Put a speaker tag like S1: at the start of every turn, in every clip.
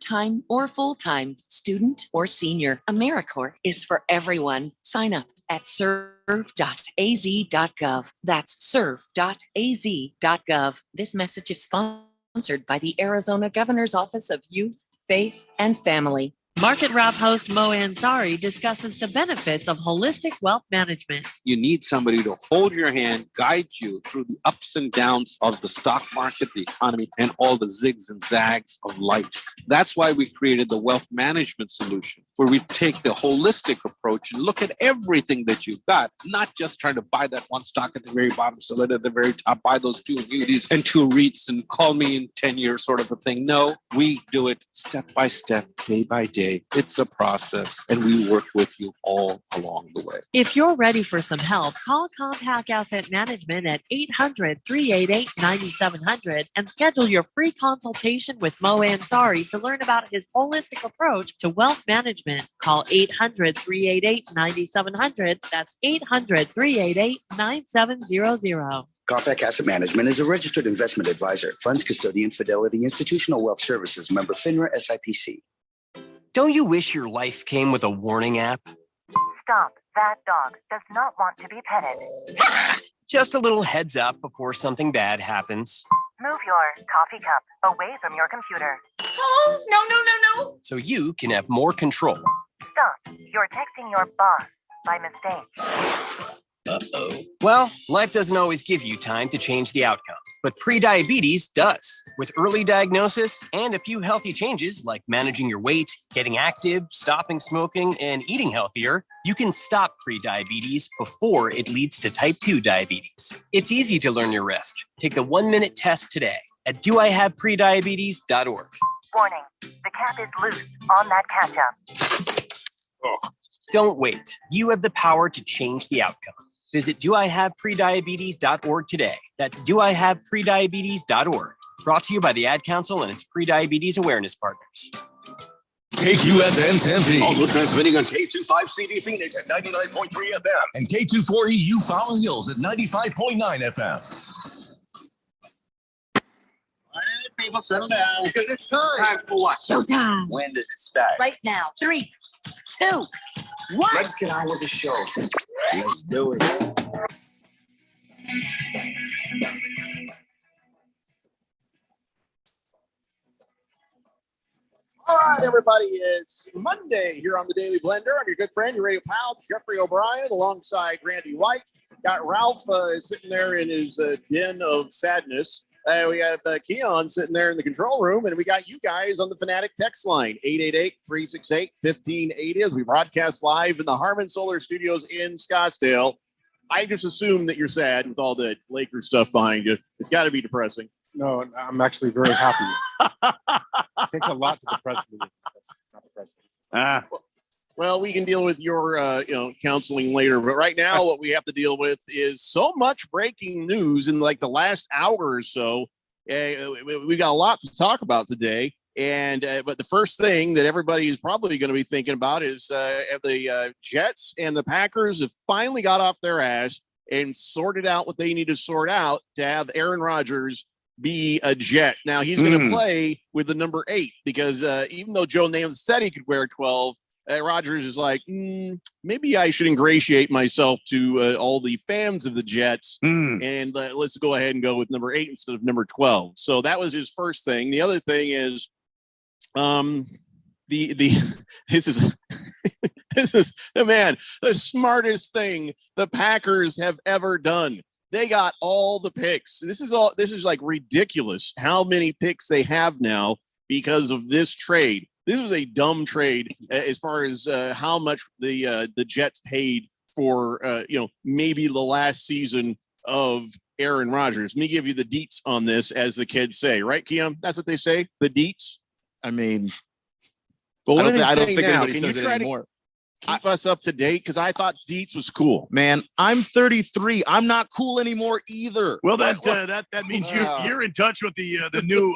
S1: part-time or full-time, student or senior, AmeriCorps is for everyone. Sign up at serve.az.gov. That's serve.az.gov. This message is sponsored by the Arizona Governor's Office of Youth, Faith, and Family.
S2: Market Wrap host Mo Ansari discusses the benefits of holistic wealth management.
S3: You need somebody to hold your hand, guide you through the ups and downs of the stock market, the economy, and all the zigs and zags of life. That's why we created the wealth management solution, where we take the holistic approach and look at everything that you've got, not just trying to buy that one stock at the very bottom, sell it at the very top, buy those two annuities and two REITs and call me in 10 years sort of a thing. No, we do it step by step, day by day. It's a process, and we work with you all along the way.
S2: If you're ready for some help, call Compact Asset Management at 800-388-9700 and schedule your free consultation with Mo Ansari to learn about his holistic approach to wealth management. Call 800-388-9700. That's 800-388-9700.
S4: Compact Asset Management is a registered investment advisor, funds custodian, Fidelity Institutional Wealth Services, member FINRA SIPC.
S5: Don't you wish your life came with a warning app?
S6: Stop. That dog does not want to be petted.
S5: Just a little heads up before something bad happens.
S6: Move your coffee cup away from your computer.
S7: Oh, no.
S5: So you can have more control.
S6: Stop. You're texting your boss by mistake.
S5: Uh-oh. Well, life doesn't always give you time to change the outcome, but prediabetes does. With early diagnosis and a few healthy changes like managing your weight, getting active, stopping smoking, and eating healthier, you can stop prediabetes before it leads to type 2 diabetes. It's easy to learn your risk. Take the 1-minute test today at doihaveprediabetes.org.
S6: Warning. The cap is loose on that catch-up.
S5: Don't wait. You have the power to change the outcome. Visit doihaveprediabetes.org today. That's doihaveprediabetes.org. Brought to you by the Ad Council and its Prediabetes Awareness Partners.
S8: KQFN Tempe.
S9: Also transmitting on K25CD Phoenix at 99.3 FM.
S8: And K24EU Fountain Hills at 95.9 FM.
S10: All right, people, settle down because it's time.
S9: Time for what?
S7: Showtime.
S9: When does it start?
S7: Right now. 3, 2, 1.
S4: Let's get on with the show. Let's do it.
S10: All right, everybody, it's Monday here on the Daily Blender. I'm your good friend, your radio pal, Jeffrey O'Brien, alongside Randy White. Got Ralph sitting there in his den of sadness. We have Keon sitting there in the control room, and we got you guys on the Fanatic text line, 888-368-1580, as we broadcast live in the Harman Solar Studios in Scottsdale. I just assume that you're sad with all the Lakers stuff behind you. It's got to be depressing.
S11: No, I'm actually very happy. It takes a lot to depress me. That's not depressing.
S10: Well, we can deal with your, counseling later. But right now, what we have to deal with is so much breaking news in like the last hour or so. We got a lot to talk about today. And but the first thing that everybody is probably going to be thinking about is the Jets and the Packers have finally got off their ass and sorted out what they need to sort out to have Aaron Rodgers be a Jet. Now, he's going to play with the number 8 because even though Joe Namath said he could wear 12, Rodgers is like, maybe I should ingratiate myself to all the fans of the Jets, and let's go ahead and go with number 8 instead of number 12. So that was his first thing. The other thing is, this is the smartest thing the Packers have ever done. They got all the picks. This is like ridiculous how many picks they have now because of this trade. This was a dumb trade as far as how much the Jets paid for, maybe the last season of Aaron Rodgers. Let me give you the deets on this, as the kids say, right, Keon? That's what they say, the deets.
S12: I mean,
S10: but what
S12: I don't think
S10: now?
S12: anybody says it anymore.
S10: Keep us up to date, because I thought deets was cool.
S12: Man, I'm 33. I'm not cool anymore either.
S13: Well, that means you're in touch with the new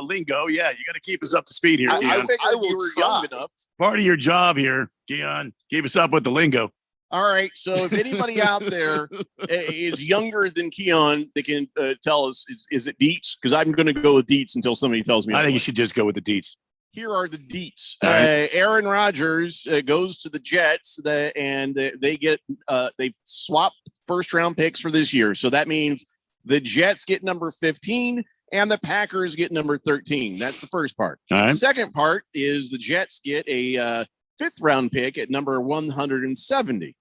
S13: lingo. Yeah, you got to keep us up to speed here.
S10: I figured you were young enough.
S13: Part of your job here, Keon, keep us up with the lingo.
S10: All right. So if anybody out there is younger than Keon, they can tell us, is it deets? Because I'm going to go with deets until somebody tells me.
S13: I think you should just go with the deets.
S10: here are the deets.
S13: All right.
S10: Aaron Rodgers goes to the Jets, and they get they've swapped first round picks for this year. So that means the Jets get number 15 and the Packers get number 13. That's the first part.
S13: All right.
S10: Second part is the Jets get a fifth round pick at number 170.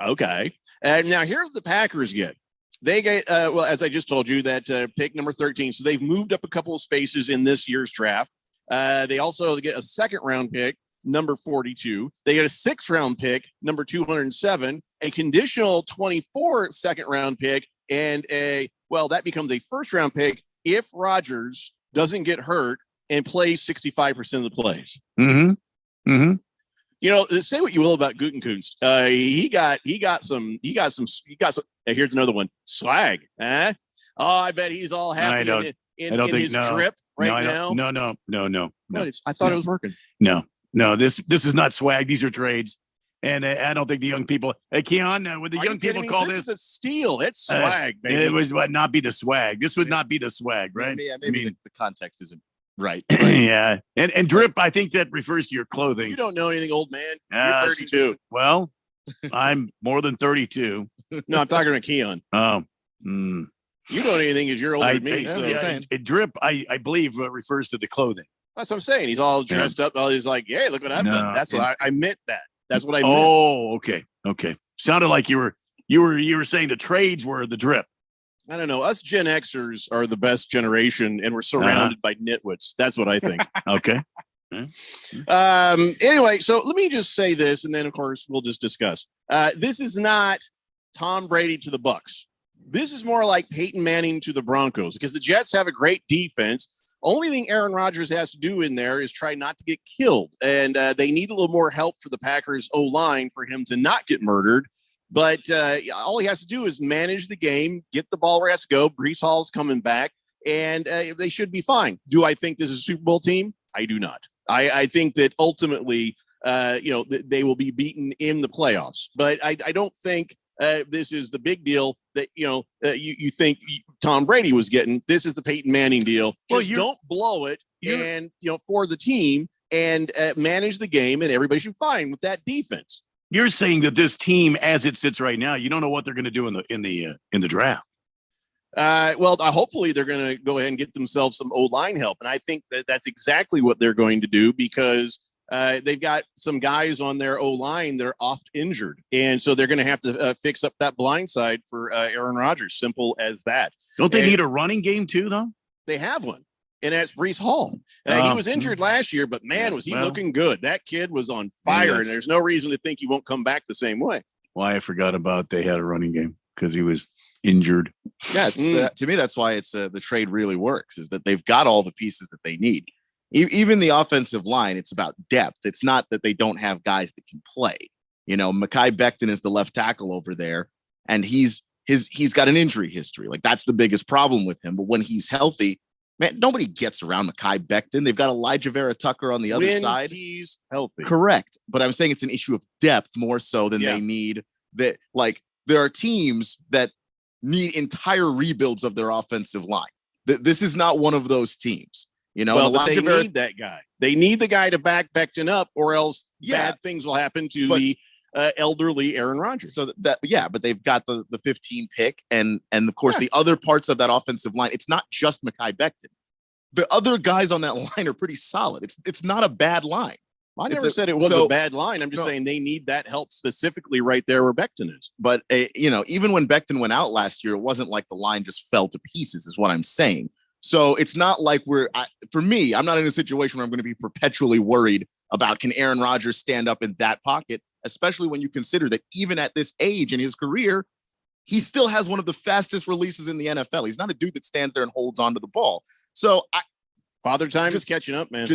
S10: Okay. And now here's the Packers get. They get, well, as I just told you, that pick number 13. So they've moved up a couple of spaces in this year's draft. They also get a second round pick, number 42. They get a sixth round pick, number 207, a conditional 24 second round pick, and that becomes a first round pick if Rodgers doesn't get hurt and plays 65% of the plays.
S13: Mm-hmm. Mm-hmm.
S10: You know, say what you will about Gutekunst. He got some. Here's another one. Swag. Oh, I bet he's all happy in his drip now.
S13: No.
S10: I thought it was working.
S13: No. This is not swag. These are trades. And I don't think the young people, Keon, would the young people call this?
S10: This is a steal. It's swag, baby.
S13: It would not be the swag. This would not be the swag, right?
S12: Maybe the context isn't right.
S13: Yeah. And drip, I think that refers to your clothing.
S10: You don't know anything, old man. You're 32.
S13: Well, I'm more than 32.
S10: No, I'm talking to Keon.
S13: Oh.
S10: You don't know anything because you're older than me.
S13: Drip, I believe, refers to the clothing.
S10: That's what I'm saying. He's all dressed up. He's like, hey, look what I've done. That's what I meant that. That's what I meant.
S13: Oh, okay. Sounded like you were saying the trades were the drip.
S10: I don't know. Us Gen Xers are the best generation, and we're surrounded by nitwits. That's what I think.
S13: Okay.
S10: Anyway, so let me just say this, and then of course we'll just discuss. This is not Tom Brady to the Bucks. This is more like Peyton Manning to the Broncos, because the Jets have a great defense. Only thing Aaron Rodgers has to do in there is try not to get killed. And they need a little more help for the Packers O-line for him to not get murdered. But all he has to do is manage the game, get the ball where it has to go. Breece Hall's coming back, and they should be fine. Do I think this is a Super Bowl team? I do not. I think that ultimately, they will be beaten in the playoffs. But I don't think this is the big deal that you think Tom Brady was getting. This is the Peyton Manning deal. Just don't blow it, and for the team, and manage the game, and everybody should be fine with that defense.
S13: You're saying that this team, as it sits right now, you don't know what they're going to do in the draft.
S10: Hopefully they're going to go ahead and get themselves some O-line help, and I think that that's exactly what they're going to do, because they've got some guys on their O-line that are oft injured. And so they're going to have to fix up that blind side for Aaron Rodgers. Simple as that.
S13: Don't they need a running game too, though?
S10: They have one. And that's Breece Hall. He was injured last year, but man, was he looking good. That kid was on fire, and there's no reason to think he won't come back the same way.
S13: Why I forgot about they had a running game, because he was injured.
S12: Yeah, to me, that's why it's the trade really works, is that they've got all the pieces that they need. Even the offensive line, it's about depth. It's not that they don't have guys that can play. Mekhi Becton is the left tackle over there, and he's got an injury history. Like, that's the biggest problem with him. But when he's healthy, man, nobody gets around Mekhi Becton. They've got Elijah Vera Tucker on the other side.
S10: He's healthy.
S12: Correct. But I'm saying it's an issue of depth more so than they need that. Like, there are teams that need entire rebuilds of their offensive line. This is not one of those teams.
S10: They need that guy. They need the guy to back Becton up, or else bad things will happen to the elderly Aaron Rodgers.
S12: So but they've got the 15 pick, and of course the other parts of that offensive line. It's not just Mekhi Becton. The other guys on that line are pretty solid. It's not a bad line.
S10: I never said it was a bad line. I'm just saying they need that help specifically right there where Becton is.
S12: But even when Becton went out last year, it wasn't like the line just fell to pieces, is what I'm saying. So it's not like for me, I'm not in a situation where I'm going to be perpetually worried about, can Aaron Rodgers stand up in that pocket, especially when you consider that even at this age in his career, he still has one of the fastest releases in the NFL. He's not a dude that stands there and holds onto the ball. So
S10: Father Time is catching up, man.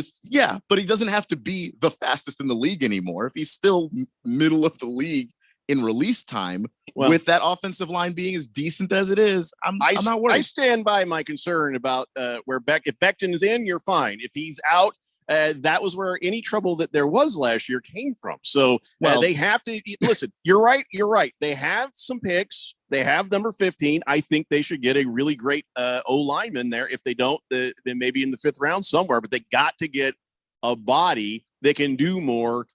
S12: But he doesn't have to be the fastest in the league anymore. If he's still middle of the league in release time, with that offensive line being as decent as it is, I'm not worried.
S10: I stand by my concern about if Becton is in, you're fine. If he's out, that was where any trouble that there was last year came from. So they have to listen. You're right. They have some picks. They have number 15. I think they should get a really great O lineman there. If they don't, then maybe in the 5th round somewhere. But they got to get a body that can do more,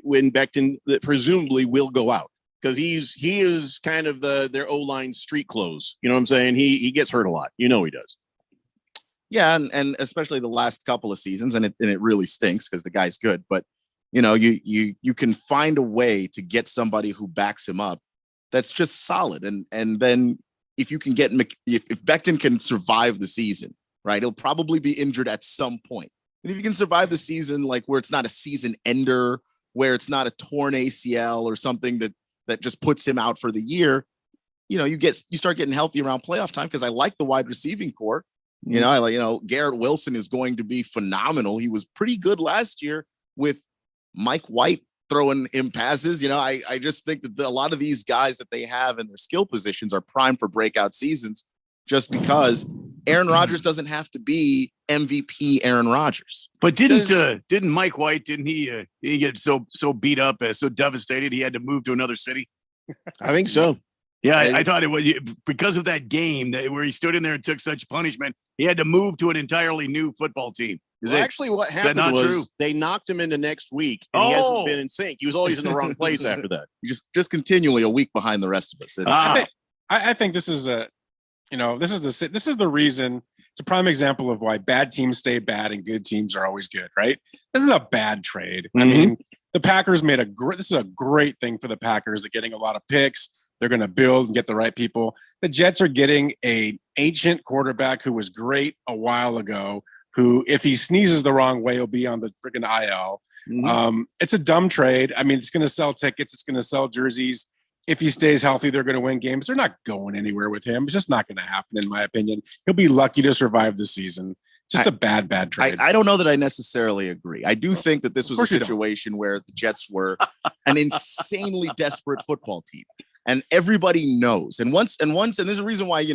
S10: when Becton presumably will go out. Because he is kind of their O-line street clothes. You know what I'm saying? He gets hurt a lot. You know he does.
S12: Yeah, and especially the last couple of seasons, and it really stinks because the guy's good. But you can find a way to get somebody who backs him up that's just solid. And then if you can get if Becton can survive the season, right, he'll probably be injured at some point. And if you can survive the season, like where it's not a season ender, where it's not a torn ACL or something that just puts him out for the year, you start getting healthy around playoff time. Because I like the wide receiving core. Garrett Wilson is going to be phenomenal. He was pretty good last year with Mike White throwing him passes. I just think that a lot of these guys that they have in their skill positions are primed for breakout seasons, just because Aaron Rodgers doesn't have to be MVP Aaron Rodgers.
S13: But didn't Mike White, didn't he get so beat up, so devastated he had to move to another city?
S10: I think so.
S13: Yeah, I thought it was because of that game where he stood in there and took such punishment. He had to move to an entirely new football team.
S10: Actually, what happened was they knocked him into next week, and he hasn't been in sync. He was always in the wrong place after that.
S12: Just continually a week behind the rest of us.
S11: I think this is this is the reason. It's a prime example of why bad teams stay bad and good teams are always good, right? This is a bad trade. I mean, the Packers this is a great thing for the Packers. They're getting a lot of picks. They're going to build and get the right people. The Jets are getting an ancient quarterback who was great a while ago, who, if he sneezes the wrong way, he'll be on the freaking IL. It's a dumb trade. I mean, it's going to sell tickets. It's going to sell jerseys. If he stays healthy, they're going to win games. They're not going anywhere with him. It's just not going to happen, in my opinion. He'll be lucky to survive the season. Just a bad trade.
S12: I don't know that I necessarily agree. I do think that this was a situation where the Jets were an insanely desperate football team. And everybody knows. And there's a reason why,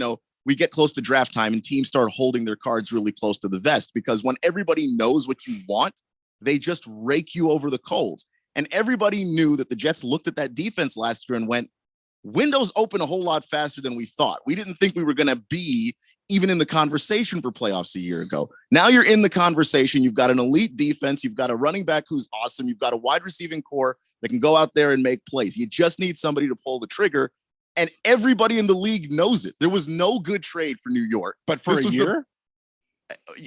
S12: we get close to draft time and teams start holding their cards really close to the vest, because when everybody knows what you want, they just rake you over the coals. And everybody knew that the Jets looked at that defense last year and went, windows open a whole lot faster than we thought. We didn't think we were going to be even in the conversation for playoffs a year ago. Now you're in the conversation. You've got an elite defense. You've got a running back who's awesome. You've got a wide receiving core that can go out there and make plays. You just need somebody to pull the trigger. And everybody in the league knows it. There was no good trade for New York.
S11: But for a year?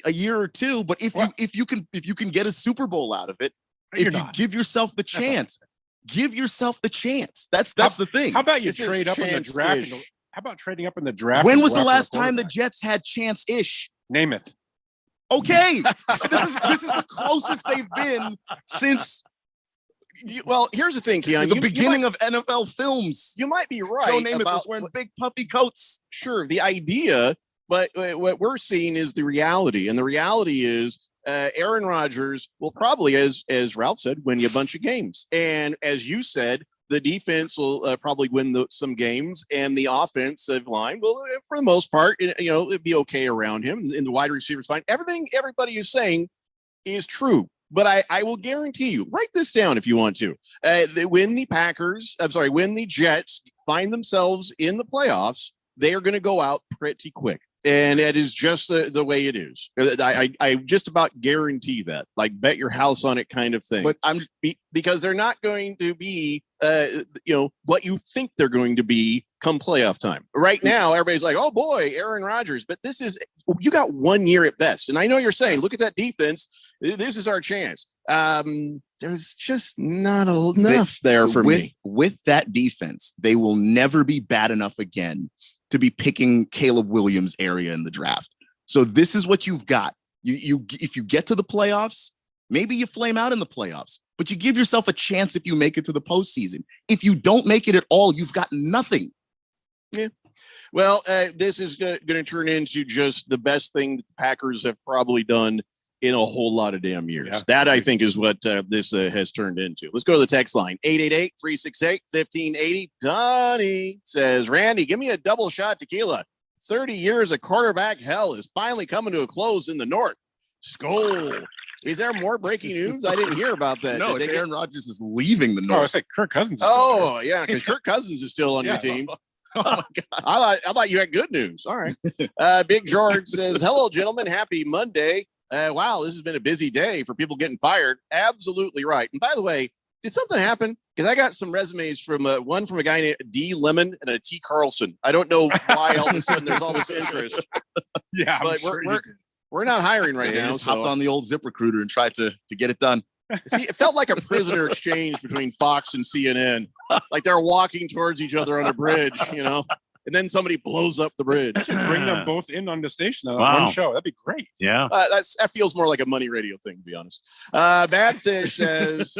S12: A year or two. But if you can get a Super Bowl out of it, give yourself the chance. Give yourself the chance. That's the thing.
S11: How about you trade up in the draft? How about trading up in the draft?
S12: When was the last time the Jets had chance-ish?
S11: Namath.
S12: Okay. So this is the closest they've been since.
S10: Well, here's the thing, Keon.
S12: The beginning of NFL films.
S10: You might be right.
S12: Joe Namath was wearing big puffy coats.
S10: Sure, the idea, but what we're seeing is the reality, and the reality is Aaron Rodgers will probably, as Ralph said, win you a bunch of games. And as you said, the defense will probably win some games, and the offensive line will, for the most part, it'd be okay around him. And the wide receivers fine. Everything everybody is saying is true. But I will guarantee you, write this down if you want to. When the Jets find themselves in the playoffs, they are going to go out pretty quick. And it is just the way it is. I just about guarantee that, like bet your house on it kind of thing.
S12: But
S10: because they're not going to be, what you think they're going to be come playoff time. Right now, everybody's like, oh boy, Aaron Rodgers. But you got 1 year at best. And I know you're saying, look at that defense. This is our chance. There's just not enough there for me.
S12: With that defense, they will never be bad enough again to be picking Caleb Williams area in the draft. So this is what you've got. If you get to the playoffs, maybe you flame out in the playoffs, but you give yourself a chance if you make it to the postseason. If you don't make it at all, you've got nothing.
S10: Yeah. Well, this is going to turn into just the best thing that the Packers have probably done in a whole lot of damn years. Yeah. That, I think, is what this has turned into. Let's go to the text line. 888-368-1580. Donnie says, Randy, give me a double shot tequila. 30 years of quarterback hell is finally coming to a close in the North. Skol. Is there more breaking news? I didn't hear about that.
S12: No, it's Aaron Rodgers is leaving the North.
S11: Oh, I said Kirk Cousins.
S10: Yeah, because Kirk Cousins is still on your team.
S12: Oh my God.
S10: I thought you had good news. All right. Big George says, hello, gentlemen. Happy Monday. wow, this has been a busy day for people getting fired. Absolutely right. And by the way, did something happen? Because I got some resumes from one from a guy named D. Lemon and a T. Carlson. I don't know why all of a sudden there's all this interest.
S11: Yeah, I'm
S10: but
S11: sure
S10: we're not hiring right
S12: They
S10: now.
S12: just hopped on the old ZipRecruiter and tried to get it done.
S10: See, it felt like a prisoner exchange between Fox and CNN. Like they're walking towards each other on a bridge, and then somebody blows up the bridge.
S11: bring them both in on the station on
S13: Wow.
S11: one show. That'd be great.
S13: Yeah.
S10: That feels more like a money radio thing, to be honest. Badfish says,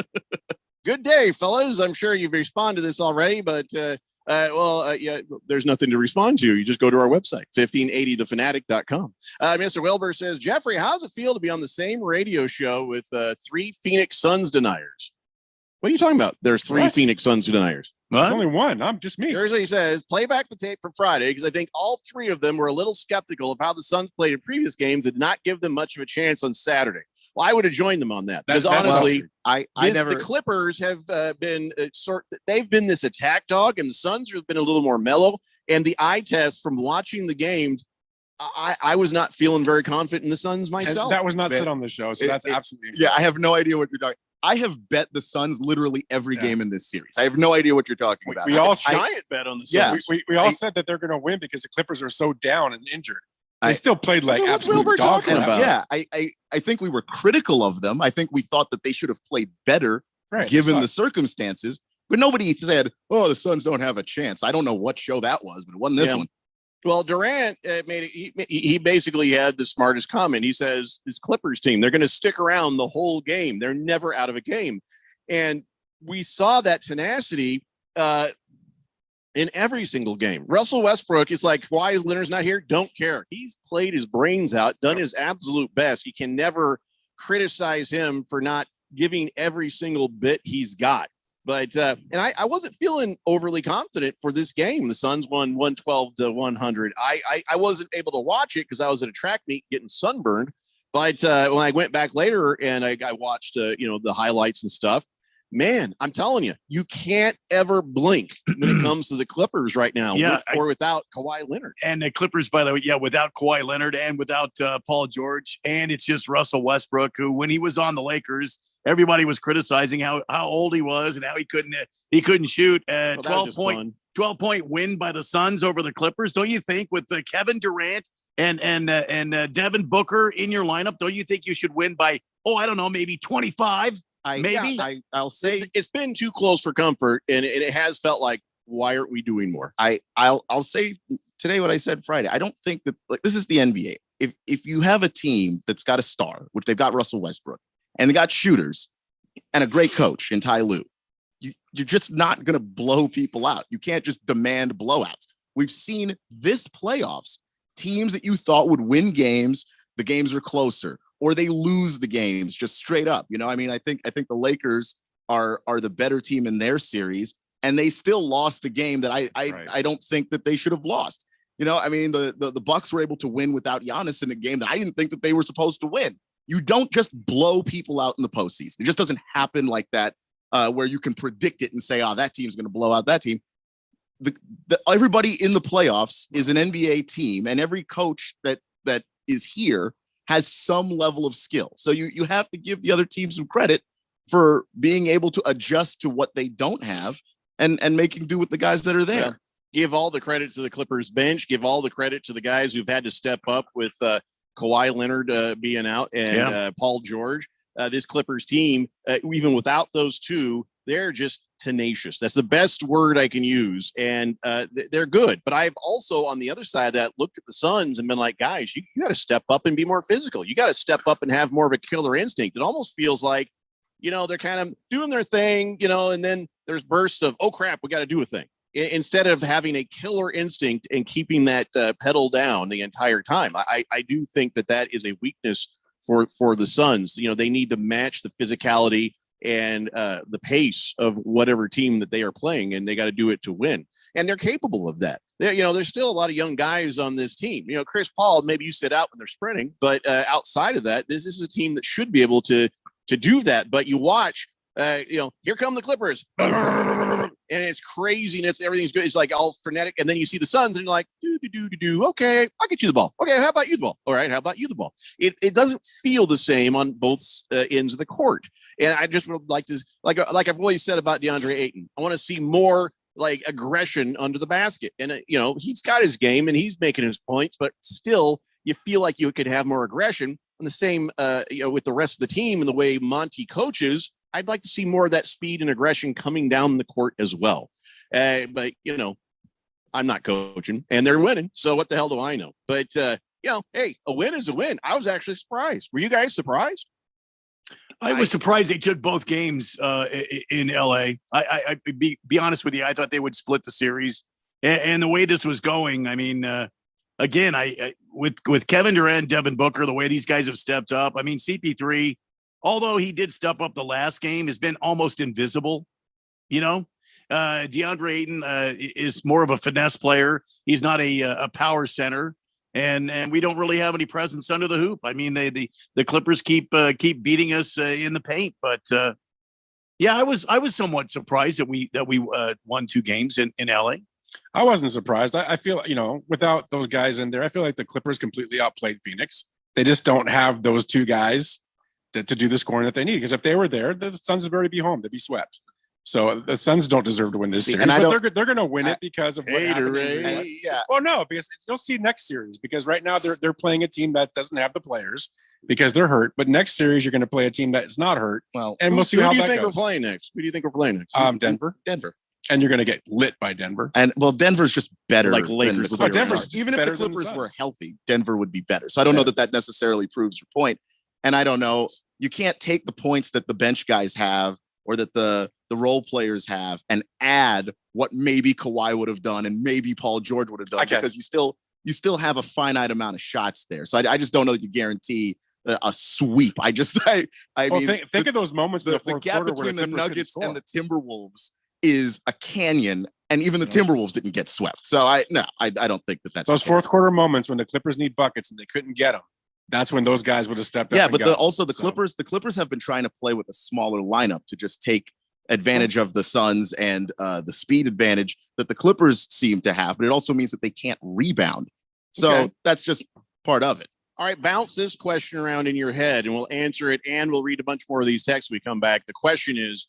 S10: "Good day, fellas. I'm sure you've responded to this already, but yeah, there's nothing to respond to. You just go to our website, 1580thefanatic.com." Mr. Wilbur says, "Jeffrey, how's it feel to be on the same radio show with 3 Phoenix Suns deniers?" What are you talking about? There's 3
S11: What?
S10: Phoenix Suns deniers.
S11: There's only one. I'm just me.
S10: Thursday says, play back the tape from Friday because I think all 3 of them were a little skeptical of how the Suns played in previous games, did not give them much of a chance on Saturday. Well, I would have joined them on that because
S11: That's
S10: honestly,
S12: never.
S10: the Clippers have been they've been this attack dog, and the Suns have been a little more mellow. And the eye test from watching the games, I was not feeling very confident in the Suns
S11: And
S10: myself.
S11: that was not
S12: Man,
S11: said on the show, so that's absolutely
S12: Yeah, I have no idea what you're talking. I have bet the Suns literally every game in this series. I have no idea what you're talking about.
S11: we all
S10: giant bet on the Suns.
S12: Yeah.
S11: we all said that they're going to win because the Clippers are so down and injured. They
S12: I-
S11: still played like
S10: What's
S11: absolute
S10: Wilbur
S11: dog
S10: talking
S11: crap.
S10: about?
S12: Yeah, I think we were critical of them. I think we thought that they should have played better
S11: Right,
S12: given
S11: they
S12: the
S11: suck.
S12: circumstances. But nobody said, "Oh, the Suns don't have a chance." I don't know what show that was, but it wasn't this
S10: Yeah.
S12: one.
S10: Well, Durant made it. He basically had the smartest comment. He says, "This Clippers team, they're going to stick around the whole game. They're never out of a game." And we saw that tenacity in every single game. Russell Westbrook is like, why is Leonard's not here? Don't care. He's played his brains out, done his absolute best. You can never criticize him for not giving every single bit he's got. But and I wasn't feeling overly confident for this game. The Suns won 112-100. I wasn't able to watch it because I was at a track meet getting sunburned. But when I went back later and I watched the highlights and stuff, man, I'm telling you, you can't ever blink when it comes to the Clippers right now,
S13: Yeah,
S10: with or without Kawhi Leonard.
S13: And the Clippers, by the way, without Kawhi Leonard and without Paul George, and it's just Russell Westbrook, who, when he was on the Lakers, everybody was criticizing how old he was and how he couldn't shoot.
S10: Well, that was just fun.
S13: 12-point win by the Suns over the Clippers. Don't you think, with Kevin Durant and Devin Booker in your lineup, don't you think you should win by, I don't know, maybe 25? Maybe.
S12: I'll say
S10: It's been too close for comfort, and it has felt like, why aren't we doing more?
S12: I'll say today what I said Friday. I don't think that, like, this is the NBA. If you have a team that's got a star, which they've got Russell Westbrook, and they got shooters and a great coach in Ty Lue, you're just not going to blow people out. You can't just demand blowouts. We've seen this playoffs, teams that you thought would win games, the games are closer, or they lose the games just straight up. I think the Lakers are the better team in their series, and they still lost a game that I don't think that they should have lost. The Bucks were able to win without Giannis in a game that I didn't think that they were supposed to win. You don't just blow people out in the postseason. It just doesn't happen like that, where you can predict it and say, that team's going to blow out that team. Everybody in the playoffs is an NBA team, and every coach that is here has some level of skill. So you have to give the other team some credit for being able to adjust to what they don't have and making do with the guys that are there.
S10: Yeah. Give all the credit to the Clippers bench. Give all the credit to the guys who've had to step up with Kawhi Leonard being out and Paul George. This Clippers team, even without those two, they're just tenacious. That's the best word I can use. And they're good. But I've also, on the other side of that, looked at the Suns and been like, guys, you got to step up and be more physical. You got to step up and have more of a killer instinct. It almost feels like, they're kind of doing their thing, and then there's bursts of, oh, crap, we got to do a thing. Instead of having a killer instinct and keeping that pedal down the entire time. I do think that is a weakness for the Suns. They need to match the physicality and the pace of whatever team that they are playing, and they got to do it to win. And they're capable of that. There's still a lot of young guys on this team. Chris Paul, maybe you sit out when they're sprinting, but outside of that, this is a team that should be able to do that. But you watch, here come the Clippers, and and it's craziness. Everything's good. It's like all frenetic. And then you see the Suns and you're like, do. Okay, I'll get you the ball. Okay, how about you the ball? All right, how about you the ball? It doesn't feel the same on both ends of the court. And I just would like to, like I've always said about DeAndre Ayton, I want to see more like aggression under the basket. And, he's got his game and he's making his points, but still you feel like you could have more aggression. And the same, with the rest of the team and the way Monty coaches, I'd like to see more of that speed and aggression coming down the court as well. But, I'm not coaching and they're winning. So what the hell do I know? But, hey, a win is a win. I was actually surprised. Were you guys surprised?
S13: I was surprised they took both games in LA. I be honest with you, I thought they would split the series. And the way this was going, I mean, again, I with Kevin Durant, Devin Booker, the way these guys have stepped up. I mean, CP3, although he did step up the last game, has been almost invisible. DeAndre Ayton is more of a finesse player. He's not a power center. And we don't really have any presence under the hoop. I mean, the Clippers keep beating us in the paint, but I was somewhat surprised that we won 2 games in LA.
S11: I wasn't surprised. I feel, without those guys in there, I feel like the Clippers completely outplayed Phoenix. They just don't have those 2 guys to do the scoring that they need. Because if they were there, the Suns would already be home. They'd be swept. So the Suns don't deserve to win this series, but they're going to win it because of what happened. Well, no, because you'll see next series, because right now they're playing a team that doesn't have the players because they're hurt. But next series you're going to play a team that's not hurt.
S12: Well,
S11: and we'll see how that goes.
S10: Who do you think we're playing next?
S11: Denver. And you're going to get lit by Denver.
S12: And Denver's just better.
S10: Like Lakers.
S12: Even if the Clippers were healthy, Denver would be better. So I don't know that necessarily proves your point. And I don't know. You can't take the points that the bench guys have or that the role players have and add what maybe Kawhi would have done and maybe Paul George would have done, because you still have a finite amount of shots there. So I just don't know that you guarantee a sweep. I mean,
S11: think of those moments.
S12: The gap between the Nuggets and the Timberwolves is a canyon, and even the Timberwolves didn't get swept. So I don't think that's
S11: those fourth quarter moments when the Clippers need buckets and they couldn't get them. That's when those guys would have stepped up.
S12: Yeah, but the Clippers have been trying to play with a smaller lineup to just take advantage of the Suns and the speed advantage that the Clippers seem to have, but it also means that they can't rebound. So that's just part of it.
S10: All right, bounce this question around in your head and we'll answer it, and we'll read a bunch more of these texts when we come back. The question is,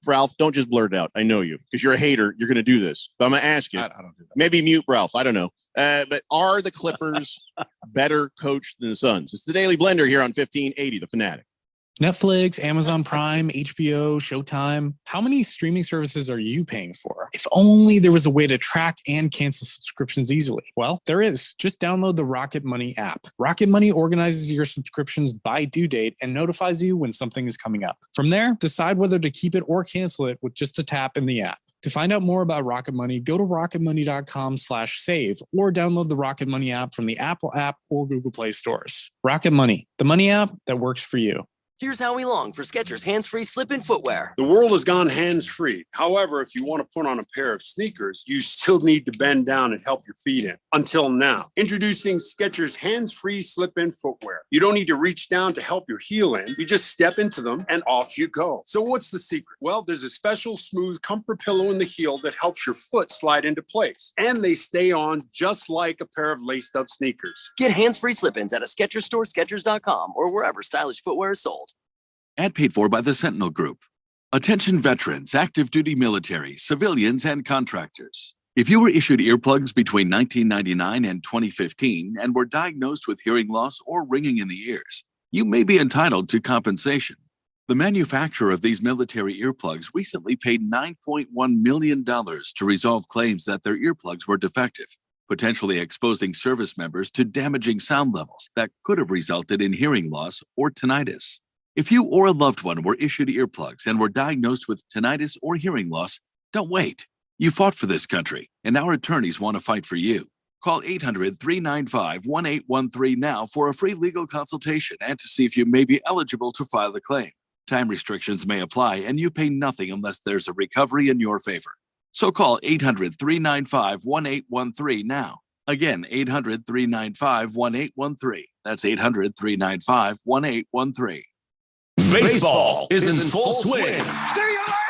S10: Ralph, don't just blurt it out. I know you, because you're a hater. You're going to do this, but I'm going to ask you.
S11: I don't do that.
S10: Maybe mute Ralph. I don't know. But are the Clippers better coached than the Suns? It's the Daily Blender here on 1580, The Fanatic.
S14: Netflix, Amazon Prime, HBO, Showtime. How many streaming services are you paying for? If only there was a way to track and cancel subscriptions easily. Well, there is. Just download the Rocket Money app. Rocket Money organizes your subscriptions by due date and notifies you when something is coming up. From there, decide whether to keep it or cancel it with just a tap in the app. To find out more about Rocket Money, go to rocketmoney.com/save or download the Rocket Money app from the Apple app or Google Play stores. Rocket Money, the money app that works for you.
S15: Here's Howie Long for Skechers hands-free slip-in footwear.
S16: The world has gone hands-free. However, if you want to put on a pair of sneakers, you still need to bend down and help your feet in. Until now, introducing Skechers hands-free slip-in footwear. You don't need to reach down to help your heel in. You just step into them and off you go. So what's the secret? Well, there's a special smooth comfort pillow in the heel that helps your foot slide into place. And they stay on just like a pair of laced-up sneakers.
S15: Get hands-free slip-ins at a Skechers store, Skechers.com, or wherever stylish footwear is sold.
S17: Ad paid for by the Sentinel Group. Attention veterans, active duty military, civilians, and contractors. If you were issued earplugs between 1999 and 2015 and were diagnosed with hearing loss or ringing in the ears, you may be entitled to compensation. The manufacturer of these military earplugs recently paid $9.1 million to resolve claims that their earplugs were defective, potentially exposing service members to damaging sound levels that could have resulted in hearing loss or tinnitus. If you or a loved one were issued earplugs and were diagnosed with tinnitus or hearing loss, don't wait. You fought for this country, and our attorneys want to fight for you. Call 800-395-1813 now for a free legal consultation and to see if you may be eligible to file a claim. Time restrictions may apply, and you pay nothing unless there's a recovery in your favor. So call 800-395-1813 now. Again, 800-395-1813. That's 800-395-1813.
S8: Baseball is in full swing.
S9: See you later!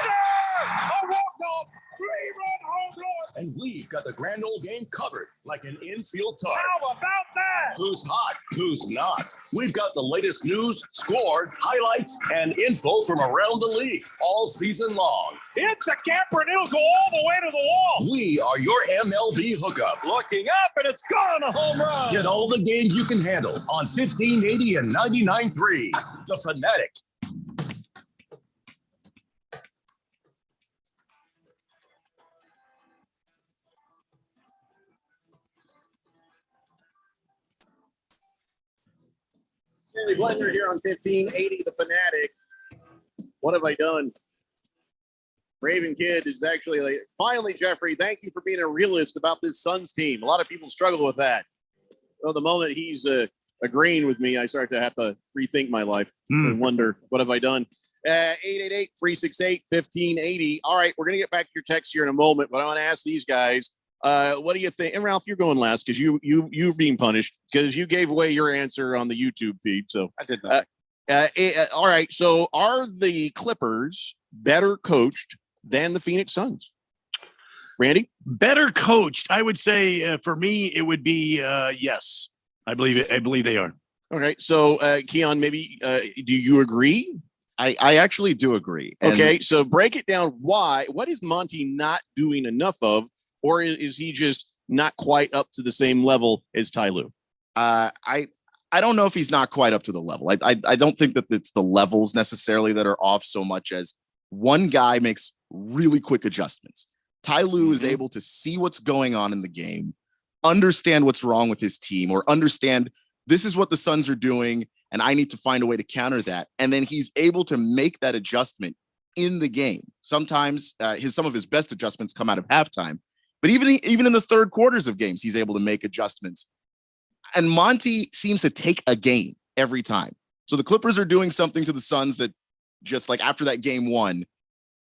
S9: And we've got the grand old game covered like an infield tarp.
S8: How about that?
S9: Who's hot? Who's not? We've got the latest news, score, highlights, and info from around the league all season long.
S8: It's a camper and it'll go all the way to the wall.
S9: We are your MLB hookup.
S8: Looking up and it's gone a home run.
S9: Get all the games you can handle on 1580 and 99.3. The Fanatic.
S10: Stanley Blender here on 1580 The Fanatic. What have I done? Raven Kid is actually like, finally, Jeffrey, thank you for being a realist about this Suns team. A lot of people struggle with that. Well, the moment he's agreeing with me, I start to have to rethink my life and wonder, what have I done? 888-368-1580. All right, we're going to get back to your text here in a moment, but I want to ask these guys, what do you think? And Ralph, you're going last because you're being punished because you gave away your answer on the YouTube feed. So
S11: I did not.
S10: All right. So are the Clippers better coached than the Phoenix Suns? Randy?
S13: Better coached. I would say for me, it would be yes. I believe it. I believe they are.
S10: Okay. So Keon, maybe do you agree?
S12: I actually do agree.
S10: Okay. So break it down. Why? What is Monty not doing enough of? Or is he just not quite up to the same level as Ty Lue?
S12: I don't know if he's not quite up to the level. I don't think that it's the levels necessarily that are off so much as one guy makes really quick adjustments. Ty Lue is able to see what's going on in the game, understand what's wrong with his team, or understand this is what the Suns are doing, and I need to find a way to counter that. And then he's able to make that adjustment in the game. Sometimes some of his best adjustments come out of halftime. But even in the third quarters of games, he's able to make adjustments. And Monty seems to take a game every time. So the Clippers are doing something to the Suns that just like after that game one,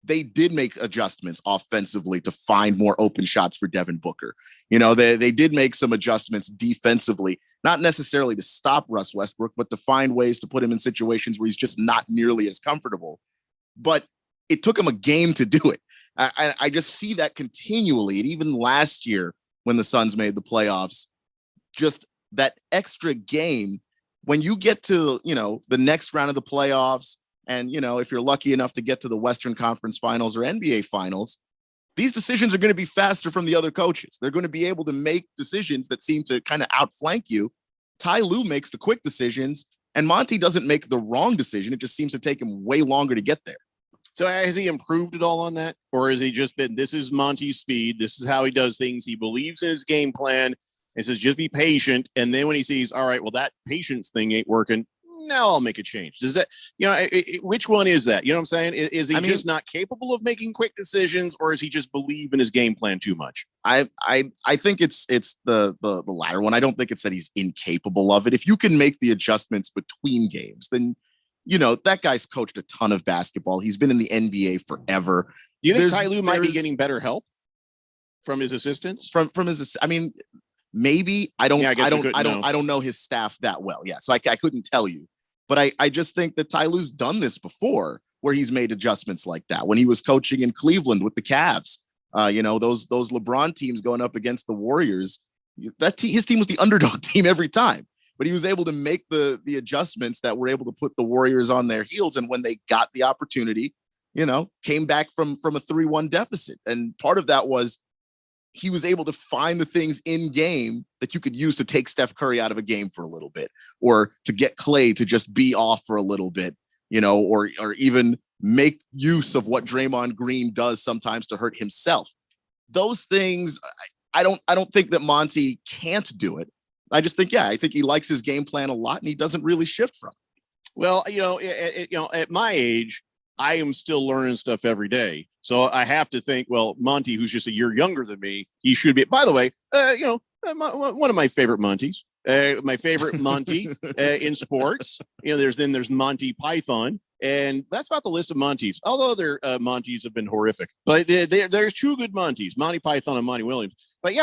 S12: they did make adjustments offensively to find more open shots for Devin Booker. You know, they did make some adjustments defensively, not necessarily to stop Russ Westbrook, but to find ways to put him in situations where he's just not nearly as comfortable. But it took him a game to do it. I just see that continually. And even last year when the Suns made the playoffs, just that extra game, when you get to, the next round of the playoffs, and, if you're lucky enough to get to the Western Conference Finals or NBA Finals, these decisions are going to be faster from the other coaches. They're going to be able to make decisions that seem to kind of outflank you. Ty Lue makes the quick decisions, and Monty doesn't make the wrong decision. It just seems to take him way longer to get there.
S10: So has he improved at all on that? Or has he just been, this is Monty's speed. This is how he does things. He believes in his game plan and says, just be patient. And then when he sees, all right, well, that patience thing ain't working, now I'll make a change. Does that, which one is that? You know what I'm saying? Is he just not capable of making quick decisions, or is he just believe in his game plan too much?
S12: I think it's the latter one. I don't think it's that he's incapable of it. If you can make the adjustments between games, then that guy's coached a ton of basketball. He's been in the NBA forever.
S10: Do you think Ty Lue might be getting better help from his assistants?
S12: From his, maybe. I don't know his staff that well. Yeah, so I couldn't tell you. But I just think that Ty Lue's done this before, where he's made adjustments like that when he was coaching in Cleveland with the Cavs. Those LeBron teams going up against the Warriors. His team was the underdog team every time. But he was able to make the adjustments that were able to put the Warriors on their heels. And when they got the opportunity, came back from a 3-1 deficit. And part of that was he was able to find the things in game that you could use to take Steph Curry out of a game for a little bit, or to get Klay to just be off for a little bit, or even make use of what Draymond Green does sometimes to hurt himself. Those things, I don't think that Monty can't do it. I just think, I think he likes his game plan a lot and he doesn't really shift from it.
S10: Well, at my age, I am still learning stuff every day. So I have to think, well, Monty, who's just a year younger than me, he should be. By the way, one of my favorite Montys, my favorite Monty in sports, there's Monty Python. And that's about the list of Montys, although their Montys have been horrific. But there's two good Montys, Monty Python and Monty Williams. But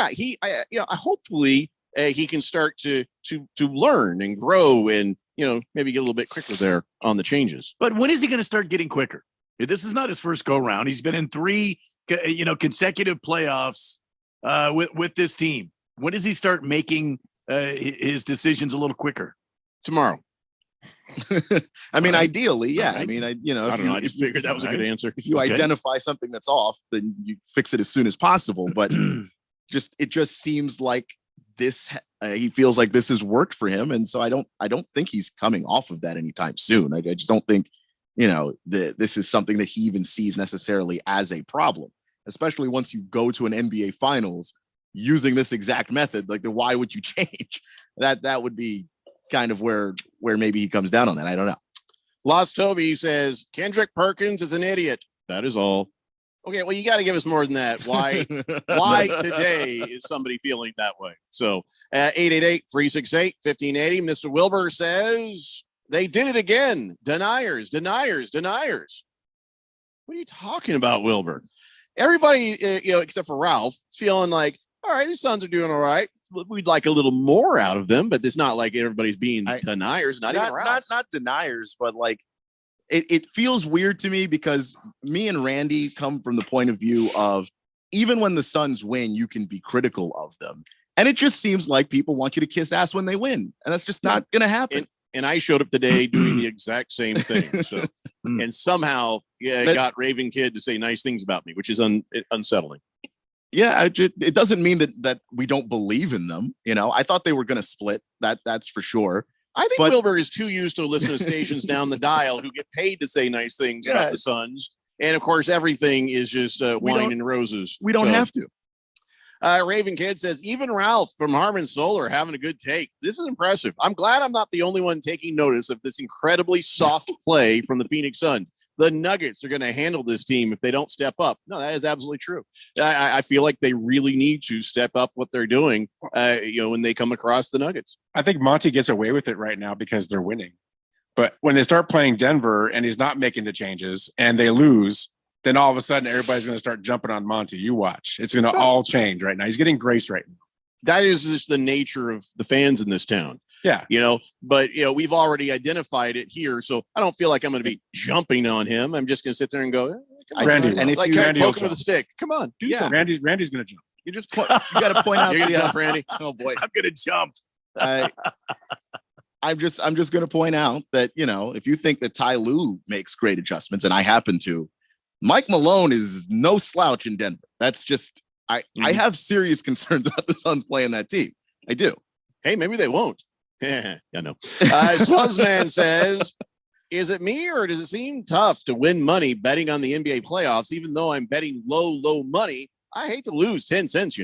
S10: hopefully he can start to learn and grow and, maybe get a little bit quicker there on the changes.
S13: But when is he going to start getting quicker? This is not his first go round. He's been in 3, consecutive playoffs with this team? When does he start making his decisions a little quicker?
S10: Tomorrow.
S12: I mean, ideally, yeah.
S10: Right.
S12: I mean,
S10: I don't know. I just figured that was a good answer.
S12: If you identify something that's off, then you fix it as soon as possible. But it just seems like this. He feels like this has worked for him, and so I don't think he's coming off of that anytime soon. I just don't think, this is something that he even sees necessarily as a problem, especially once you go to an NBA Finals using this exact method. Like, then why would you change? That would be kind of where maybe he comes down on that. I don't know.
S10: Lost Toby says Kendrick Perkins is an idiot. That is all. Okay, well, you got to give us more than that. Why today is somebody feeling that way? So 888-368-1580. Mr. Wilbur says they did it again. Deniers. What are you talking about, Wilbur? Everybody, except for Ralph, is feeling like, all right, these Suns are doing all right. We'd like a little more out of them, but it's not like everybody's being deniers. Not even Ralph.
S12: Not deniers, but like it feels weird to me because me and Randy come from the point of view of even when the Suns win, you can be critical of them, and it just seems like people want you to kiss ass when they win, and that's just not going to happen.
S10: And I showed up today doing the exact same thing. So, and somehow, got Raven Kid to say nice things about me, which is unsettling.
S12: Yeah, it doesn't mean that we don't believe in them. I thought they were going to split. That's for sure.
S10: I think Wilbur is too used to listen to stations down the dial who get paid to say nice things about the Suns. And of course, everything is just wine and roses.
S12: We don't have to.
S10: Raven Kid says, even Ralph from Harmon Solar having a good take. This is impressive. I'm glad I'm not the only one taking notice of this incredibly soft play from the Phoenix Suns. The Nuggets are going to handle this team if they don't step up. No, that is absolutely true. I feel like they really need to step up what they're doing, when they come across the Nuggets.
S11: I think Monty gets away with it right now because they're winning. But when they start playing Denver and he's not making the changes and they lose, then all of a sudden everybody's going to start jumping on Monty. You watch. It's going to all change right now. He's getting grace right now.
S10: That is just the nature of the fans in this town.
S11: Yeah.
S10: But we've already identified it here. So I don't feel like I'm going to be jumping on him. I'm just going to sit there and go,
S11: Randy,
S10: and if
S11: like
S10: Randy poke him with a stick. Come on, do something.
S11: Randy's going to jump.
S12: You got to point out
S10: You're gonna jump, Randy.
S12: Oh boy.
S13: I'm going to jump.
S12: I'm just going to point out that, if you think that Ty Lue makes great adjustments, and I happen to, Mike Malone is no slouch in Denver. That's just, I have serious concerns about the Suns playing that team. I do.
S10: Hey, maybe they won't. Yeah, no. Swazman says, is it me or does it seem tough to win money betting on the NBA playoffs, even though I'm betting low money? I hate to lose 10 cents,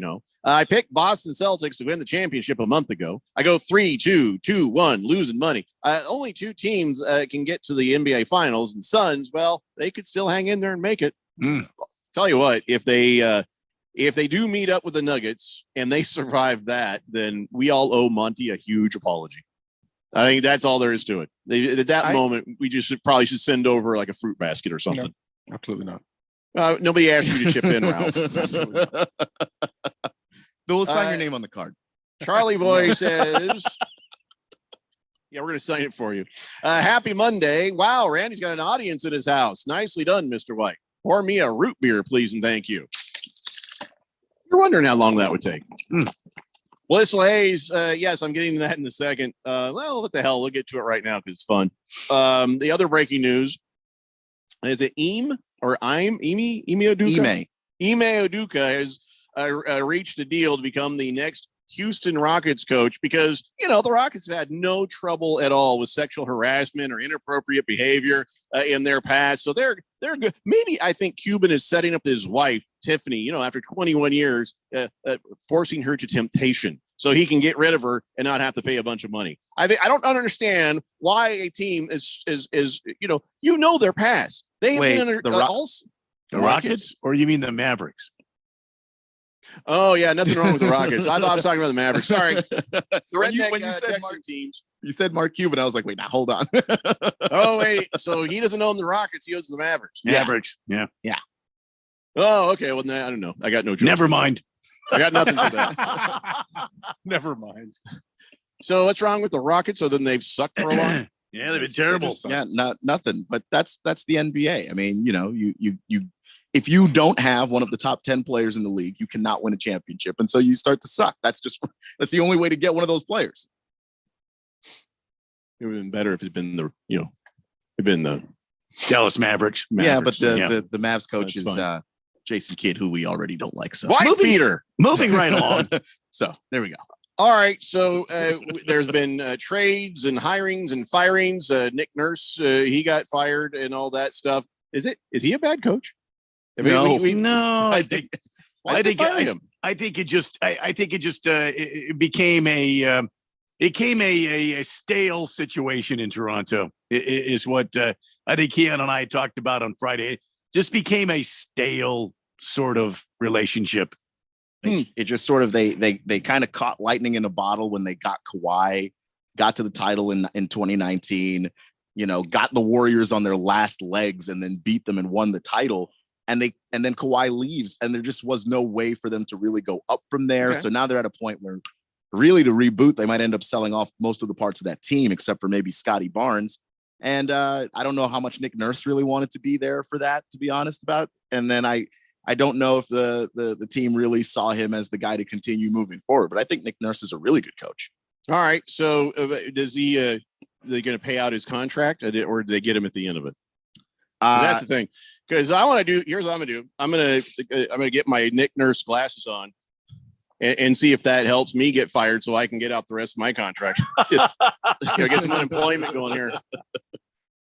S10: I picked Boston Celtics to win the championship a month ago. I go 3-2-2-1, losing money. Only two teams can get to the NBA Finals, and Suns, well, they could still hang in there and make it. Tell you what, if they do meet up with the Nuggets and they survive that, then we all owe Monty a huge apology. I think that's all there is to it. At that moment, we just probably should send over like a fruit basket or something.
S11: No, absolutely not.
S10: Nobody asked you to chip in, Ralph.
S12: We'll sign your name on the card.
S10: Charlie Boy says, yeah, we're going to sign it for you. Happy Monday. Wow, Randy's got an audience at his house. Nicely done, Mr. White. Pour me a root beer, please, and thank you. You're wondering how long that would take. Blissful Hayes, yes, I'm getting to that in a second. Well, what the hell? We'll get to it right now because it's fun. The other breaking news, is it Ime Udoka? Ime Udoka has reached a deal to become the next Houston Rockets coach because, the Rockets have had no trouble at all with sexual harassment or inappropriate behavior in their past. So they're good. Maybe I think Cuban is setting up his wife, Tiffany, after 21 years, forcing her to temptation so he can get rid of her and not have to pay a bunch of money. I don't understand why a team is their past. They have been under
S13: the Rockets, or you mean the Mavericks?
S10: Oh yeah, nothing wrong with the Rockets. I thought I was talking about the Mavericks. Sorry, the redneck
S12: when you said
S10: Texan teams.
S12: You said Mark Cuban. I was like, wait, now hold on.
S10: Oh wait, so he doesn't own the Rockets. He owns the Mavericks.
S13: Mavericks, yeah.
S10: Oh, okay. Well, I don't know. I got no choice.
S13: Never mind.
S10: I got nothing for that.
S11: Never mind.
S10: So what's wrong with the Rockets? Other than they've sucked for a while.
S13: Yeah, they've been terrible.
S12: Yeah, nothing. But that's the NBA. I mean, you if you don't have one of the top 10 players in the league, you cannot win a championship. And so you start to suck. That's the only way to get one of those players.
S10: It would have been better if it'd been the
S13: Dallas Mavericks.
S12: Yeah, but the Mavs coach is Jason Kidd, who we already don't like. So
S13: moving right along.
S12: So there we go.
S10: All right. So there's been trades and hirings and firings. Nick Nurse, he got fired and all that stuff. Is he a bad coach? I mean,
S13: no.
S10: I think
S13: it just it became a stale situation in Toronto. Is what I think Keon and I talked about on Friday. It just became a stale sort of relationship.
S12: It just sort of they kind of caught lightning in a bottle when they got Kawhi, got to the title in 2019, got the Warriors on their last legs and then beat them and won the title. And then Kawhi leaves and there just was no way for them to really go up from there. Okay. So now they're at a point where really to reboot, they might end up selling off most of the parts of that team, except for maybe Scotty Barnes. And I don't know how much Nick Nurse really wanted to be there for that, to be honest about. And then I don't know if the team really saw him as the guy to continue moving forward, but I think Nick Nurse is a really good coach.
S10: All right. So does he, are they going to pay out his contract or did they get him at the end of it? That's the thing. Cause here's what I'm going to do. I'm going to get my Nick Nurse glasses on and see if that helps me get fired so I can get out the rest of my contract. Just get some unemployment going here.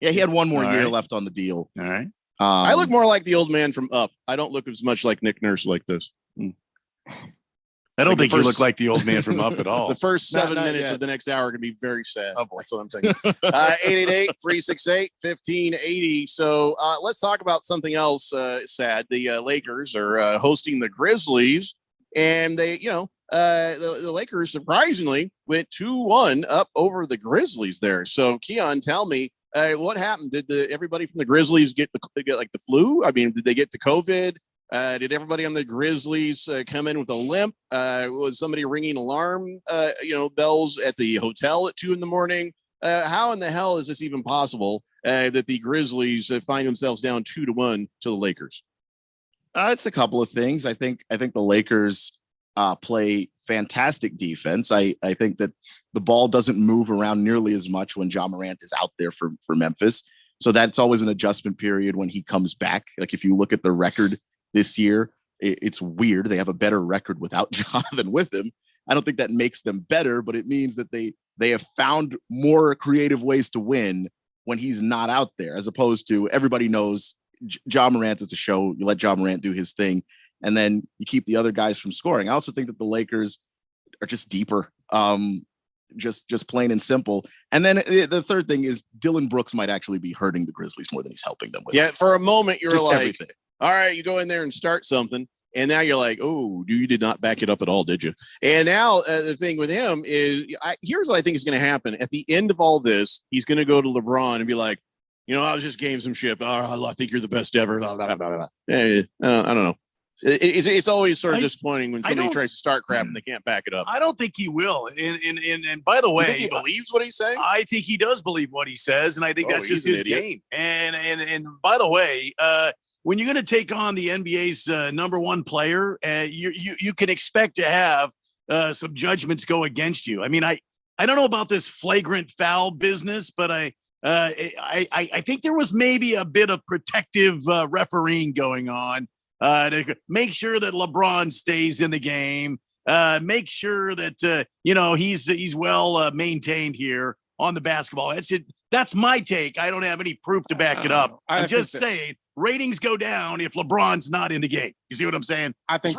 S12: Yeah. He had one more year left on the deal.
S13: All right.
S10: I look more like the old man from Up. I don't look as much like Nick Nurse like this.
S13: I don't think you look like the old man from Up at all.
S10: The first 7 minutes of the next hour are going to be very sad.
S12: Oh, boy.
S10: That's what I'm thinking. 888-368-1580. So let's talk about something else sad. The Lakers are hosting the Grizzlies, and they, the Lakers surprisingly went 2-1 up over the Grizzlies there. So Keon, tell me, what happened? Did everybody from the Grizzlies get the flu? I mean, did they get the COVID? Did everybody on the Grizzlies come in with a limp? Was somebody ringing alarm, bells at the hotel at 2 a.m? How in the hell is this even possible that the Grizzlies find themselves down 2-1 to the Lakers?
S12: It's a couple of things. I think the Lakers play fantastic defense. I think that the ball doesn't move around nearly as much when Ja Morant is out there for Memphis. So that's always an adjustment period when he comes back. Like if you look at the record this year, it's weird. They have a better record without Ja than with him. I don't think that makes them better, but it means that they have found more creative ways to win when he's not out there, as opposed to everybody knows Ja Morant is a show. You let Ja Morant do his thing, and then you keep the other guys from scoring. I also think that the Lakers are just deeper, just plain and simple. And then the third thing is Dylan Brooks might actually be hurting the Grizzlies more than he's helping them with.
S10: Yeah, for a moment you're
S12: just
S10: like,
S12: everything.
S10: All right, you go in there and start something, and now you're like, oh, you did not back it up at all, did you? And now the thing with him is, here's what I think is going to happen. At the end of all this, he's going to go to LeBron and be like, I was just gamesmanship. Oh, I think you're the best ever. I don't know. It's always sort of disappointing when somebody tries to start crap and they can't back it up.
S13: I don't think he will. And by the way,
S10: you think he believes what he's saying?
S13: I think he does believe what he says, and I think that's just his game. And by the way, when you're going to take on the NBA's number one player, you can expect to have some judgments go against you. I mean, I don't know about this flagrant foul business, but I think there was maybe a bit of protective refereeing going on to make sure that LeBron stays in the game, make sure that he's well maintained here on the basketball. That's it. That's my take. I don't have any proof to back it up. I'm just saying ratings go down if LeBron's not in the game. You see what I'm saying?
S11: I think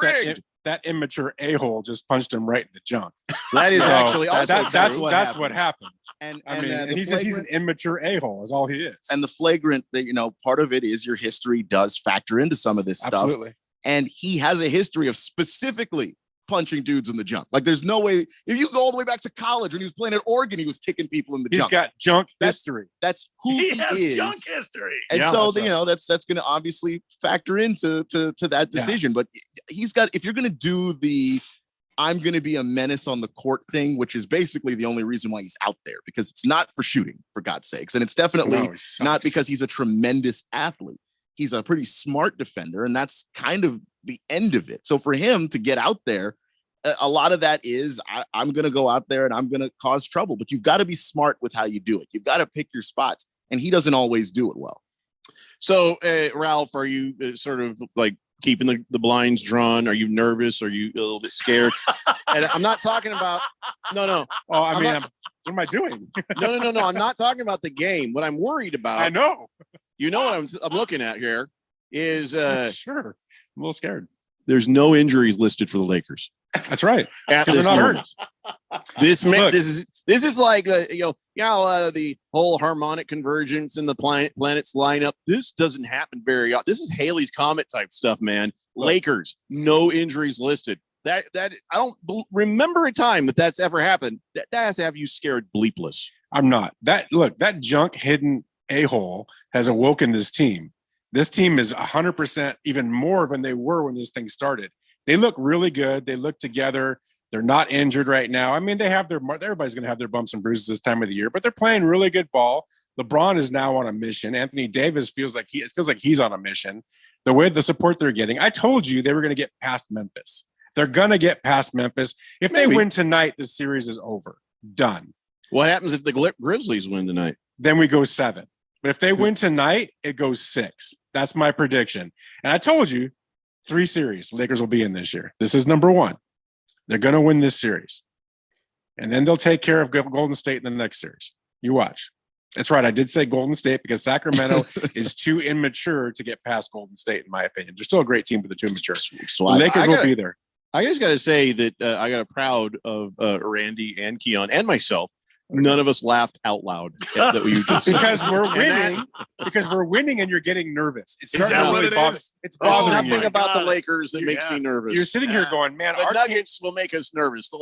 S11: that immature a-hole just punched him right in the junk.
S10: That is actually also
S11: that's what happened. And he's an immature a-hole is all he is.
S12: And the flagrant thing, part of it is your history does factor into some of this stuff.
S11: Absolutely.
S12: And he has a history of specifically punching dudes in the junk. Like there's no way, if you go all the way back to college when he was playing at Oregon, he was kicking people in the junk.
S11: He's got junk history.
S12: That's who he
S13: has
S12: is.
S13: Junk history.
S12: And that's going to obviously factor into that decision. Yeah. But if you're going to do the I'm going to be a menace on the court thing, which is basically the only reason why he's out there, because it's not for shooting, for God's sakes. And it's definitely not because he's a tremendous athlete. He's a pretty smart defender, and that's kind of the end of it. So for him to get out there, a lot of that is I'm going to go out there and I'm going to cause trouble, but you've got to be smart with how you do it. You've got to pick your spots, and he doesn't always do it well.
S10: So, Ralph, are you sort of like keeping the blinds drawn? Are you nervous? Are you a little bit scared? And I'm not talking about no.
S11: Oh, I mean, what am I doing?
S10: No. I'm not talking about the game. What I'm worried about.
S11: I know.
S10: You know what I'm looking at here is
S11: sure. I'm a little scared.
S10: There's no injuries listed for the Lakers.
S11: That's right.
S10: At
S11: Because
S10: this
S11: they're not
S10: moment.
S11: hurt.
S10: This is like the whole harmonic convergence in the planets line up. This doesn't happen very often. This is Haley's Comet type stuff, man. Lakers, no injuries listed. That I don't remember a time that's ever happened. That has to have you scared bleepless.
S11: I'm not. That junk hidden a-hole has awoken this team. This team is 100% even more than they were when this thing started. They look really good. They look together. They're not injured right now. I mean, everybody's going to have their bumps and bruises this time of the year, but they're playing really good ball. LeBron is now on a mission. Anthony Davis feels like he's on a mission. The way the support they're getting, I told you they were going to get past Memphis. They're going to get past Memphis. If they win tonight, the series is over. Done.
S10: What happens if the Grizzlies win tonight?
S11: Then we go 7. But if they win tonight, it goes 6. That's my prediction. And I told you 3 series Lakers will be in this year. This is number 1. They're going to win this series. And then they'll take care of Golden State in the next series. You watch. That's right. I did say Golden State because Sacramento is too immature to get past Golden State, in my opinion. They're still a great team, but they're too immature. So the Lakers will be there.
S10: I just got to say that I got proud of Randy and Keon and myself. None of us laughed out loud at that you just
S11: because we're winning. Because we're winning, and you're getting nervous. It's starting to really bother. It's bothering
S10: nothing
S11: you.
S10: about the Lakers that makes me nervous.
S11: You're sitting here going, "Man,
S10: the Nuggets will make us nervous. The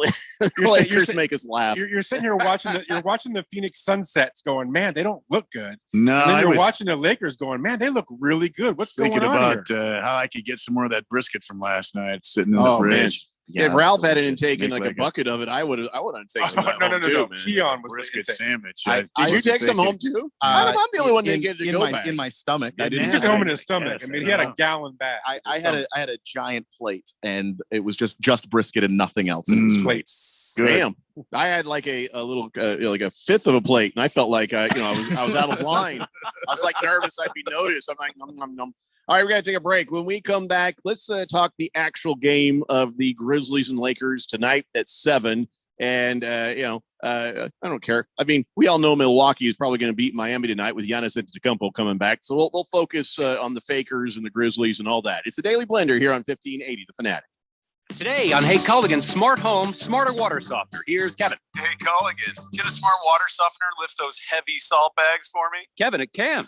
S10: Lakers make us laugh."
S11: You're sitting here watching the Phoenix Sunsets, going, "Man, they don't look good."
S13: No,
S11: and then you're watching the Lakers, going, "Man, they look really good." What's going
S13: thinking
S11: on
S13: about how I could get some more of that brisket from last night sitting in the fridge.
S10: Man. Yeah, if Ralph hadn't taken like a bucket of it, I would have taken some home
S11: no.
S10: man.
S11: Keon was
S13: brisket sandwich.
S10: Did you take some home too? I'm the only one that get to go back.
S12: In my stomach. I
S11: He
S12: didn't
S11: took home in his stomach. I mean, he had a gallon bag.
S12: I had a giant plate, and it was just brisket and nothing else in his plate.
S10: Damn, I had like a little like a fifth of a plate, and I felt like I was out of line. I was like nervous I'd be noticed. I'm like nom. All right, we're going to take a break. When we come back, let's talk the actual game of the Grizzlies and Lakers tonight at 7. And, I don't care. I mean, we all know Milwaukee is probably going to beat Miami tonight with Giannis Antetokounmpo coming back. So we'll focus on the Fakers and the Grizzlies and all that. It's the Daily Blender here on 1580, The Fanatic.
S5: Today on Hey Culligan Smart Home, Smarter Water Softener. Here's Kevin.
S18: Hey, Culligan, can a smart water softener lift those heavy salt bags for me?
S5: Kevin, it can.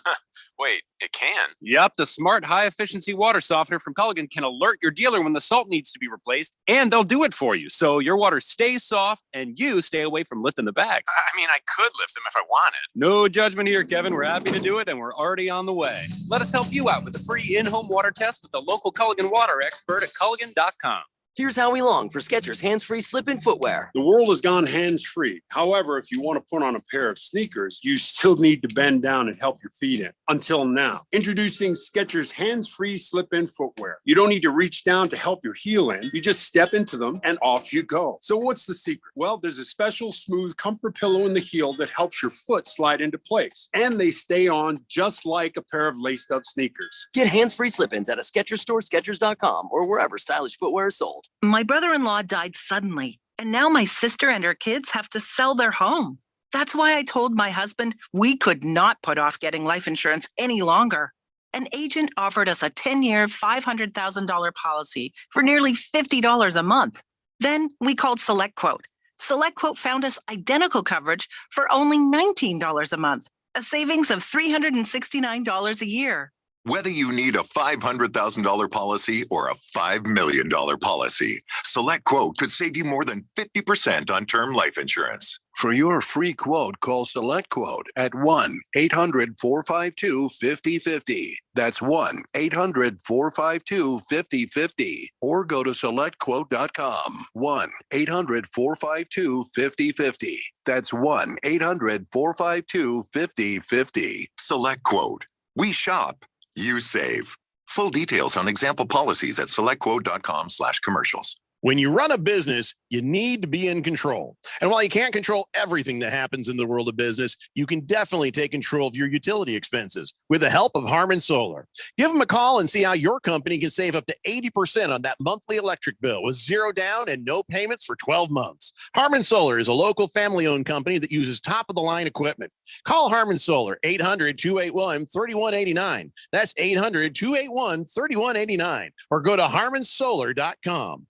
S18: Wait, it can?
S5: Yep, the smart high-efficiency water softener from Culligan can alert your dealer when the salt needs to be replaced, and they'll do it for you, so your water stays soft and you stay away from lifting the bags.
S18: I mean, I could lift them if I wanted.
S5: No judgment here, Kevin. We're happy to do it, and we're already on the way. Let us help you out with a free in-home water test with the local Culligan water expert at Culligan.com.
S15: Here's how we long for Skechers hands-free slip-in footwear.
S16: The world has gone hands-free. However, if you want to put on a pair of sneakers, you still need to bend down and help your feet in. Until now, introducing Skechers hands-free slip-in footwear. You don't need to reach down to help your heel in. You just step into them and off you go. So what's the secret? Well, there's a special smooth comfort pillow in the heel that helps your foot slide into place. And they stay on just like a pair of laced-up sneakers.
S15: Get hands-free slip-ins at a Skechers store, Skechers.com, or wherever stylish footwear is sold.
S19: My brother-in-law died suddenly, and now my sister and her kids have to sell their home. That's why I told my husband we could not put off getting life insurance any longer. An agent offered us a 10-year, $500,000 policy for nearly $50 a month. Then we called SelectQuote. SelectQuote found us identical coverage for only $19 a month, a savings of $369 a year.
S20: Whether you need a $500,000 policy or a $5 million policy, SelectQuote could save you more than 50% on term life insurance.
S21: For your free quote, call SelectQuote at 1-800-452-5050. That's 1-800-452-5050. Or go to SelectQuote.com. 1-800-452-5050. That's 1-800-452-5050.
S20: SelectQuote. We shop. You save. Full details on example policies at selectquote.com/commercials.
S10: When you run a business, you need to be in control. And while you can't control everything that happens in the world of business, you can definitely take control of your utility expenses with the help of Harmon Solar. Give them a call and see how your company can save up to 80% on that monthly electric bill with zero down and no payments for 12 months. Harmon Solar is a local family-owned company that uses top-of-the-line equipment. Call Harmon Solar, 800-281-3189. That's 800-281-3189. Or go to harmonsolar.com.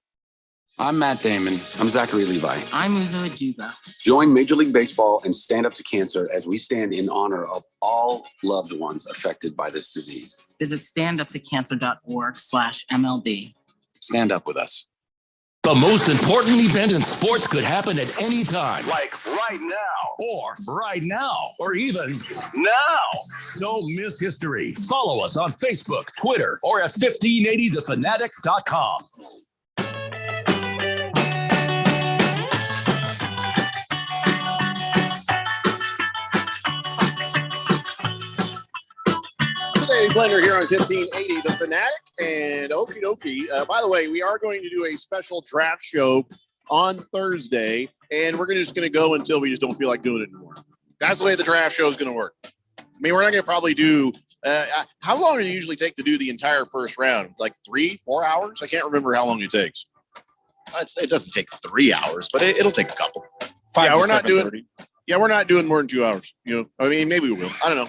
S1: I'm Matt Damon. I'm Zachary Levi.
S7: I'm Uzo Aduba.
S1: Join Major League Baseball and Stand Up to Cancer as we stand in honor of all loved ones affected by this disease.
S7: Visit standuptocancer.org/MLB.
S1: Stand up with us.
S8: The most important event in sports could happen at any time.
S9: Like right now.
S8: Or right now.
S9: Or even now.
S8: Don't miss history. Follow us on Facebook, Twitter, or at 1580thefanatic.com.
S10: Today's Blender here on 1580 The Fanatic and okie dokie. By the way, we are going to do a special draft show on Thursday, and we're just going to go until we just don't feel like doing it anymore. That's the way the draft show is going to work. I mean, we're not going to probably do how long do you usually take to do the entire first round? It's like 3-4 hours. I can't remember how long it takes.
S12: It doesn't take 3 hours, but it'll take a couple.
S10: We're not doing more than 2 hours. I mean, maybe we will. I don't know.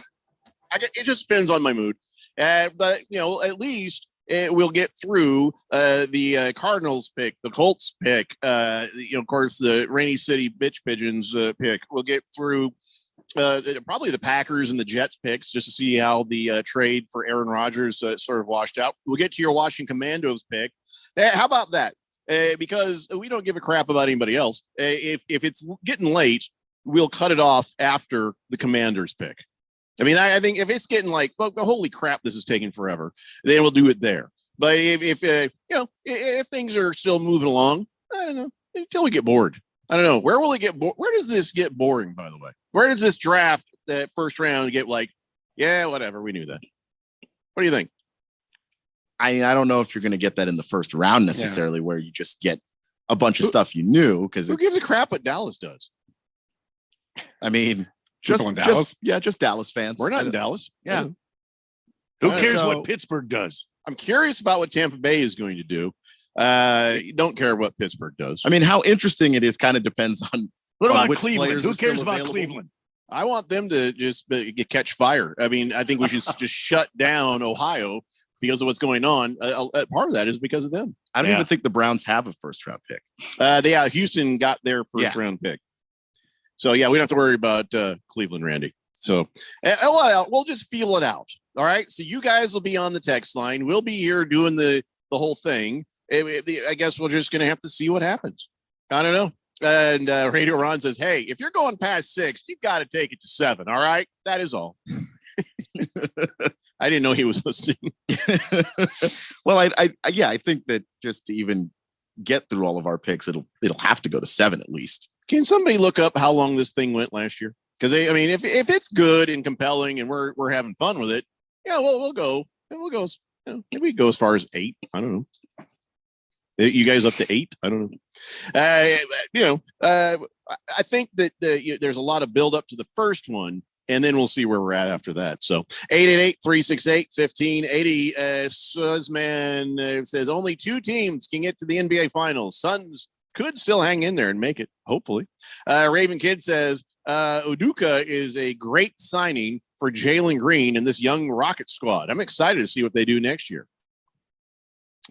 S10: It just depends on my mood. But, at least we'll get through the Cardinals pick, the Colts pick, of course, the Rainy City Bitch Pigeons pick. We'll get through probably the Packers and the Jets picks just to see how the trade for Aaron Rodgers sort of washed out. We'll get to your Washington Commandos pick. How about that? Because we don't give a crap about anybody else. If it's getting late, we'll cut it off after the Commanders pick. I mean, I think if it's getting like, well, holy crap, this is taking forever, then we'll do it there. But if things are still moving along, I don't know, until we get bored. I don't know. Where will it get bored? Where does this get boring, by the way? Where does this draft, that first round, get like, yeah, whatever, we knew that. What do you think?
S12: I don't know if you're going to get that in the first round necessarily, where you just get a bunch of stuff you knew. Because
S10: who gives a crap what Dallas does?
S12: I mean, just Dallas fans.
S10: We're not in Dallas.
S12: Yeah.
S13: Who cares what Pittsburgh does?
S10: I'm curious about what Tampa Bay is going to do. Don't care what Pittsburgh does.
S12: I mean, how interesting it is kind of depends on.
S13: What about Cleveland? Who cares about Cleveland?
S10: I want them to just catch fire. I mean, I think we should just shut down Ohio because of what's going on. Part of that is because of them.
S12: I don't even think the Browns have a first round pick.
S10: Houston got their first round pick. So, we don't have to worry about Cleveland, Randy. So, we'll just feel it out. All right. So, you guys will be on the text line. We'll be here doing the whole thing. I guess we're just going to have to see what happens. I don't know. And Radio Ron says, hey, if you're going past 6, you've got to take it to 7. All right. That is all. I didn't know he was listening.
S12: Well, I think that just to even get through all of our picks, it'll have to go to 7 at least.
S10: Can somebody look up how long this thing went last year? Because if it's good and compelling and we're having fun with it, we'll go. Maybe go as far as 8. I don't know. You guys up to 8? I don't know. I think that there's a lot of build up to the first one, and then we'll see where we're at after that. So 888-368-1580. Sussman says only 2 teams can get to the NBA Finals. Suns could still hang in there and make it, hopefully. Raven Kid says Udoka is a great signing for Jalen Green and this young Rocket squad. I'm excited to see what they do next year.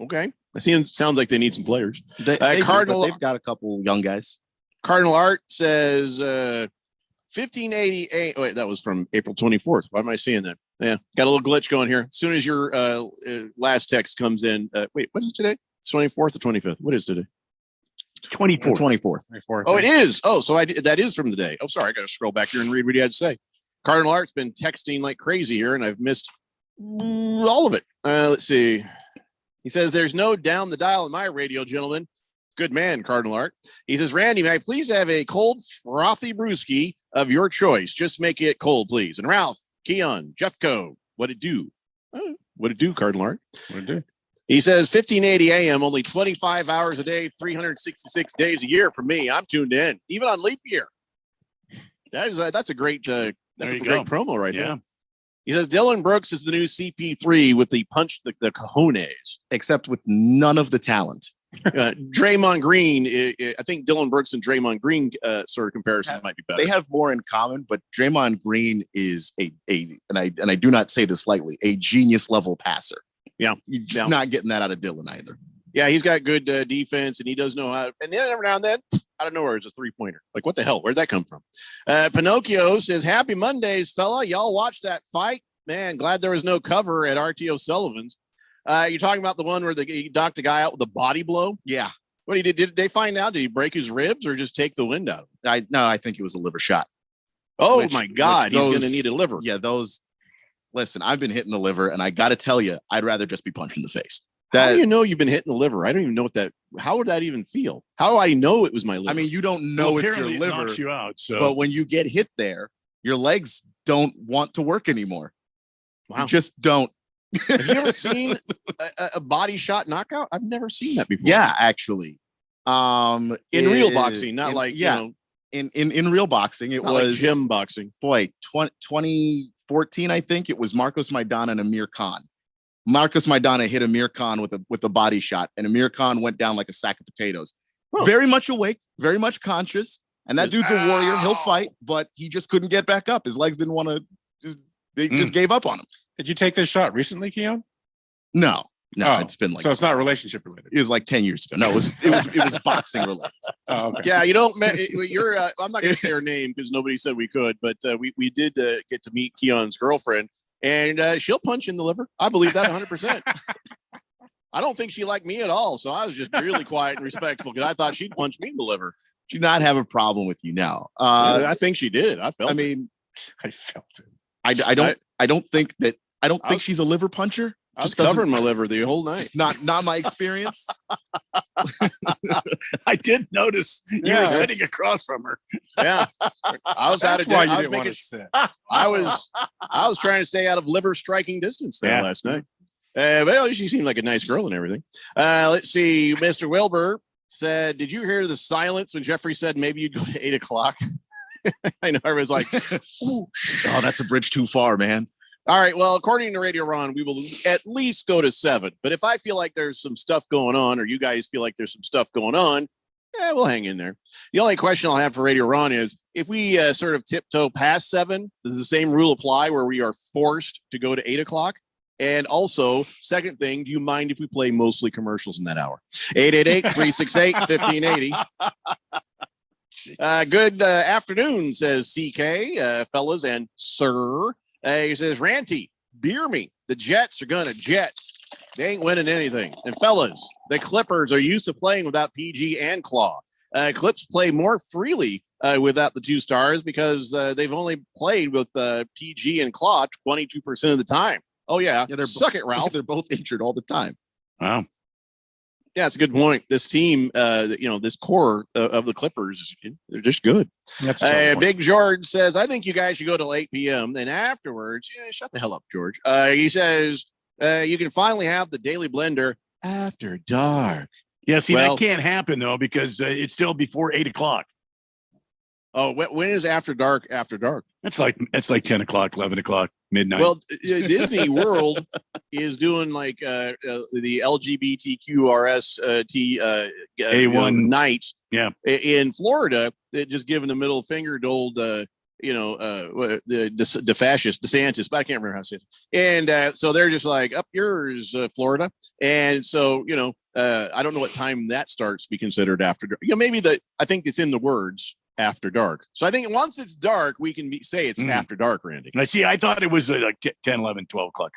S10: Okay. Sounds like they need some players.
S12: They've got a couple young guys.
S10: Cardinal Art says 1588. Wait, that was from April 24th. Why am I seeing that? Yeah, got a little glitch going here. As soon as your last text comes in, wait, what is today? It's 24th or 25th? What is today?
S12: 24th.
S10: Oh, it is. Oh, so that is from the day. Oh, sorry. I got to scroll back here and read what he had to say. Cardinal Art's been texting like crazy here, and I've missed all of it. Let's see. He says, there's no down the dial in my radio, gentlemen. Good man, Cardinal Art. He says, Randy, may I please have a cold, frothy brewski of your choice? Just make it cold, please. And Ralph, Keon, Jeffco, what it do? What it do, Cardinal Art?
S11: What it do?
S10: He says 1580 AM, only 25 hours a day, 366 days a year for me. I'm tuned in, even on leap year. That's a great great promo right there. He says Dylan Brooks is the new CP3 with the punch, the cojones,
S12: except with none of the talent.
S10: Draymond Green, I think Dylan Brooks and Draymond Green sort of comparison might be better.
S12: They have more in common, but Draymond Green is and I do not say this lightly, a genius level passer.
S10: Yeah,
S12: you're just not getting that out of Dylan either.
S10: Yeah, he's got good defense, and he does know how. And then every now and then, out of nowhere, it's a 3-pointer. Like, what the hell? Where'd that come from? Pinocchio says, "Happy Mondays, fella. Y'all watch that fight, man. Glad there was no cover at RT O'Sullivan's. You're talking about the one where he knocked the guy out with a body blow?
S12: Yeah.
S10: What he did they find out? Did he break his ribs or just take the wind out?
S12: I think it was a liver shot.
S10: Oh my God, he's going to need a liver.
S12: Yeah, listen, I've been hitting the liver, and I got to tell you, I'd rather just be punched in the face.
S10: How do you know you've been hitting the liver? I don't even know how would that even feel? How do I know it was my liver?
S12: I mean, you don't know it's your liver,
S13: knocks you out, so.
S12: But when you get hit there, your legs don't want to work anymore.
S10: Wow.
S12: You just don't.
S10: Have you ever seen a body shot knockout? I've never seen that before.
S12: Yeah, actually.
S10: In real boxing, not
S12: in real boxing, it was
S10: like gym boxing.
S12: Boy, 2014, I think it was Marcos Maidana and Amir Khan. Marcos Maidana hit Amir Khan with a body shot, and Amir Khan went down like a sack of potatoes. Oh. Very much awake, very much conscious, and that dude's a warrior. He'll fight, but he just couldn't get back up. His legs didn't want to. They just gave up on him.
S11: Did you take this shot recently, Keon?
S12: No, it's been like.
S11: So it's not relationship related.
S12: It was like 10 years ago. No, it was boxing related.
S11: Oh, okay.
S10: Yeah, you don't. You're. I'm not going to say her name because nobody said we could, but we did get to meet Keon's girlfriend. And she'll punch in the liver. I believe that 100%. I don't think she liked me at all. So I was just really quiet and respectful because I thought she'd punch me in the liver.
S12: She not have a problem with you now.
S10: I think she did. I felt it.
S11: I felt it.
S12: I don't think she's a liver puncher.
S10: I was covering my liver the whole night.
S12: Not my experience.
S13: I did notice you were sitting across from her.
S10: Yeah, I was out of.
S11: Why you didn't want to sit.
S10: I was trying to stay out of liver striking distance there last night. Well, she seemed like a nice girl and everything. Let's see. Mr. Wilbur said, "Did you hear the silence when Jeffrey said maybe you'd go to 8 o'clock?" I know. I was like,
S12: "Oh, that's a bridge too far, man."
S10: All right. Well, according to Radio Ron, we will at least go to 7. But if I feel like there's some stuff going on, or you guys feel like there's some stuff going on, we'll hang in there. The only question I'll have for Radio Ron is if we sort of tiptoe past 7, does the same rule apply where we are forced to go to 8 o'clock? And also, second thing, do you mind if we play mostly commercials in that hour? 888-368-1580. Good afternoon, says CK, fellas and sir. He says, Ranty, beer me. The Jets are going to jet. They ain't winning anything. And fellas, the Clippers are used to playing without PG and Claw. Clips play more freely without the 2 stars because they've only played with PG and Claw 22% of the time. Oh, yeah. Suck it, Ralph.
S12: They're both injured all the time.
S13: Wow.
S10: Yeah, that's a good point. This team, this core of the Clippers, they're just good.
S11: That's
S10: Big George says, I think you guys should go till 8 p.m. And afterwards, shut the hell up, George. He says, you can finally have the Daily Blender after dark.
S13: Yeah, see, that can't happen, though, because it's still before 8 o'clock.
S10: Oh, when is after dark? After dark?
S13: That's like 10 o'clock, 11 o'clock, midnight.
S10: Well, Disney World is doing like the LGBTQRST
S13: A1
S10: night.
S13: Yeah,
S10: in Florida, just giving the middle finger to old, the fascist DeSantis, but I can't remember how to say it. And so they're just like, up yours, Florida. And so I don't know what time that starts to be considered after. Maybe I think it's in the words. After dark. So I think once it's dark, we can say it's after dark, Randy.
S13: I see. I thought it was like 10, 11, 12 o'clock.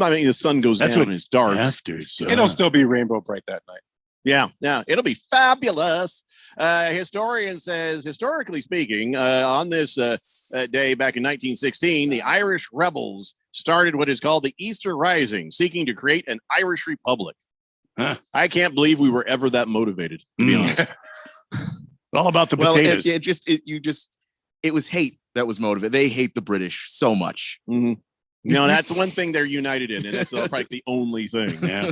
S10: I mean, the sun goes down and it's dark.
S13: After, so.
S11: It'll still be rainbow bright that night.
S10: Yeah. It'll be fabulous. Historian says, historically speaking, on this day back in 1916, the Irish rebels started what is called the Easter Rising, seeking to create an Irish republic.
S13: Huh.
S10: I can't believe we were ever that motivated, to be honest.
S13: All about the potatoes.
S12: It was hate that was motivated. They hate the British so much.
S10: Mm-hmm. That's one thing they're united in, and that's probably the only thing. Yeah,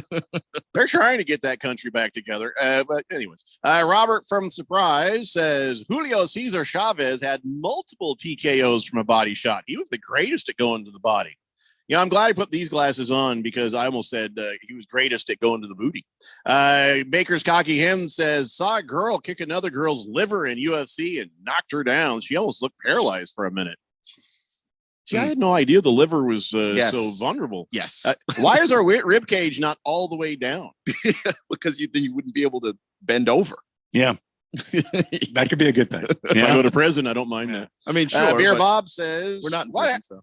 S10: they're trying to get that country back together. But anyways, Robert from Surprise says Julio Cesar Chavez had multiple TKOs from a body shot. He was the greatest at going to the body. I'm glad I put these glasses on because I almost said he was greatest at going to the booty. Baker's Cocky Hen says, saw a girl kick another girl's liver in UFC and knocked her down. She almost looked paralyzed for a minute. See, I had no idea the liver was so vulnerable.
S12: Yes.
S10: Why is our rib cage not all the way down?
S12: Because then you wouldn't be able to bend over.
S13: Yeah.
S11: That could be a good thing.
S10: If I go to prison, I don't mind that.
S12: I mean, sure.
S10: Beer Bob says
S12: we're not in prison, so.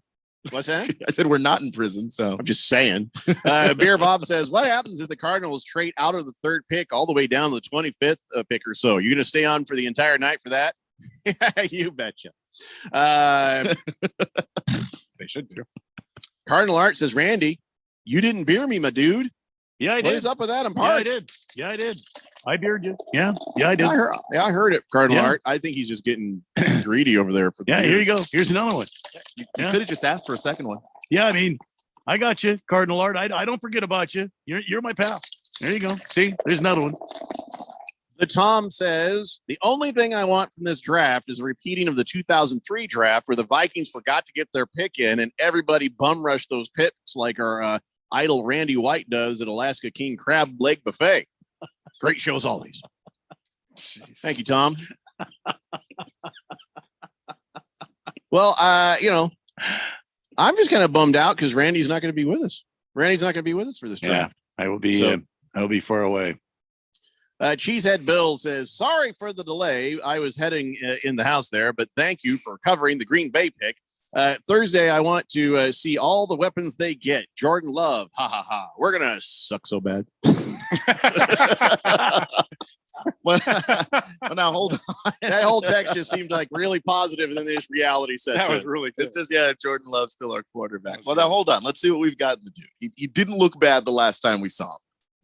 S10: What's that?
S12: I said we're not in prison, so
S10: I'm just saying. Beer Bob says, what happens if the Cardinals trade out of the third pick all the way down to the 25th pick or so? You're going to stay on for the entire night for that? You betcha.
S11: They should do.
S10: Cardinal Art says, Randy, you didn't beer me, my dude.
S13: Yeah, I did.
S10: What is up with that? I'm
S13: Yeah, I did. Yeah, I did. I beered you. Yeah, I did.
S10: I heard it, Cardinal
S13: Yeah.
S10: Art. I think he's just getting greedy over there. For the
S13: Yeah,
S10: beer.
S13: here you go. Here's another one.
S12: You could have just asked for a second one.
S13: Yeah, I mean, I got you, Cardinal Art. I don't forget about you. You're my pal. There you go. See, there's another one.
S10: The Tom says, the only thing I want from this draft is a repeating of the 2003 draft where the Vikings forgot to get their pick in and everybody bum rushed those picks like our idol Randy White does at Alaska King Crab Leg Buffet. Great shows always. Thank you, Tom. Well, I'm just kind of bummed out because Randy's not going to be with us. Randy's not going to be with us for this draft.
S13: I will be. I will be far away.
S10: Cheesehead Bill says, sorry for the delay. I was heading in the house there, but thank you for covering the Green Bay pick. Thursday, I want to see all the weapons they get. Jordan Love, ha ha ha. We're going to suck so bad.
S12: Well, now hold on.
S10: That whole text just seemed like really positive, and then this reality sets
S11: That was
S10: in.
S11: really good.
S12: It's just, Jordan Love's still our quarterback. Well, now hold on. Let's see what we've got in the dude. He didn't look bad the last time we saw him.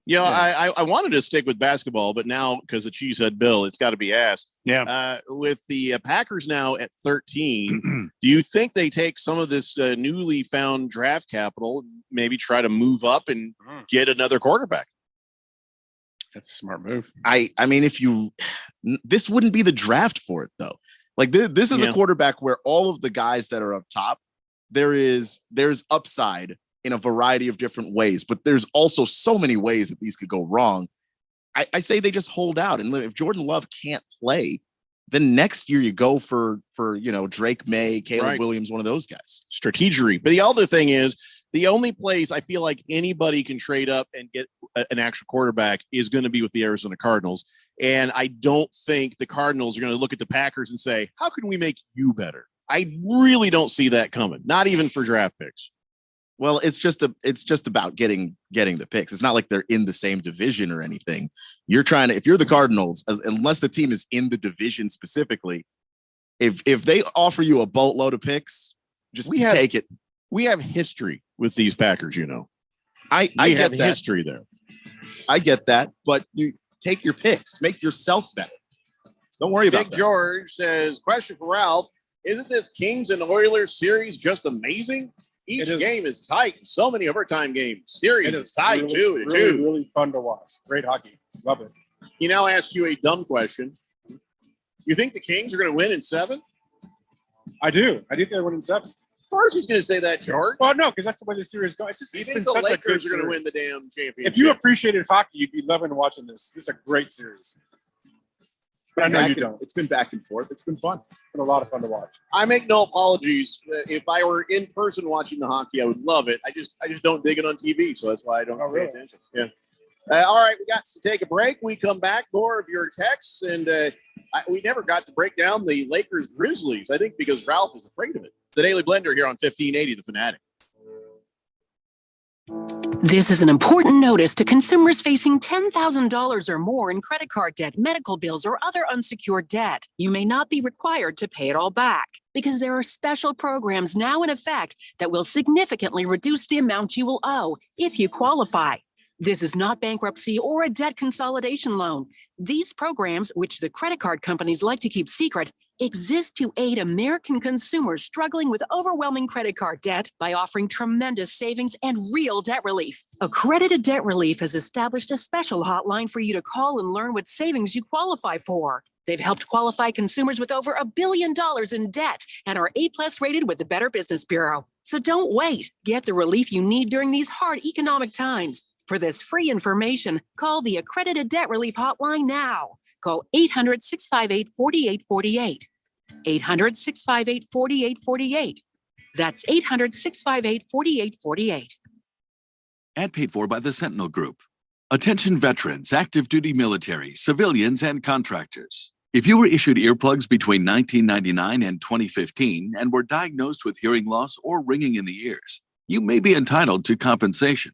S10: I wanted to stick with basketball, but now because of Cheesehead Bill, it's got to be asked.
S13: Yeah.
S10: With the Packers now at 13, do you think they take some of this newly found draft capital, maybe try to move up and get another quarterback?
S11: That's a smart move.
S12: I mean, this wouldn't be the draft for it though. Like this is a quarterback where all of the guys that are up top, there's upside in a variety of different ways, but there's also so many ways that these could go wrong. I say they just hold out, and if Jordan Love can't play, then next year you go for Drake May, Caleb Williams, one of those guys.
S10: Strategery. But the other thing is, the only place I feel like anybody can trade up and get an actual quarterback is going to be with the Arizona Cardinals. And I don't think the Cardinals are going to look at the Packers and say, how can we make you better? I really don't see that coming, not even for draft picks.
S12: Well, it's just about getting the picks. It's not like they're in the same division or anything. You're trying to, if you're the Cardinals, unless the team is in the division specifically, if they offer you a boatload of picks, just take it.
S10: We have history with these Packers,
S12: I get that.
S10: History there.
S12: I get that, but you take your picks, make yourself better. Don't worry about
S10: Big
S12: that.
S10: George says, question for Ralph, isn't this Kings and Oilers series just amazing? Each game is tight. So many overtime games. Series is tight too.
S11: Really fun to watch. Great hockey. Love it.
S10: He now asks you a dumb question. You think the Kings are going to win in 7?
S11: I do. I think they win in 7.
S10: Of course he's going to say that, George.
S11: Well, no, because that's the way the series goes.
S10: He thinks the Lakers are going to win the damn championship.
S11: If you appreciated hockey, you'd be loving watching this. This is a great series. But I know you don't.
S12: It's been back and forth. It's been fun.
S11: It's been a lot of fun to watch.
S10: I make no apologies. If I were in person watching the hockey, I would love it. I just don't dig it on TV, so that's why I don't pay attention. Yeah. All right, we got to take a break. We come back, more of your texts, and we never got to break down the Lakers Grizzlies. I think because Ralph is afraid of it. The Daily Blender here on 1580 The Fanatic.
S3: This is an important notice to consumers facing $10,000 or more in credit card debt, medical bills, or other unsecured debt. You may not be required to pay it all back because there are special programs now in effect that will significantly reduce the amount you will owe if you qualify. This is not bankruptcy or a debt consolidation loan. These programs, which the credit card companies like to keep secret, exists to aid American consumers struggling with overwhelming credit card debt by offering tremendous savings and real debt relief. Accredited Debt Relief has established a special hotline for you to call and learn what savings you qualify for. They've helped qualify consumers with over $1 billion in debt and are A+ rated with the Better Business Bureau. So don't wait. Get the relief you need during these hard economic times. For this free information, call the Accredited Debt Relief Hotline now. Call 800-658-4848. 800-658-4848. That's 800-658-4848.
S17: Ad paid for by the Sentinel Group. Attention veterans, active duty military, civilians, and contractors. If you were issued earplugs between 1999 and 2015 and were diagnosed with hearing loss or ringing in the ears, you may be entitled to compensation.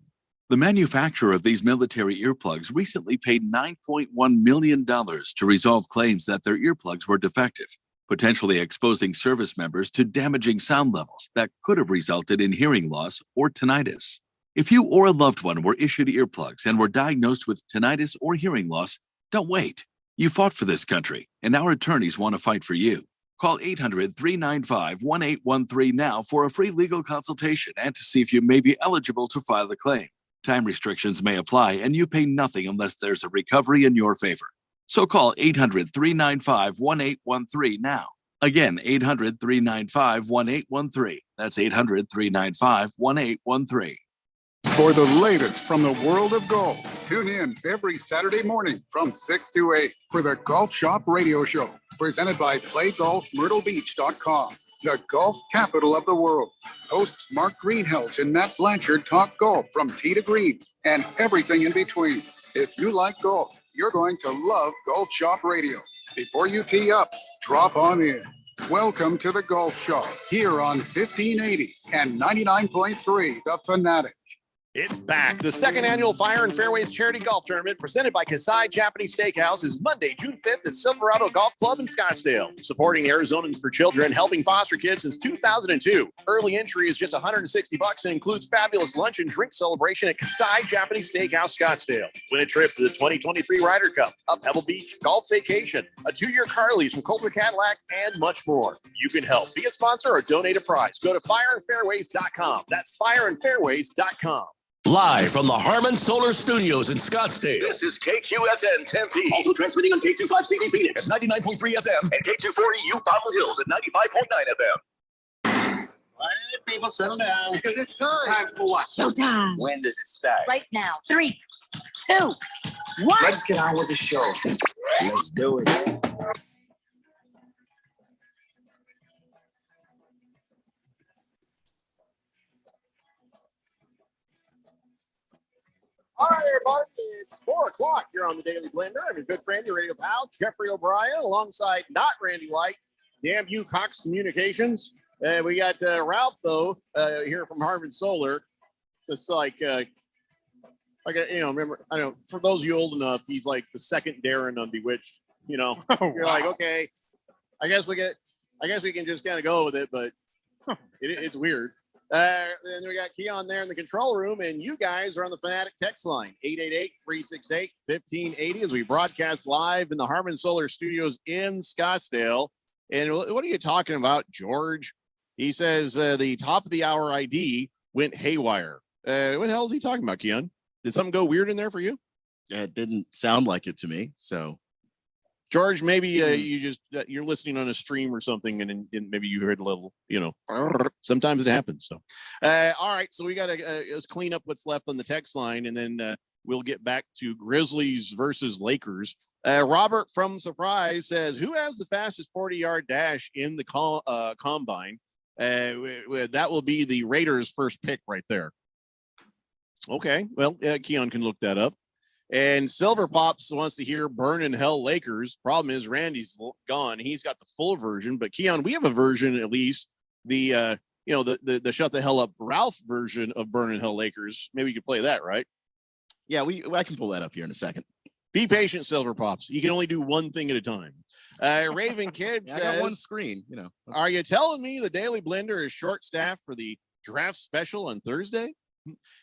S17: The manufacturer of these military earplugs recently paid $9.1 million to resolve claims that their earplugs were defective, potentially exposing service members to damaging sound levels that could have resulted in hearing loss or tinnitus. If you or a loved one were issued earplugs and were diagnosed with tinnitus or hearing loss, don't wait. You fought for this country, and our attorneys want to fight for you. Call 800-395-1813 now for a free legal consultation and to see if you may be eligible to file a claim. Time restrictions may apply, and you pay nothing unless there's a recovery in your favor. So call 800-395-1813 now. Again, 800-395-1813. That's 800-395-1813.
S2: For the latest from the world of golf, tune in every Saturday morning from 6 to 8 for the Golf Shop Radio Show, presented by PlayGolfMyrtleBeach.com, the golf capital of the world. Hosts Mark Greenhalgh and Matt Blanchard talk golf from tee to green and everything in between. If you like golf, you're going to love Golf Shop Radio. Before you tee up, drop on in. Welcome to the Golf Shop here on 1580 and 99.3 The Fanatic.
S10: It's back. The second annual Fire and Fairways Charity Golf Tournament presented by Kasai Japanese Steakhouse is Monday, June 5th at Silverado Golf Club in Scottsdale. Supporting Arizonans for Children, helping foster kids since 2002. Early entry is just $160 and includes fabulous lunch and drink celebration at Kasai Japanese Steakhouse, Scottsdale. Win a trip to the 2023 Ryder Cup, a Pebble Beach golf vacation, a 2-year car lease from Coulter Cadillac, and much more. You can help. Be a sponsor or donate a prize. Go to fireandfairways.com. That's fireandfairways.com.
S9: Live from the Harmon Solar Studios in Scottsdale.
S21: This is KQFN Tempe.
S9: Also transmitting on K25CD Phoenix at 99.3 FM.
S21: And K240U Fountain Hills at 95.9 FM.
S2: All right, people, settle down because it's time.
S7: Time for what?
S3: Showtime.
S7: When does it start? Right now. 3, 2, 1.
S2: Let's get on with the show. Let's do it.
S10: All right, everybody, it's 4 o'clock here on the Daily Blender. I'm your good friend, your radio pal, Jeffrey O'Brien, alongside not Randy White, damn you, Cox Communications. We got Ralph, though, here from Harmon Solar. Just remember, I don't know, for those of you old enough, he's like the second Darren on Bewitched. You know, you're like, okay, I guess we can just kind of go with it, but it's weird. Then we got Keon there in the control room, and you guys are on the Fanatic text line, 888-368-1580, as we broadcast live in the Harmon Solar Studios in Scottsdale. And what are you talking about, George? He says the top of the hour ID went haywire. What the hell is he talking about, Keon? Did something go weird in there for you?
S12: Yeah, it didn't sound like it to me. So,
S10: George, maybe you're listening on a stream or something, and maybe you heard a little, sometimes it happens. So, all right, so we got to let's clean up what's left on the text line, and then we'll get back to Grizzlies versus Lakers. Robert from Surprise says, "Who has the fastest 40-yard dash in the combine?" That will be the Raiders' first pick right there. Okay, well, Keon can look that up. And Silver Pops wants to hear Burn in Hell Lakers. Problem is Randy's gone. He's got the full version, but Keon, we have a version, at least the Shut the Hell Up Ralph version of Burn in Hell Lakers. Maybe you could play that, right?
S12: Yeah, I can pull that up here in a second.
S10: Be patient, Silver Pops. You can only do one thing at a time. Raven Kid
S12: I
S10: says,
S12: got one screen,
S10: Are you telling me the Daily Blender is short staffed for the draft special on Thursday?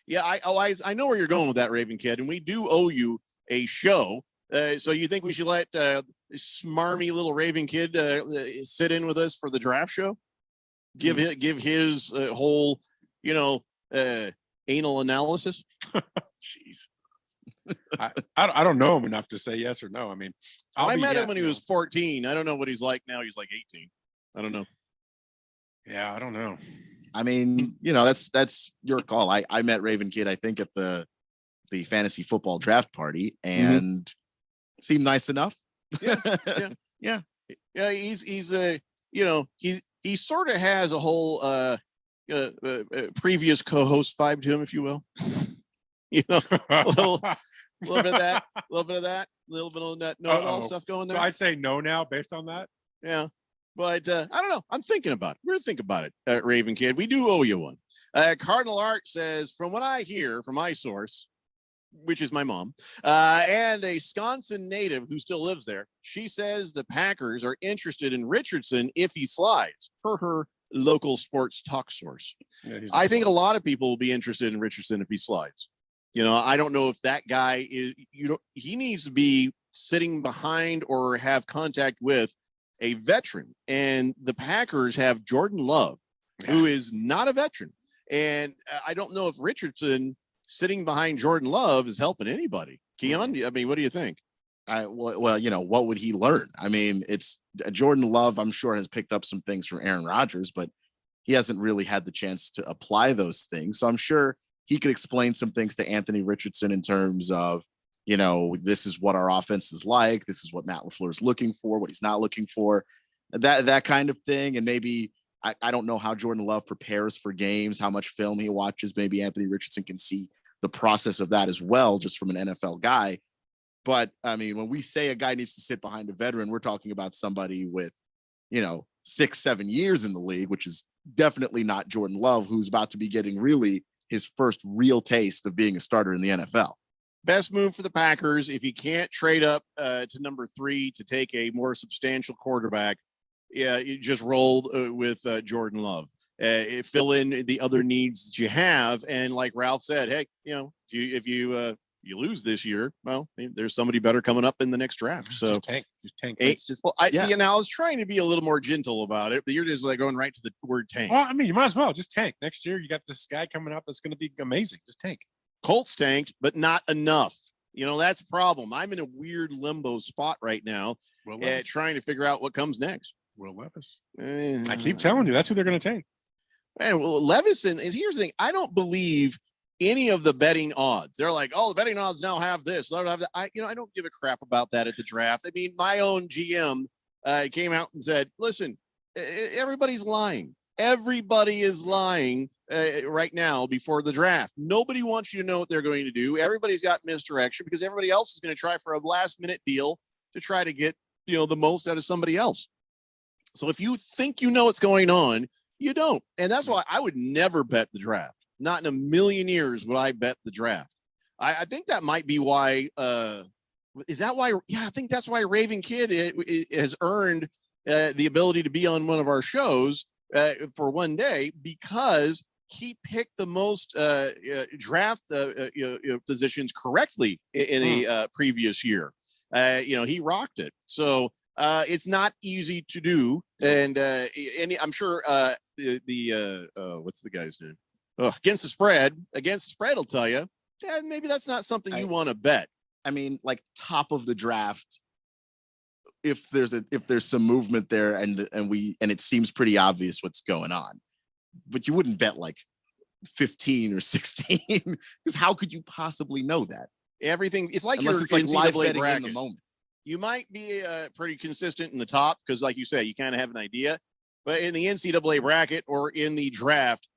S10: Yeah, I know where you're going with that, Raven Kid, and we do owe you a show. So you think we should let smarmy little Raven kid sit in with us for the draft show? Give his whole, anal analysis.
S11: Jeez. I don't know him enough to say yes or no. I mean,
S10: I met him when he was 14. I don't know what he's like now. He's like 18. I don't know.
S11: Yeah, I don't know.
S12: I mean, that's your call. I met Raven Kid, I think, at the fantasy football draft party, and seemed nice enough.
S10: Yeah. He's he sort of has a whole previous co-host vibe to him, if you will. A little bit of that, a little bit of that know-it-all stuff going there.
S11: So I'd say no now based on that.
S10: Yeah. But I don't know. I'm thinking about it. We're going to think about it, Raven Kid. We do owe you one. Cardinal Art says, from what I hear from my source, which is my mom, and a Wisconsin native who still lives there, she says the Packers are interested in Richardson if he slides, per her local sports talk source. Yeah, I think a lot of people will be interested in Richardson if he slides. I don't know if that guy is, he needs to be sitting behind or have contact with a veteran, and the Packers have Jordan Love, who is not a veteran. And I don't know if Richardson sitting behind Jordan Love is helping anybody. Keon, I mean, what do you think?
S12: Well, what would he learn? I mean, it's Jordan Love, I'm sure, has picked up some things from Aaron Rodgers, but he hasn't really had the chance to apply those things. So I'm sure he could explain some things to Anthony Richardson in terms of, this is what our offense is like. This is what Matt LaFleur is looking for, what he's not looking for, that kind of thing. And maybe I don't know how Jordan Love prepares for games, how much film he watches. Maybe Anthony Richardson can see the process of that as well, just from an NFL guy. But I mean, when we say a guy needs to sit behind a veteran, we're talking about somebody with, 6-7 years in the league, which is definitely not Jordan Love, who's about to be getting really his first real taste of being a starter in the NFL.
S10: Best move for the Packers, if you can't trade up to number 3 to take a more substantial quarterback, you just roll with Jordan Love. Fill in the other needs that you have, and like Ralph said, hey, if you lose this year, well, there's somebody better coming up in the next draft. So
S11: just tank.
S10: See, and I was trying to be a little more gentle about it, but you're just like going right to the word tank.
S11: Well, I mean, you might as well just tank. Next year, you got this guy coming up that's going to be amazing. Just tank.
S10: Colts tanked, but not enough. That's a problem. I'm in a weird limbo spot right now, trying to figure out what comes next.
S11: Will Levis. I keep telling you, that's who they're going to take.
S10: Man, Levis, and here's the thing: I don't believe any of the betting odds. They're like, oh, the betting odds now have this. They don't have that. I don't give a crap about that at the draft. I mean, my own GM came out and said, listen, everybody's lying. Everybody is lying right now before the draft. Nobody wants you to know what they're going to do. Everybody's got misdirection because everybody else is going to try for a last minute deal to try to get, the most out of somebody else. So if you think you know what's going on, you don't. And that's why I would never bet the draft. Not in a million years would I bet the draft. I think that might be why. Is that why? Yeah, I think that's why Raven Kid has earned the ability to be on one of our shows for one day, because he picked the most draft positions correctly in a previous year. He rocked it. So it's not easy to do. And I'm sure what's the guy's name? Against the spread will tell you, maybe that's not something you want to bet.
S12: I mean, like top of the draft, if there's some movement there and it seems pretty obvious what's going on, but you wouldn't bet like 15 or 16 because how could you possibly know that?
S10: Everything, it's like
S12: unless it's like live betting in the moment.
S10: You might be pretty consistent in the top because, like you say, you kind of have an idea, but in the NCAA bracket or in the draft,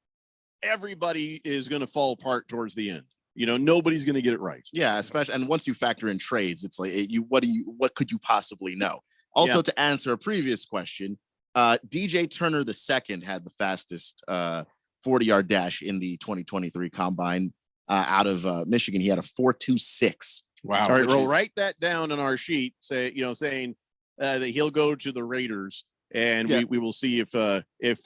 S10: everybody is going to fall apart towards the end. Nobody's going to get it right.
S12: Yeah, especially, and once you factor in trades, it's like what could you possibly know? Also, to answer a previous question, DJ Turner II had the fastest 40-yard dash in the 2023 combine out of Michigan. He had a 4.26.
S10: Wow! All right, we'll write that down on our sheet. Saying that he'll go to the Raiders, and we will see if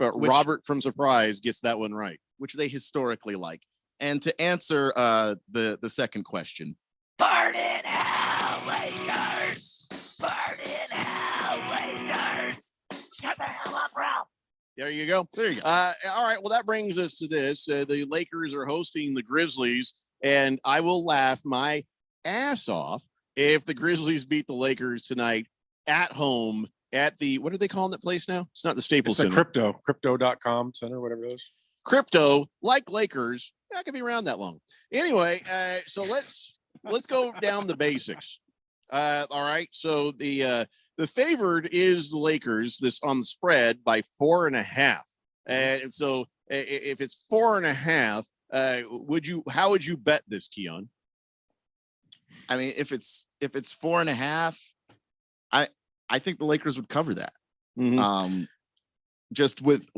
S10: Robert from Surprise gets that one right,
S12: which they historically like. And to answer the second question,
S15: burn in hell, Lakers! Burn in hell!
S10: There you go.
S12: There you go.
S10: All right. Well, that brings us to this. The Lakers are hosting the Grizzlies, and I will laugh my ass off if the Grizzlies beat the Lakers tonight at home at the, what are they calling that place now? It's not the Staples
S11: It's the
S10: Center.
S11: crypto.com center, whatever it is.
S10: Crypto, like Lakers, not gonna be around that long. Anyway, so let's go down the basics. All right. So the favored is the Lakers this on the spread by 4.5. And so if it's 4.5, how would you bet this, Keon?
S12: I mean, if it's 4.5, I think the Lakers would cover that. Just with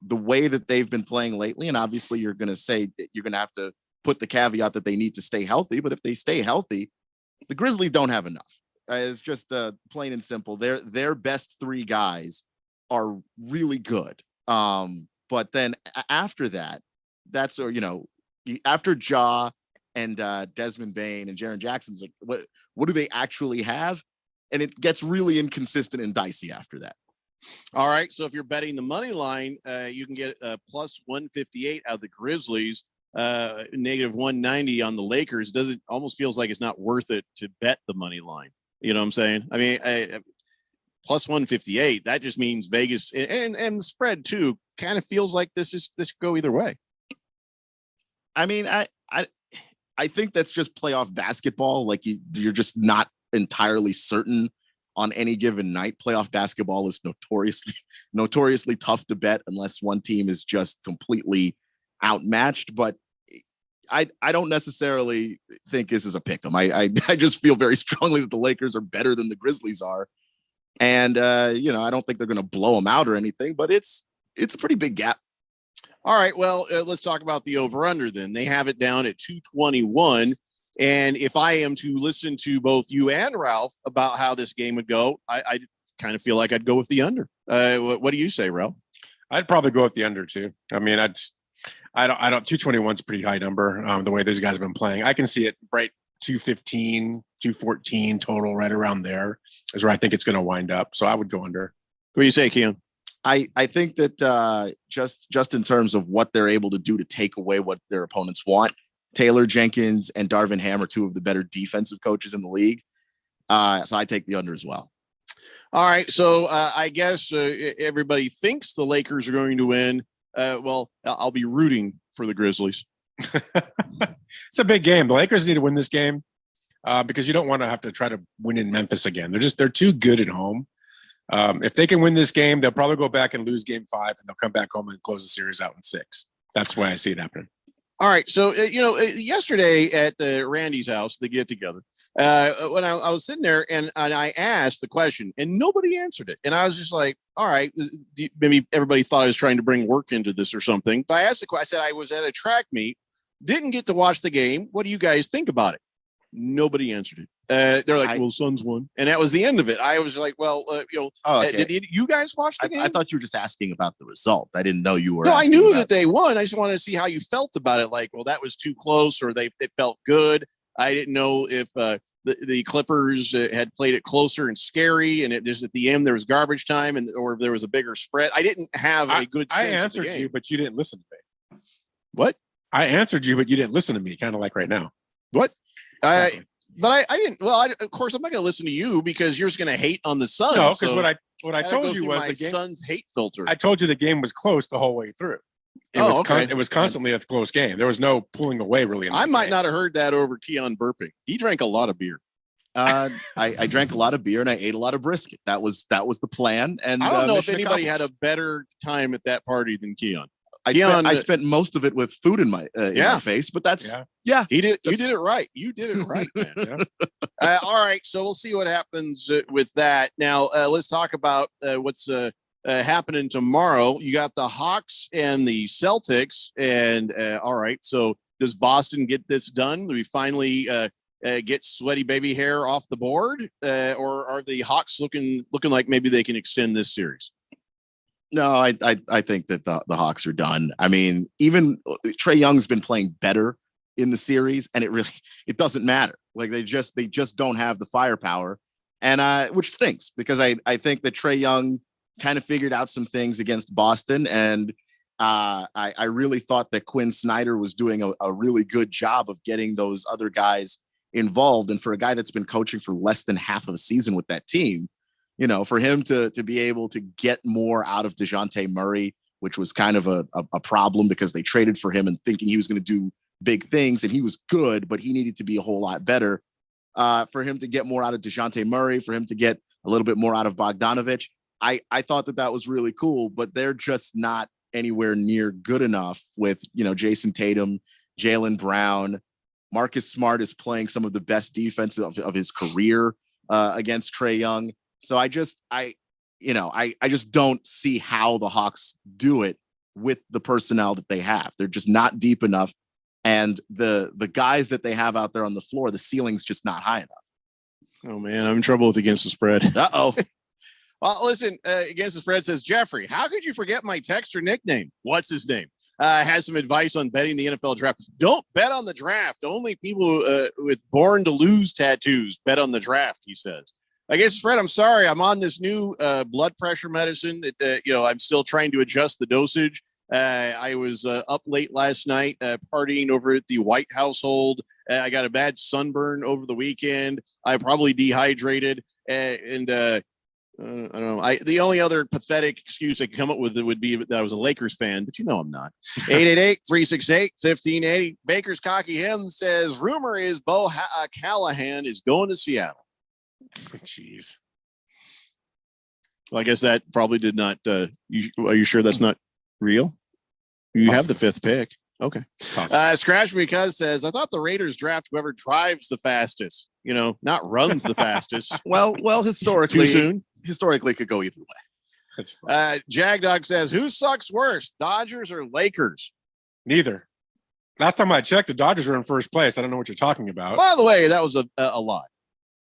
S12: the way that they've been playing lately, and obviously you're going to say that you're going to have to put the caveat that they need to stay healthy. But if they stay healthy, the Grizzlies don't have enough. It's just plain and simple. Their best 3 guys are really good. But then after that, that's after Ja and Desmond Bain and Jaren Jackson's like, what do they actually have? And it gets really inconsistent and dicey after that.
S10: All right. So if you're betting the money line, you can get plus 158 out of the Grizzlies, negative 190 on the Lakers. Doesn't almost feels like it's not worth it to bet the money line. You know what I'm saying? I mean, plus 158, that just means Vegas and the spread too kind of feels like this could go either way.
S12: I mean, I think that's just playoff basketball. Like you're just not entirely certain on any given night. Playoff basketball is notoriously tough to bet unless one team is just completely outmatched. But I don't necessarily think this is a pick 'em. I just feel very strongly that the Lakers are better than the Grizzlies are. And, I don't think they're going to blow them out or anything, but it's a pretty big gap.
S10: All right. Well, let's talk about the over-under then. They have it down at 221. And if I am to listen to both you and Ralph about how this game would go, I kind of feel like I'd go with the under. What do you say, Ralph?
S11: I'd probably go with the under too. I mean, I don't 221's a pretty high number. The way these guys have been playing, I can see it right 215, 214 total, right around there is where I think it's going to wind up. So I would go under.
S10: What do you say, Keon?
S12: I think that just in terms of what they're able to do to take away what their opponents want, Taylor Jenkins and Darvin Ham are 2 of the better defensive coaches in the league. So I take the under as well.
S10: All right. So I guess everybody thinks the Lakers are going to win. Well, I'll be rooting for the Grizzlies.
S11: It's a big game. The Lakers need to win this game because you don't want to have to try to win in Memphis again. They're too good at home. If they can win this game, they'll probably go back and lose game 5 and they'll come back home and close the series out in 6. That's the way I see it happening.
S10: All right. So, yesterday at Randy's house, they get together. When I was sitting there and I asked the question and nobody answered it. And I was just like, all right, maybe everybody thought I was trying to bring work into this or something. But I asked the question. I said, I was at a track meet, didn't get to watch the game. What do you guys think about it? Nobody answered it. They're like, well, Suns won. And that was the end of it. I was like, well,
S12: okay.
S10: Did you guys watch the game?
S12: I thought you were just asking about the result. I didn't know you were.
S10: No, I knew that they won. I just wanted to see how you felt about it. Like, well, that was too close or it felt good. I didn't know if the Clippers had played it closer and scary. And there's at the end, there was garbage time or if there was a bigger spread. I didn't have a good sense.
S11: I answered you, but you didn't listen to me.
S10: What?
S11: I answered you, but you didn't listen to me, kind of like right now.
S10: What? Exactly. But I didn't. Well, of course, I'm not going to listen to you because you're just going to hate on the Suns.
S11: No, because what I told you was
S10: the
S11: game,
S10: Suns hate filter.
S11: I told you the game was close the whole way through. It was constantly a close game. There was no pulling away really.
S10: I might not have heard that over Keon burping. He drank a lot of beer.
S12: I drank a lot of beer and I ate a lot of brisket. That was the plan. And
S10: I don't know if anybody had a better time at that party than Keon.
S12: I spent most of it with food in my face, but that's
S10: he did. You did it right. You did it right, man. All right, so we'll see what happens with that. Now let's talk about what's happening tomorrow. You got the Hawks and the Celtics, and all right. So does Boston get this done? Do we finally get sweaty baby hair off the board, or are the Hawks looking like maybe they can extend this series?
S12: No, I think that the Hawks are done. I mean, even Trae Young's been playing better in the series, and it doesn't matter. Like they just don't have the firepower, and which stinks because I think that Trae Young kind of figured out some things against Boston. And I really thought that Quinn Snyder was doing a really good job of getting those other guys involved. And for a guy that's been coaching for less than half of a season with that team, you know, for him to be able to get more out of DeJounte Murray, which was kind of a problem because they traded for him and thinking he was going to do big things, and he was good, but he needed to be a whole lot better. For him to get more out of DeJounte Murray, for him to get a little bit more out of Bogdanovich, I thought that was really cool, but they're just not anywhere near good enough with, you know, Jason Tatum, Jaylen Brown. Marcus Smart is playing some of the best defense of his career against Trae Young. So I just don't see how the Hawks do it with the personnel that they have. They're just not deep enough. And the guys that they have out there on the floor, the ceiling's just not high enough.
S10: Oh man, I'm in trouble with Against the Spread.
S12: Uh-oh.
S10: Well, listen, Against the Spread says, Jeffrey, how could you forget my texter nickname? What's his name? Has some advice on betting the NFL draft. Don't bet on the draft. Only people with born to lose tattoos bet on the draft, he says. Against the Spread, I'm sorry. I'm on this new blood pressure medicine. I'm still trying to adjust the dosage. I was up late last night partying over at the White household. I got a bad sunburn over the weekend. I probably dehydrated. I don't know. The only other pathetic excuse I could come up with would be that I was a Lakers fan, but you know I'm not. 888-368-1580. Baker's Cocky Hen says, rumor is Bo Callahan is going to Seattle.
S11: Jeez.
S10: Well, I guess that probably did not. Are you sure that's not real? You have the 5th pick. Okay. Scratch Because says, I thought the Raiders draft whoever drives the fastest, not runs the fastest.
S12: well, historically,
S10: too soon.
S12: Historically, it could go either way.
S11: That's fine.
S10: Jagdog says, who sucks worse, Dodgers or Lakers?
S11: Neither. Last time I checked, the Dodgers were in first place. I don't know what you're talking about.
S10: By the way, that was a lie.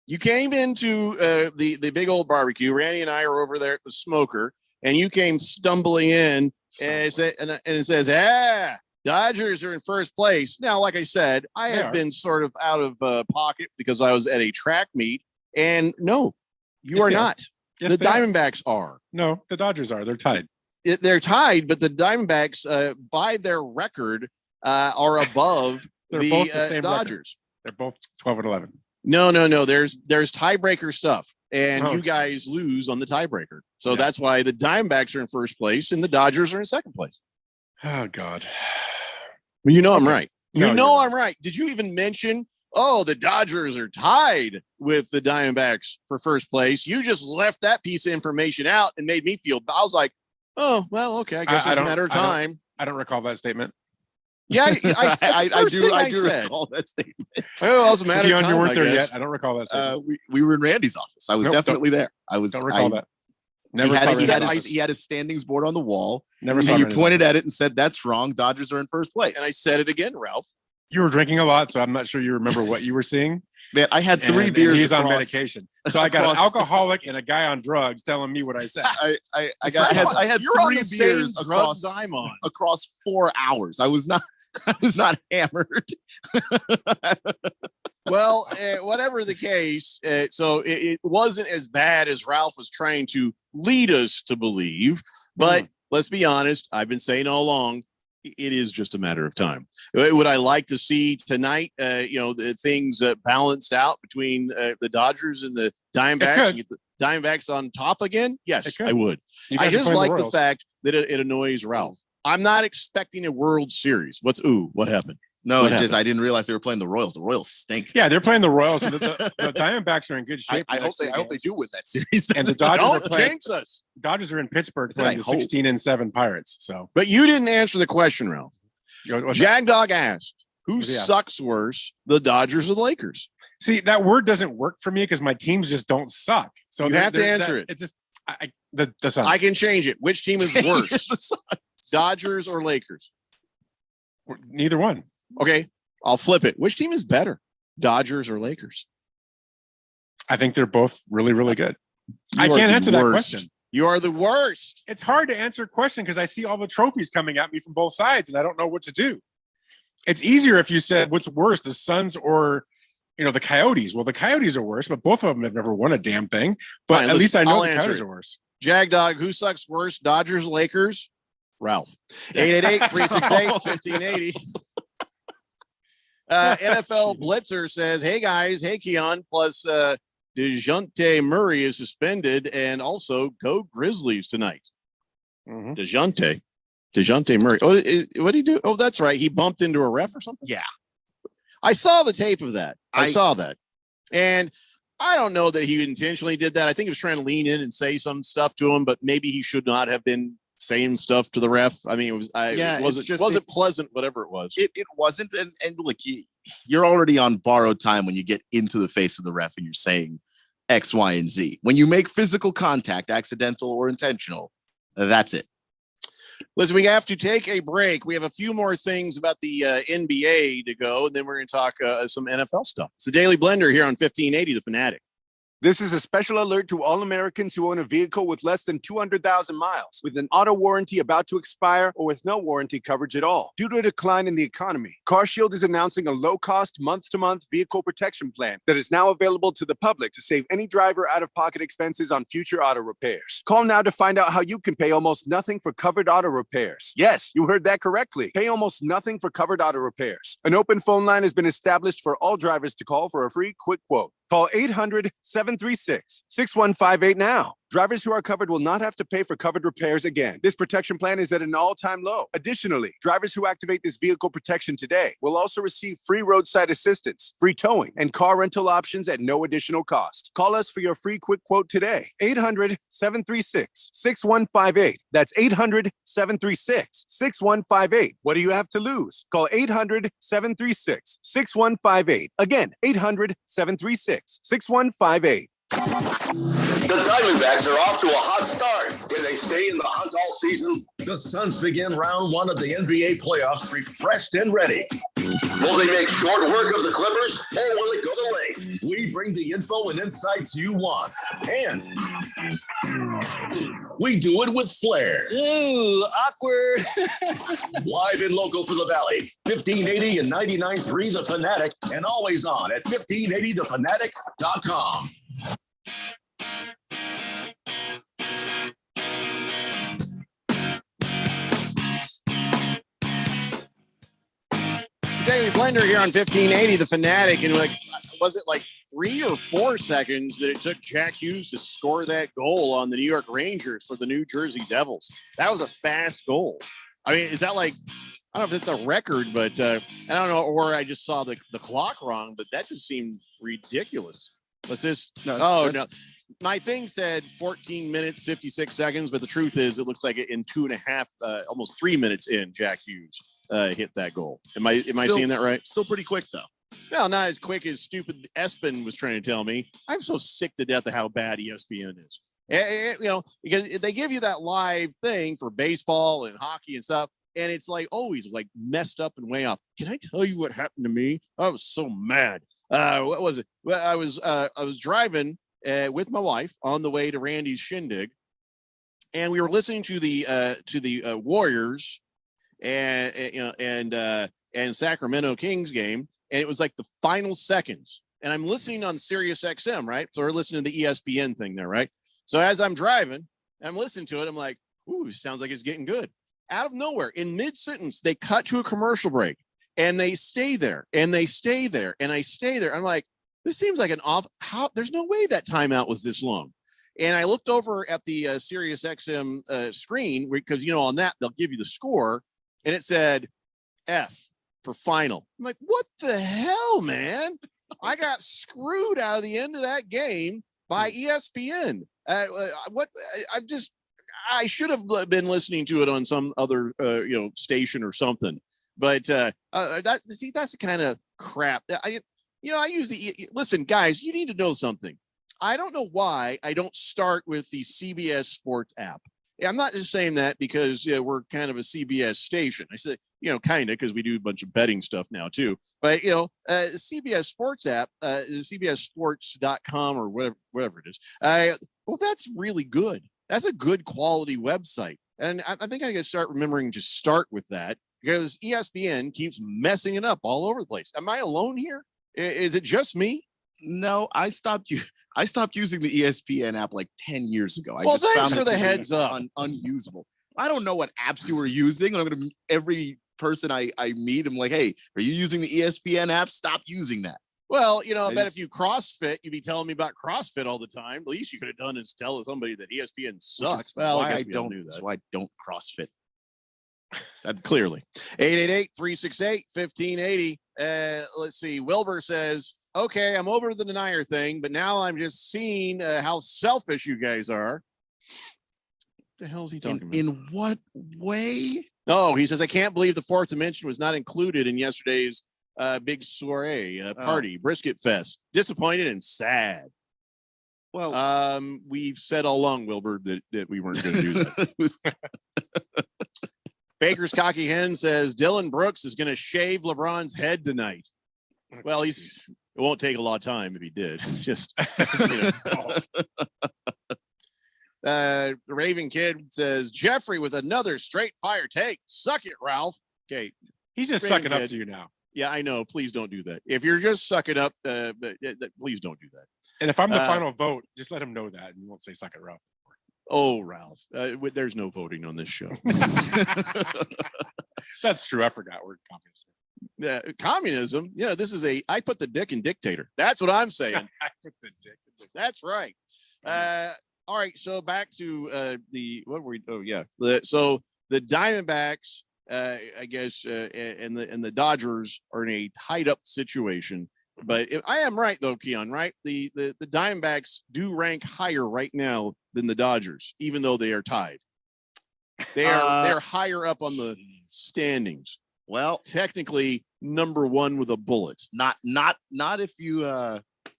S10: You came into the big old barbecue. Randy and I are over there at the smoker, and you came stumbling in, and it says, Dodgers are in first place. Now, like I said, I have been sort of out of pocket because I was at a track meet, and no, you are not.
S11: Yes,
S10: the Diamondbacks are.
S11: No, the Dodgers are. They're tied.
S10: They're tied, but the Diamondbacks, by their record, are above
S11: both the same
S10: Dodgers.
S11: Record. They're both 12 and 11.
S10: No. There's tiebreaker stuff, and you guys lose on the tiebreaker. So that's why the Diamondbacks are in first place and the Dodgers are in second place.
S11: Oh God.
S10: Well, I'm right. I'm right. Did you even mention, the Dodgers are tied with the Diamondbacks for first place? You just left that piece of information out and made me feel, I was like, oh, well, okay. I guess it's a matter of time.
S11: I don't recall that statement.
S10: Yeah, I do
S12: recall that statement.
S10: Oh, it was a matter of time.
S11: You weren't there yet. I don't recall that statement.
S12: We were in Randy's office. I was definitely there. Don't
S11: recall that. Never
S12: he had his standings board on the wall.
S11: Never
S12: and
S11: saw
S12: you pointed at it and said, that's wrong. Dodgers are in first place.
S10: And I said it again, Ralph.
S11: You were drinking a lot, so I'm not sure you remember what you were seeing.
S12: Man, I had 3 beers.
S11: And he's on medication. So I got an alcoholic and a guy on drugs telling me what I said.
S12: I had 3 beers across 4 hours. I was not hammered.
S10: Well, whatever the case, so it wasn't as bad as Ralph was trying to lead us to believe. But let's be honest, I've been saying all along, it is just a matter of time. Would I like to see tonight, the things balanced out between the Dodgers and the Diamondbacks and get the Diamondbacks on top again? Yes, I would. I just like the fact that it annoys Ralph. I'm not expecting a World Series. What happened?
S12: No, I didn't realize they were playing the Royals. The Royals stink.
S11: Yeah, they're playing the Royals. So the Diamondbacks are in good shape.
S12: I hope they do win that series.
S11: And the Dodgers
S10: don't jinx us.
S11: Dodgers are in Pittsburgh playing the 16-7 Pirates. So,
S10: but you didn't answer the question, Ralph. Jagdog asked, "Who sucks worse, the Dodgers or the Lakers?"
S11: See, that word doesn't work for me because my teams just don't suck. So
S10: you have to answer it.
S11: It's just the Suns.
S10: I can change it. Which team is worse, Dodgers or Lakers?
S11: Neither one.
S10: Okay, I'll flip it. Which team is better, Dodgers or Lakers?
S11: I think they're both really, really good. I can't answer that question.
S10: You are the worst.
S11: It's hard to answer a question because I see all the trophies coming at me from both sides and I don't know what to do. It's easier if you said what's worse, the Suns or the Coyotes. Well, the Coyotes are worse, but both of them have never won a damn thing. But at least I know the Coyotes are worse.
S10: Jagdog, who sucks worse, Dodgers, Lakers? Ralph. 888-368-1580. NFL Blitzer says, hey, guys. Hey, Keon. Plus, DeJounte Murray is suspended, and also go Grizzlies tonight. DeJounte Murray. Oh, what did he do? Oh, that's right. He bumped into a ref or something?
S12: Yeah.
S10: I saw the tape of that. I saw that. And I don't know that he intentionally did that. I think he was trying to lean in and say some stuff to him, but maybe he should not have been saying stuff to the ref. I mean, it wasn't pleasant, whatever it was.
S12: It wasn't. And look, you're already on borrowed time when you get into the face of the ref and you're saying X, Y, and Z. When you make physical contact, accidental or intentional, that's it.
S10: Listen, we have to take a break. We have a few more things about the NBA to go, and then we're going to talk some NFL stuff. It's the Daily Blender here on 1580 The Fanatic.
S6: This is a special alert to all Americans who own a vehicle with less than 200,000 miles, with an auto warranty about to expire, or with no warranty coverage at all. Due to a decline in the economy, CarShield is announcing a low-cost, month-to-month vehicle protection plan that is now available to the public to save any driver out-of-pocket expenses on future auto repairs. Call now to find out how you can pay almost nothing for covered auto repairs. Yes, you heard that correctly. Pay almost nothing for covered auto repairs. An open phone line has been established for all drivers to call for a free quick quote. Call 800-736-6158 now. Drivers who are covered will not have to pay for covered repairs again. This protection plan is at an all-time low. Additionally, drivers who activate this vehicle protection today will also receive free roadside assistance, free towing, and car rental options at no additional cost. Call us for your free quick quote today. 800-736-6158. That's 800-736-6158. What do you have to lose? Call 800-736-6158. Again, 800-736-6158.
S21: The Diamondbacks are off to a hot start. Can they stay in the hunt all season?
S8: The Suns begin round one of the NBA playoffs refreshed and ready.
S21: Will they make short work of the Clippers, or will it go the length?
S8: We bring the info and insights you want. And we do it with flair.
S15: Ooh, awkward.
S8: Live and local for the Valley. 1580 and 99.3 The Fanatic, and always on at 1580thefanatic.com.
S10: Daily Blender here on 1580 The Fanatic, and was it like 3 or 4 seconds that it took Jack Hughes to score that goal on the New York Rangers for the New Jersey Devils? That was a fast goal. I mean, is that like, I don't know if it's a record, but I don't know, or I just saw the clock wrong, but that just seemed ridiculous. What's this? No. My thing said 14 minutes, 56 seconds, but the truth is it looks like in 2.5, almost 3 minutes in, Jack Hughes hit that goal. Am I seeing that right?
S12: Still pretty quick though.
S10: Well, not as quick as stupid Espen was trying to tell me. I'm so sick to death of how bad ESPN is. You know, because they give you that live thing for baseball and hockey and stuff, and it's like always like messed up and way off. Can I tell you what happened to me? I was so mad. What was it? Well, I was driving with my wife on the way to Randy's shindig, and we were listening to the Warriors and Sacramento Kings game, and it was like the final seconds. And I'm listening on Sirius XM, right? So we're listening to the ESPN thing there, right? So as I'm driving, I'm listening to it. I'm like, ooh, sounds like it's getting good. Out of nowhere, in mid-sentence, they cut to a commercial break, and they stay there, and they stay there, and I stay there. I'm like, this seems like there's no way that timeout was this long. And I looked over at the Sirius XM screen, because, on that, they'll give you the score, and it said F for final. I'm like, what the hell, man? I got screwed out of the end of that game by ESPN. I should have been listening to it on some other, station or something. But that's the kind of crap that I use listen, guys, you need to know something. I don't know why I don't start with the CBS Sports app. I'm not just saying that because we're kind of a CBS station. I said, kind of, because we do a bunch of betting stuff now too. But, CBS Sports app, CBSSports.com or whatever it is. Well, that's really good. That's a good quality website. And I think I got to start remembering to start with that, because ESPN keeps messing it up all over the place. Am I alone here? Is it just me?
S12: No, I stopped I stopped using the ESPN app like 10 years ago. I
S10: Well,
S12: just
S10: thanks
S12: found
S10: for
S12: it
S10: the
S12: to be
S10: heads up.
S12: unusable. I don't know what apps you were using. I'm gonna every person I meet, I'm like, hey, are you using the ESPN app? Stop using that.
S10: Well, I bet if you CrossFit, you'd be telling me about CrossFit all the time. The least you could have done is tell somebody that ESPN sucks. Well, I guess we don't do that.
S12: That's why I don't CrossFit.
S10: That clearly. 888-368-1580. Let's see. Wilbur says, okay, I'm over the denier thing, but now I'm just seeing how selfish you guys are. What the hell is he talking about?
S12: In what way?
S10: Oh, he says, I can't believe the fourth dimension was not included in yesterday's big soiree party, Brisket Fest. Disappointed and sad.
S12: Well,
S10: we've said all along, Wilbur, that we weren't going to do that. Baker's Cocky Hen says Dylan Brooks is going to shave LeBron's head tonight. Well, it won't take a lot of time if he did. It's just, the Raven Kid says Jeffrey with another straight fire take. Suck it, Ralph. Okay.
S11: He's just
S10: Raven
S11: sucking up
S10: Kid.
S11: to you now.
S10: Yeah, I know. Please don't do that. If you're just sucking up, please don't do that.
S11: And if I'm the final vote, just let him know that, and you won't say suck it, Ralph.
S10: Oh, Ralph, there's no voting on this show.
S11: That's true. I forgot we're communist.
S10: Communism. Yeah, this is I put the dick in dictator. That's what I'm saying.
S11: I put the dick in dictator.
S10: That's right. All right. So back to so the Diamondbacks, I guess, and the Dodgers are in a tied up situation. But if I am right, though, Keon, right? The Diamondbacks do rank higher right now than the Dodgers, even though they are tied. They're higher up on the standings.
S12: Well,
S10: technically number one with a bullet.
S12: Not if you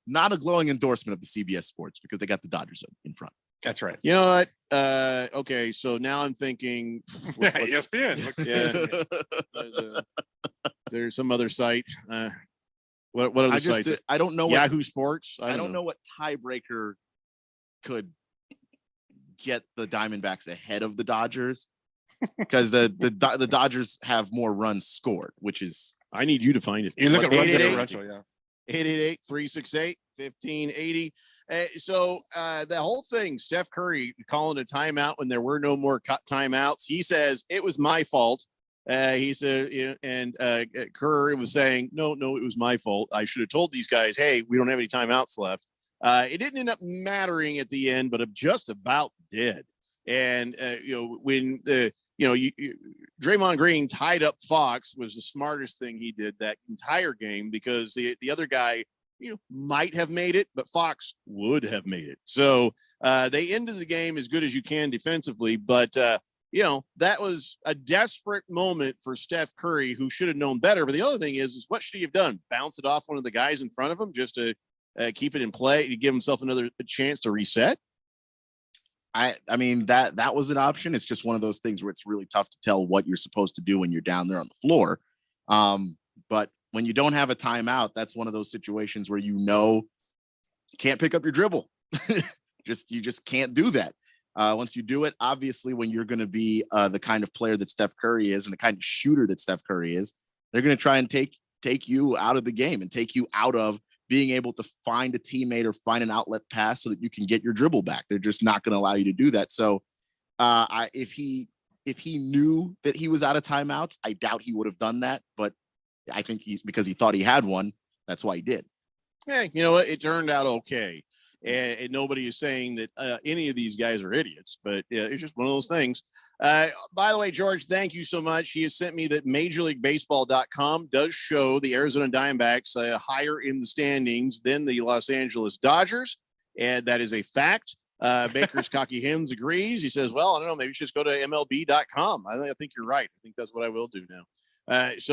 S12: not a glowing endorsement of the CBS Sports because they got the Dodgers in front.
S11: That's right.
S10: You know what? Okay, so now I'm thinking
S11: ESPN.
S10: There's some other site. What other sites?
S12: I don't know.
S10: Yahoo Sports.
S12: I don't know what tiebreaker could get the Diamondbacks ahead of the Dodgers because the Dodgers have more runs scored, which is
S10: I need you to find it.
S11: You look at run differential, yeah.
S10: 888-368-1580. So the whole thing, Steph Curry calling a timeout when there were no more timeouts. He says it was my fault. He said, and Kerr was saying, no, it was my fault. I should have told these guys, hey, we don't have any timeouts left. It didn't end up mattering at the end, but it just about did. And when Draymond Green tied up Fox was the smartest thing he did that entire game because the other guy, might have made it, but Fox would have made it. So they ended the game as good as you can defensively, but that was a desperate moment for Steph Curry, who should have known better. But the other thing is what should he have done? Bounce it off one of the guys in front of him just to keep it in play, to give himself another chance to reset?
S12: I mean, that was an option. It's just one of those things where it's really tough to tell what you're supposed to do when you're down there on the floor. But when you don't have a timeout, that's one of those situations where can't pick up your dribble. You just can't do that. Once you do it, obviously, when you're going to be the kind of player that Steph Curry is and the kind of shooter that Steph Curry is, they're going to try and take you out of the game and take you out of being able to find a teammate or find an outlet pass so that you can get your dribble back. They're just not going to allow you to do that. So if he knew that he was out of timeouts, I doubt he would have done that. But I think because he thought he had one, that's why he did.
S10: Hey, you know what? It turned out okay. And nobody is saying that any of these guys are idiots, but it's just one of those things. By the way, George, thank you so much. He has sent me that MajorLeagueBaseball.com does show the Arizona Diamondbacks higher in the standings than the Los Angeles Dodgers, and that is a fact. Baker's Cocky Hens agrees. He says, well, I don't know, maybe you should just go to MLB.com. I think you're right. I think that's what I will do now. There's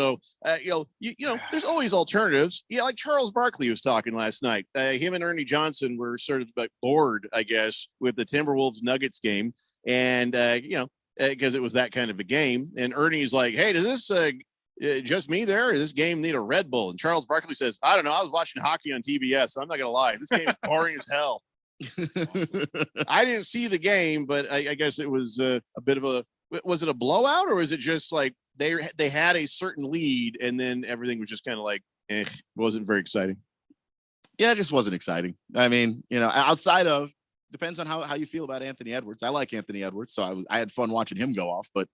S10: always alternatives. Yeah, like Charles Barkley was talking last night. Him and Ernie Johnson were sort of bored, I guess, with the Timberwolves Nuggets game, and because it was that kind of a game. And Ernie's like, "Hey, does this just me there? Or does this game need a Red Bull?" And Charles Barkley says, "I don't know. I was watching hockey on TBS. So I'm not gonna lie. This game is boring as hell." Awesome. I didn't see the game, but I guess it was a bit of a. Was it a blowout, or was it just like they had a certain lead and then everything was just kind of like wasn't very exciting?
S12: Yeah, it just wasn't exciting. I mean, outside of depends on how you feel about Anthony Edwards. I like Anthony Edwards, so I had fun watching him go off. But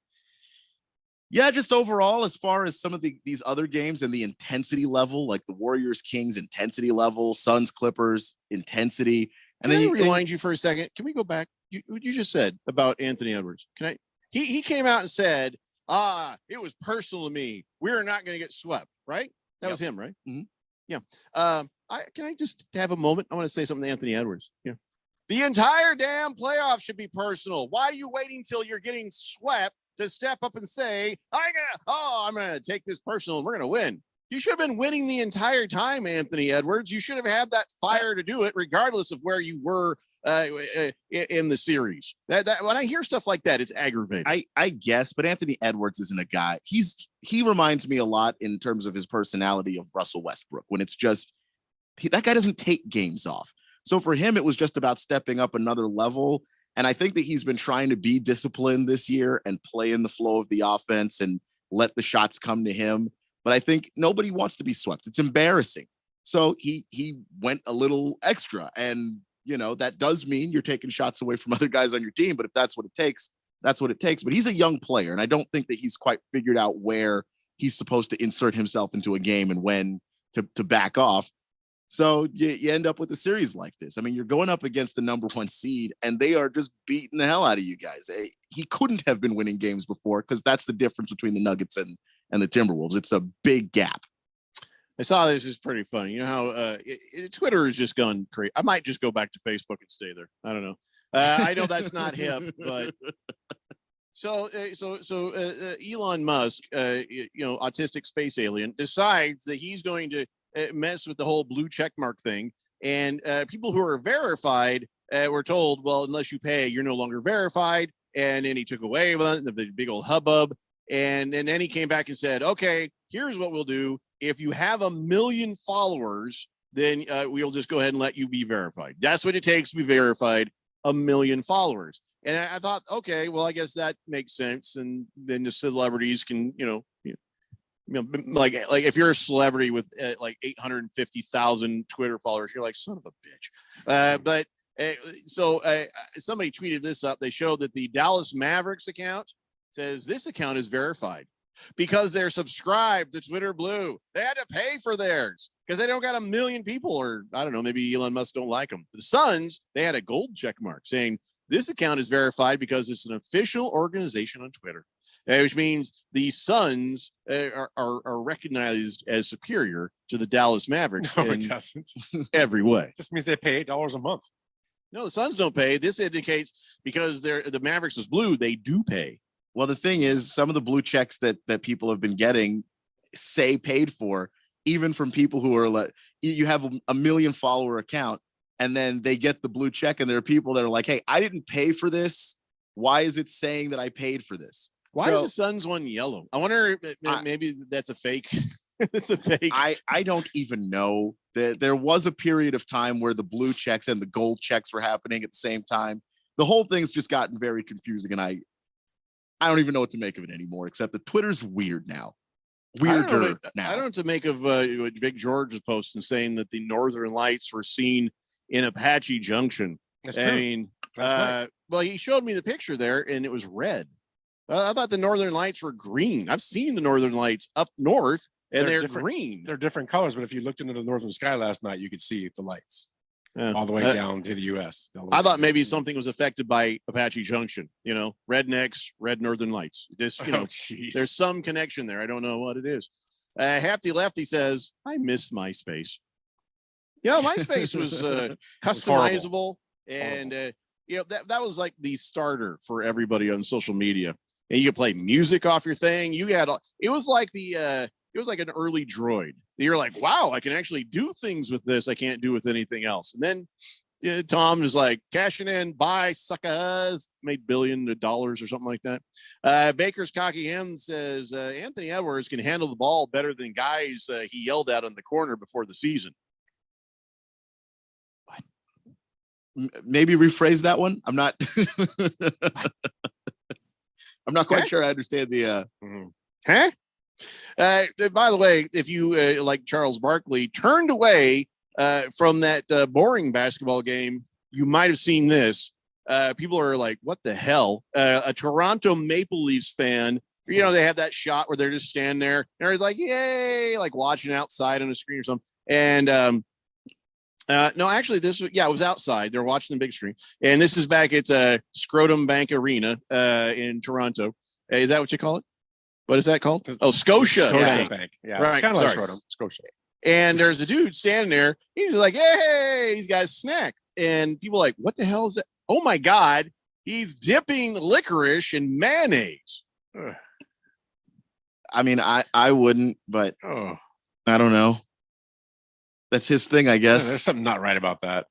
S12: yeah, just overall, as far as some of these other games and the intensity level, like the Warriors Kings intensity level, Suns Clippers intensity, and
S10: Can
S12: then
S10: I rewind you for a second? Can we go back? What you just said about Anthony Edwards. Can I? He came out and said, it was personal to me. We're not going to get swept, right? That was him, right?
S12: Mm-hmm.
S10: Yeah. Can I just have a moment? I want to say something to Anthony Edwards. Yeah. The entire damn playoff should be personal. Why are you waiting till you're getting swept to step up and say, I'm gonna take this personal and we're gonna win? You should have been winning the entire time, Anthony Edwards. You should have had that fire to do it, regardless of where you were in the series. That when I hear stuff like that, it's aggravating.
S12: I guess, but Anthony Edwards isn't a guy. He reminds me a lot in terms of his personality of Russell Westbrook. When it's just that guy doesn't take games off. So for him, it was just about stepping up another level. And I think that he's been trying to be disciplined this year and play in the flow of the offense and let the shots come to him. But I think nobody wants to be swept. It's embarrassing. So he went a little extra. And, that does mean you're taking shots away from other guys on your team. But if that's what it takes, that's what it takes. But he's a young player. And I don't think that he's quite figured out where he's supposed to insert himself into a game and when to back off. So you end up with a series like this. I mean, you're going up against the number 1 seed and they are just beating the hell out of you guys. He couldn't have been winning games before because that's the difference between the Nuggets and the Timberwolves. It's a big gap.
S10: I saw this is pretty funny. You know how Twitter is just gone crazy. I might just go back to Facebook and stay there. I don't know. I know that's not hip, but so Elon Musk, autistic space alien, decides that he's going to mess with the whole blue check mark thing. And people who are verified were told, well, unless you pay, you're no longer verified. And then he took away the big old hubbub. And then he came back and said, okay, here's what we'll do. If you have 1 million followers, then we'll just go ahead and let you be verified. That's what it takes to be verified, 1 million followers. And I thought, okay, well, I guess that makes sense. And then the celebrities can, like if you're a celebrity with like 850,000 Twitter followers, you're like, son of a bitch. So somebody tweeted this up. They showed that the Dallas Mavericks account says this account is verified because they're subscribed to Twitter Blue. They had to pay for theirs because they don't got 1 million people, or I don't know, maybe Elon Musk don't like them. The Suns, they had a gold check mark saying this account is verified because it's an official organization on Twitter, which means the Suns are recognized as superior to the Dallas Mavericks.
S11: No, it doesn't.
S10: Every way.
S11: It just means they pay $8 a month.
S10: No, the Suns don't pay. This indicates because the Mavericks was blue, they do pay.
S12: Well, the thing is, some of the blue checks that people have been getting say paid for, even from people who are like, you have a 1 million follower account and then they get the blue check and there are people that are like, hey, I didn't pay for this. Why is it saying that I paid for this?
S10: Why is the Suns one yellow? I wonder if maybe that's a fake. It's a fake.
S12: I don't even know. There was a period of time where the blue checks and the gold checks were happening at the same time. The whole thing's just gotten very confusing, and I don't even know what to make of it anymore, except that Twitter's weird now. Weirder now.
S10: I don't know what to make of what Big George was posting, saying that the Northern Lights were seen in Apache Junction.
S11: That's true.
S10: I mean, well, he showed me the picture there, and it was red. I thought the Northern Lights were green. I've seen the Northern Lights up north, and they're green.
S11: They're different colors, but if you looked into the northern sky last night, you could see the lights all the way down to the U.S.
S10: I thought maybe something was affected by Apache Junction. Rednecks, red Northern Lights. This, there's some connection there. I don't know what it is. Hefty Lefty says, I missed MySpace. MySpace was customizable, and that was like the starter for everybody on social media. And you could play music off your thing. It was like an early Droid. You're like, wow, I can actually do things with this I can't do with anything else. And then Tom is like, cashing in, bye, suckers. Made $1 billion or something like that. Baker's Cocky Hen says, Anthony Edwards can handle the ball better than guys he yelled at on the corner before the season.
S12: Maybe rephrase that one. I'm not quite sure I understand the
S10: By the way, if you like Charles Barkley turned away from that boring basketball game, you might have seen this. People are like, what the hell? A Toronto Maple Leafs fan, you know, they have that shot where they're just standing there and everybody's like, yay, like watching outside on a screen or something. And no, actually, it was outside. They're watching the big screen. And this is back at Scrotum Bank Arena in Toronto. Is that what you call it? What is that called? Oh, Scotia
S11: Bank. Yeah,
S10: right.
S11: It's kind of like
S10: Sorry.
S11: Scrotum, Scotia.
S10: And there's a dude standing there. He's like, hey, he's got a snack. And people are like, what the hell is that? Oh, my God. He's dipping licorice in mayonnaise.
S12: I mean, I wouldn't, but I don't know. That's his thing, I guess.
S11: There's something not right about that.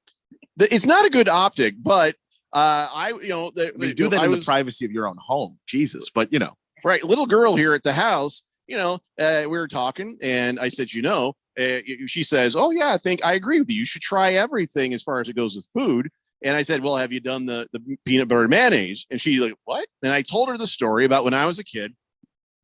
S10: It's not a good optic, but do
S12: that in the privacy of your own home. Jesus. But, you know.
S10: Right. Little girl here at the house, we were talking and I said, she says, oh, yeah, I think I agree with you. You should try everything as far as it goes with food. And I said, well, have you done the peanut butter mayonnaise? And she's like, what? And I told her the story about when I was a kid.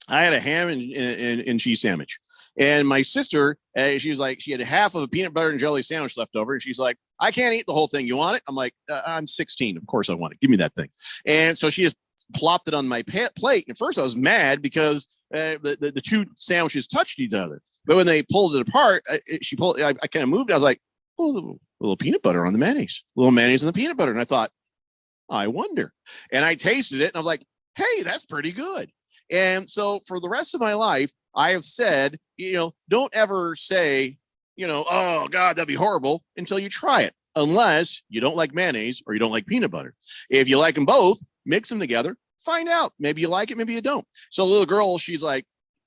S10: I had a ham and cheese sandwich. And my sister, she was like, she had half of a peanut butter and jelly sandwich left over. And she's like, I can't eat the whole thing. You want it? I'm like, I'm 16. Of course I want it. Give me that thing. And so she just plopped it on my plate. At first I was mad because the two sandwiches touched each other. But when they pulled it apart, I kind of moved. I was like, oh, a little peanut butter on the mayonnaise, a little mayonnaise on the peanut butter. And I thought, I wonder. And I tasted it and I'm like, hey, that's pretty good. And so for the rest of my life, I have said, don't ever say, oh, God, that'd be horrible until you try it, unless you don't like mayonnaise or you don't like peanut butter. If you like them both, mix them together, find out. Maybe you like it, maybe you don't. So a little girl, she's like,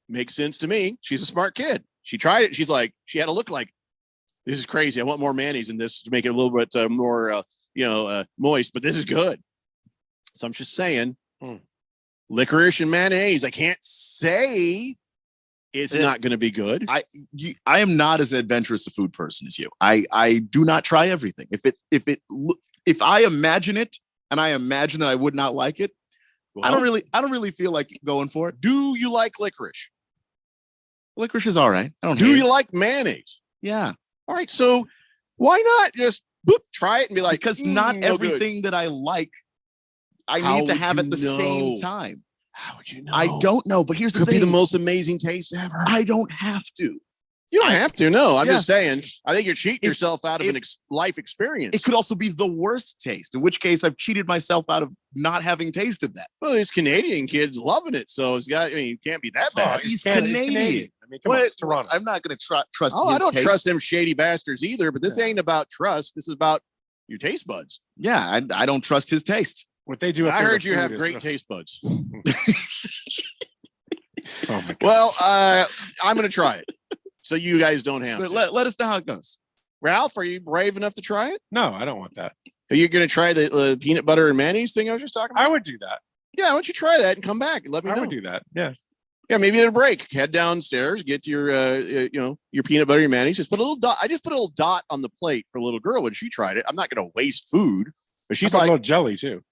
S10: makes sense to me. She's a smart kid. She tried it. She's like, she had a look like, this is crazy. I want more mayonnaise in this to make it a little bit more, moist, but this is good. So I'm just saying. Licorice and mayonnaise. I can't say it's not going to be good.
S12: I am not as adventurous a food person as you. I do not try everything. If I imagine it and I imagine that I would not like it, I don't really feel like going for it.
S10: Do you like licorice?
S12: Licorice is all right. I don't.
S10: Do you like mayonnaise?
S12: Yeah.
S10: All right. So why not just try it and be like,
S12: because not everything that I like, I need to have at the same time.
S10: How would you know?
S12: I don't know, but here's the thing.
S10: Could be the most amazing taste ever.
S12: I don't have to.
S10: You don't have to. No, I'm just saying. I think you're cheating yourself out of life experience.
S12: It could also be the worst taste, in which case I've cheated myself out of not having tasted that.
S10: Well, these Canadian kids loving it, so it's got. You can't be that bad.
S12: He's Canadian.
S11: I mean, come on, it's Toronto.
S12: I'm not going to trust.
S10: Oh,
S12: his
S10: I don't
S12: taste.
S10: trust them shady bastards either. But this ain't about trust. This is about your taste buds.
S12: Yeah, I don't trust his taste.
S11: What they do.
S10: I heard you have great taste buds.
S11: Oh my God.
S10: Well, I'm going to try it. So you guys don't have to.
S12: Let us know how it goes.
S10: Ralph, are you brave enough to try it?
S11: No, I don't want that.
S10: Are you going to try the peanut butter and mayonnaise thing I was just talking about?
S11: I would do that.
S10: Yeah, why don't you try that and come back and let me know?
S11: I would do that. Yeah.
S10: Yeah, maybe at a break, head downstairs, get your your peanut butter and mayonnaise. Just put a little dot. I just put a little dot on the plate for a little girl when she tried it. I'm not going to waste food, but she's like
S11: a little jelly too.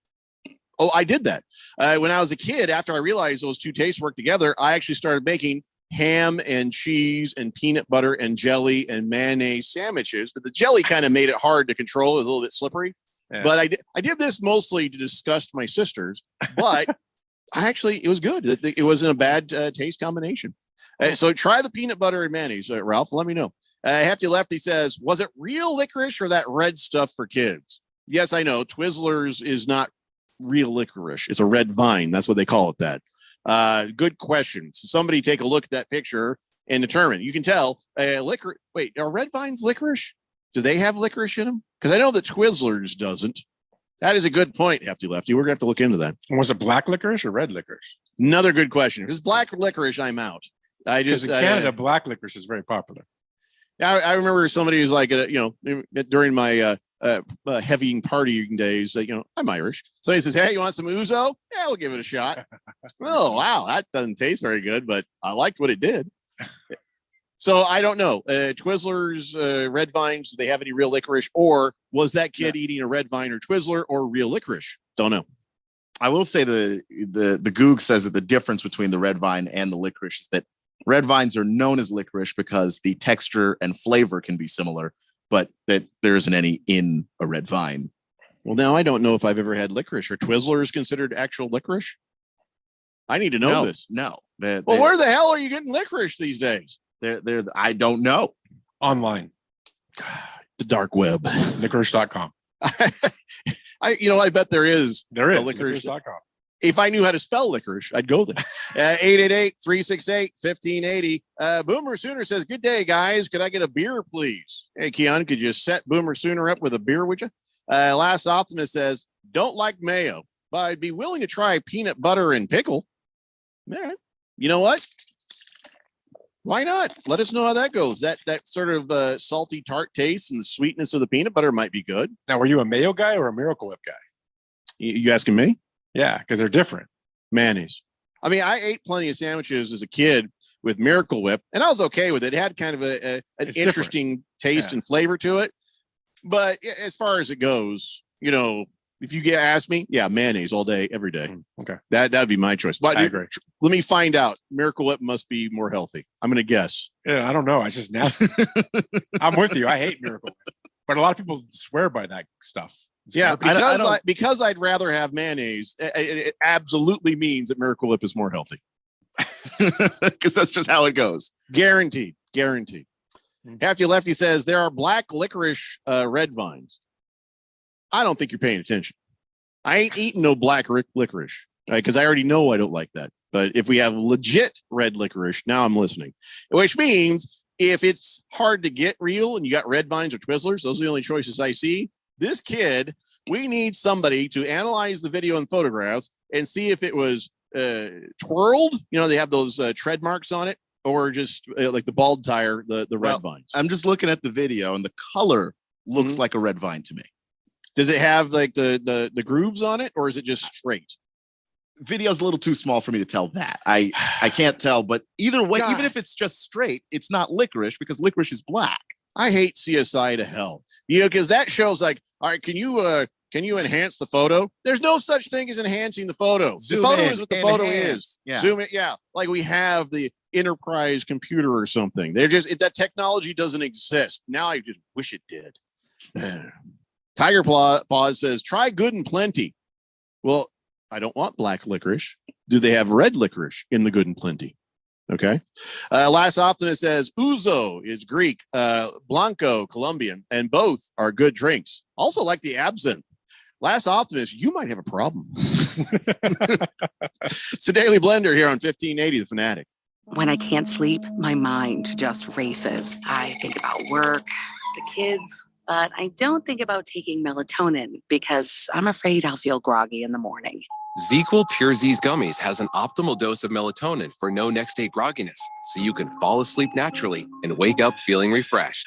S10: Oh, I did that when I was a kid. After I realized those two tastes work together, I actually started making ham and cheese and peanut butter and jelly and mayonnaise sandwiches. But the jelly kind of made it hard to control. It was a little bit slippery. Yeah. But I did this mostly to disgust my sisters. But it was good. It wasn't a bad taste combination. So try the peanut butter and mayonnaise, Ralph. Let me know. Hefty Lefty says, was it real licorice or that red stuff for kids? Yes, I know. Twizzlers is not real licorice. It's a red vine. That's what they call it that. Good question. So somebody take a look at that picture and determine. You can tell licorice. Wait, are red vines licorice? Do they have licorice in them? Because I know that Twizzlers doesn't. That is a good point, Hefty Lefty. We're gonna have to look into that.
S11: Was it black licorice or red licorice?
S10: Another good question. If it's black licorice, I'm out.
S11: Because in Canada, black licorice is very popular.
S10: I remember somebody who's like, during my heavy partying days, I'm Irish. Somebody says, hey, you want some ouzo? Yeah, we'll give it a shot. Oh, wow. That doesn't taste very good, but I liked what it did. So I don't know. Twizzlers, red vines, do they have any real licorice? Or was that kid eating a red vine or Twizzler or real licorice? Don't know.
S12: I will say the Goog says that the difference between the red vine and the licorice is that red vines are known as licorice because the texture and flavor can be similar, but that there isn't any in a red vine.
S10: Well, now I don't know if I've ever had licorice. Or Twizzlers considered actual licorice? I need to know this.
S12: No.
S10: Well, where the hell are you getting licorice these days?
S12: They're I don't know.
S11: Online.
S10: The dark web.
S11: Licorice.com.
S10: I bet there is.
S11: There is.
S10: Licorice.com. If I knew how to spell licorice, I'd go there. 888-368-1580. Boomer Sooner says, good day, guys. Could I get a beer, please? Hey, Keon, could you set Boomer Sooner up with a beer, would you? Last Optimist says, don't like mayo, but I'd be willing to try peanut butter and pickle. Yeah. You know what? Why not? Let us know how that goes. That sort of salty tart taste and the sweetness of the peanut butter might be good.
S11: Now, were you a mayo guy or a Miracle Whip guy?
S10: You asking me?
S11: Yeah, because they're different.
S10: Mayonnaise. I mean, I ate plenty of sandwiches as a kid with Miracle Whip, and I was okay with it. It had kind of an interesting taste and flavor to it. But as far as it goes, if you ask me, yeah, mayonnaise all day, every day.
S11: Okay.
S10: That'd be my choice. But
S11: I agree.
S10: Let me find out. Miracle Whip must be more healthy. I'm going to guess.
S11: Yeah, I don't know. It's just nasty. I'm with you. I hate Miracle Whip. But a lot of people swear by that stuff.
S10: Yeah, because I'd rather have mayonnaise, it absolutely means that Miracle Whip is more healthy.
S12: Because that's just how it goes.
S10: Guaranteed. Hefty Lefty says there are black licorice red vines. I don't think you're paying attention. I ain't eating no black licorice because I already know I don't like that. But if we have legit red licorice, now I'm listening. Which means if it's hard to get real and you got red vines or Twizzlers, those are the only choices I see. This kid, we need somebody to analyze the video and photographs and see if it was twirled. They have those tread marks on it, or just like the bald tire, the red vines.
S12: I'm just looking at the video, and the color looks like a red vine to me.
S10: Does it have like the grooves on it, or is it just straight?
S12: Video's a little too small for me to tell that. I can't tell, but either way, even if it's just straight, it's not licorice because licorice is black.
S10: I hate CSI to hell, because that shows like, all right, can you enhance the photo? There's no such thing as enhancing the photo. The photo is what the photo is.
S12: Yeah.
S10: Zoom it. Yeah. Like we have the Enterprise computer or something. That technology doesn't exist. Now I just wish it did. Tiger Paws says, try Good and Plenty. Well, I don't want black licorice. Do they have red licorice in the Good and Plenty? Okay. Last Optimist says Ouzo is Greek, Blanco Colombian, and both are good drinks. Also like the absinthe. Last Optimist, you might have a problem. It's the Daily Blender here on 1580 The Fanatic.
S3: When I can't sleep, my mind just races. I think about work, the kids, but I don't think about taking melatonin because I'm afraid I'll feel groggy in the morning.
S4: ZzzQuil Pure Z's Gummies has an optimal dose of melatonin for no next day grogginess, so you can fall asleep naturally and wake up feeling refreshed.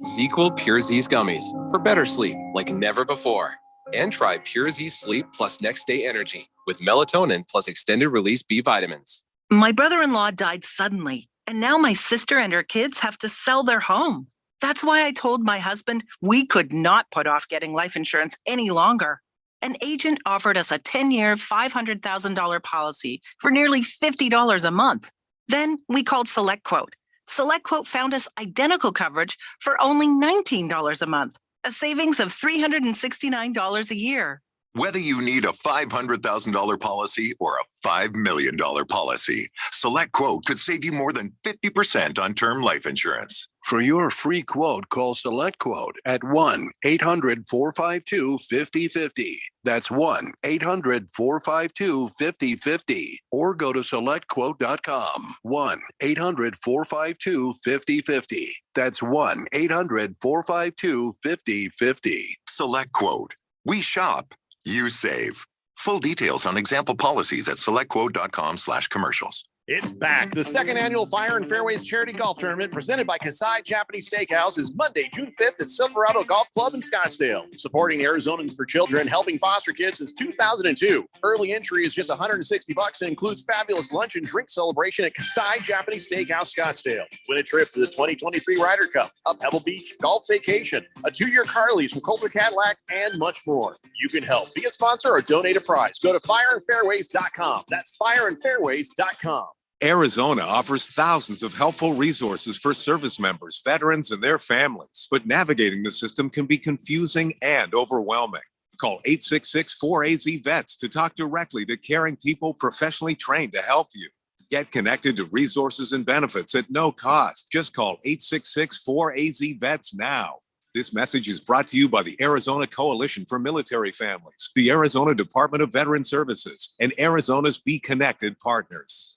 S4: ZzzQuil Pure Z's Gummies for better sleep like never before. And try Pure Z Sleep plus Next Day Energy with melatonin plus extended release B vitamins.
S19: My brother-in-law died suddenly, and now my sister and her kids have to sell their home. That's why I told my husband we could not put off getting life insurance any longer. An agent offered us a 10-year, $500,000 policy for nearly $50 a month. Then we called SelectQuote. SelectQuote found us identical coverage for only $19 a month, a savings of $369 a year.
S20: Whether you need a $500,000 policy or a $5 million policy, SelectQuote could save you more than 50% on term life insurance.
S9: For your free quote, call SelectQuote at 1-800-452-5050. That's 1-800-452-5050. Or go to SelectQuote.com. 1-800-452-5050. That's 1-800-452-5050.
S20: SelectQuote. We shop, you save. Full details on example policies at SelectQuote.com/commercials.
S10: It's back. The second annual Fire and Fairways Charity Golf Tournament presented by Kasai Japanese Steakhouse is Monday, June 5th at Silverado Golf Club in Scottsdale. Supporting Arizonans for Children, helping foster kids since 2002. Early entry is just $160 and includes fabulous lunch and drink celebration at Kasai Japanese Steakhouse, Scottsdale. Win a trip to the 2023 Ryder Cup, a Pebble Beach golf vacation, a 2-year car lease from Coulter Cadillac, and much more. You can help. Be a sponsor or donate a prize. Go to fireandfairways.com. That's fireandfairways.com.
S14: Arizona offers thousands of helpful resources for service members, veterans, and their families, but navigating the system can be confusing and overwhelming. Call 866-4AZ-VETS to talk directly to caring people professionally trained to help you. Get connected to resources and benefits at no cost. Just call 866-4AZ-VETS now. This message is brought to you by the Arizona Coalition for Military Families, the Arizona Department of Veteran Services, and Arizona's Be Connected partners.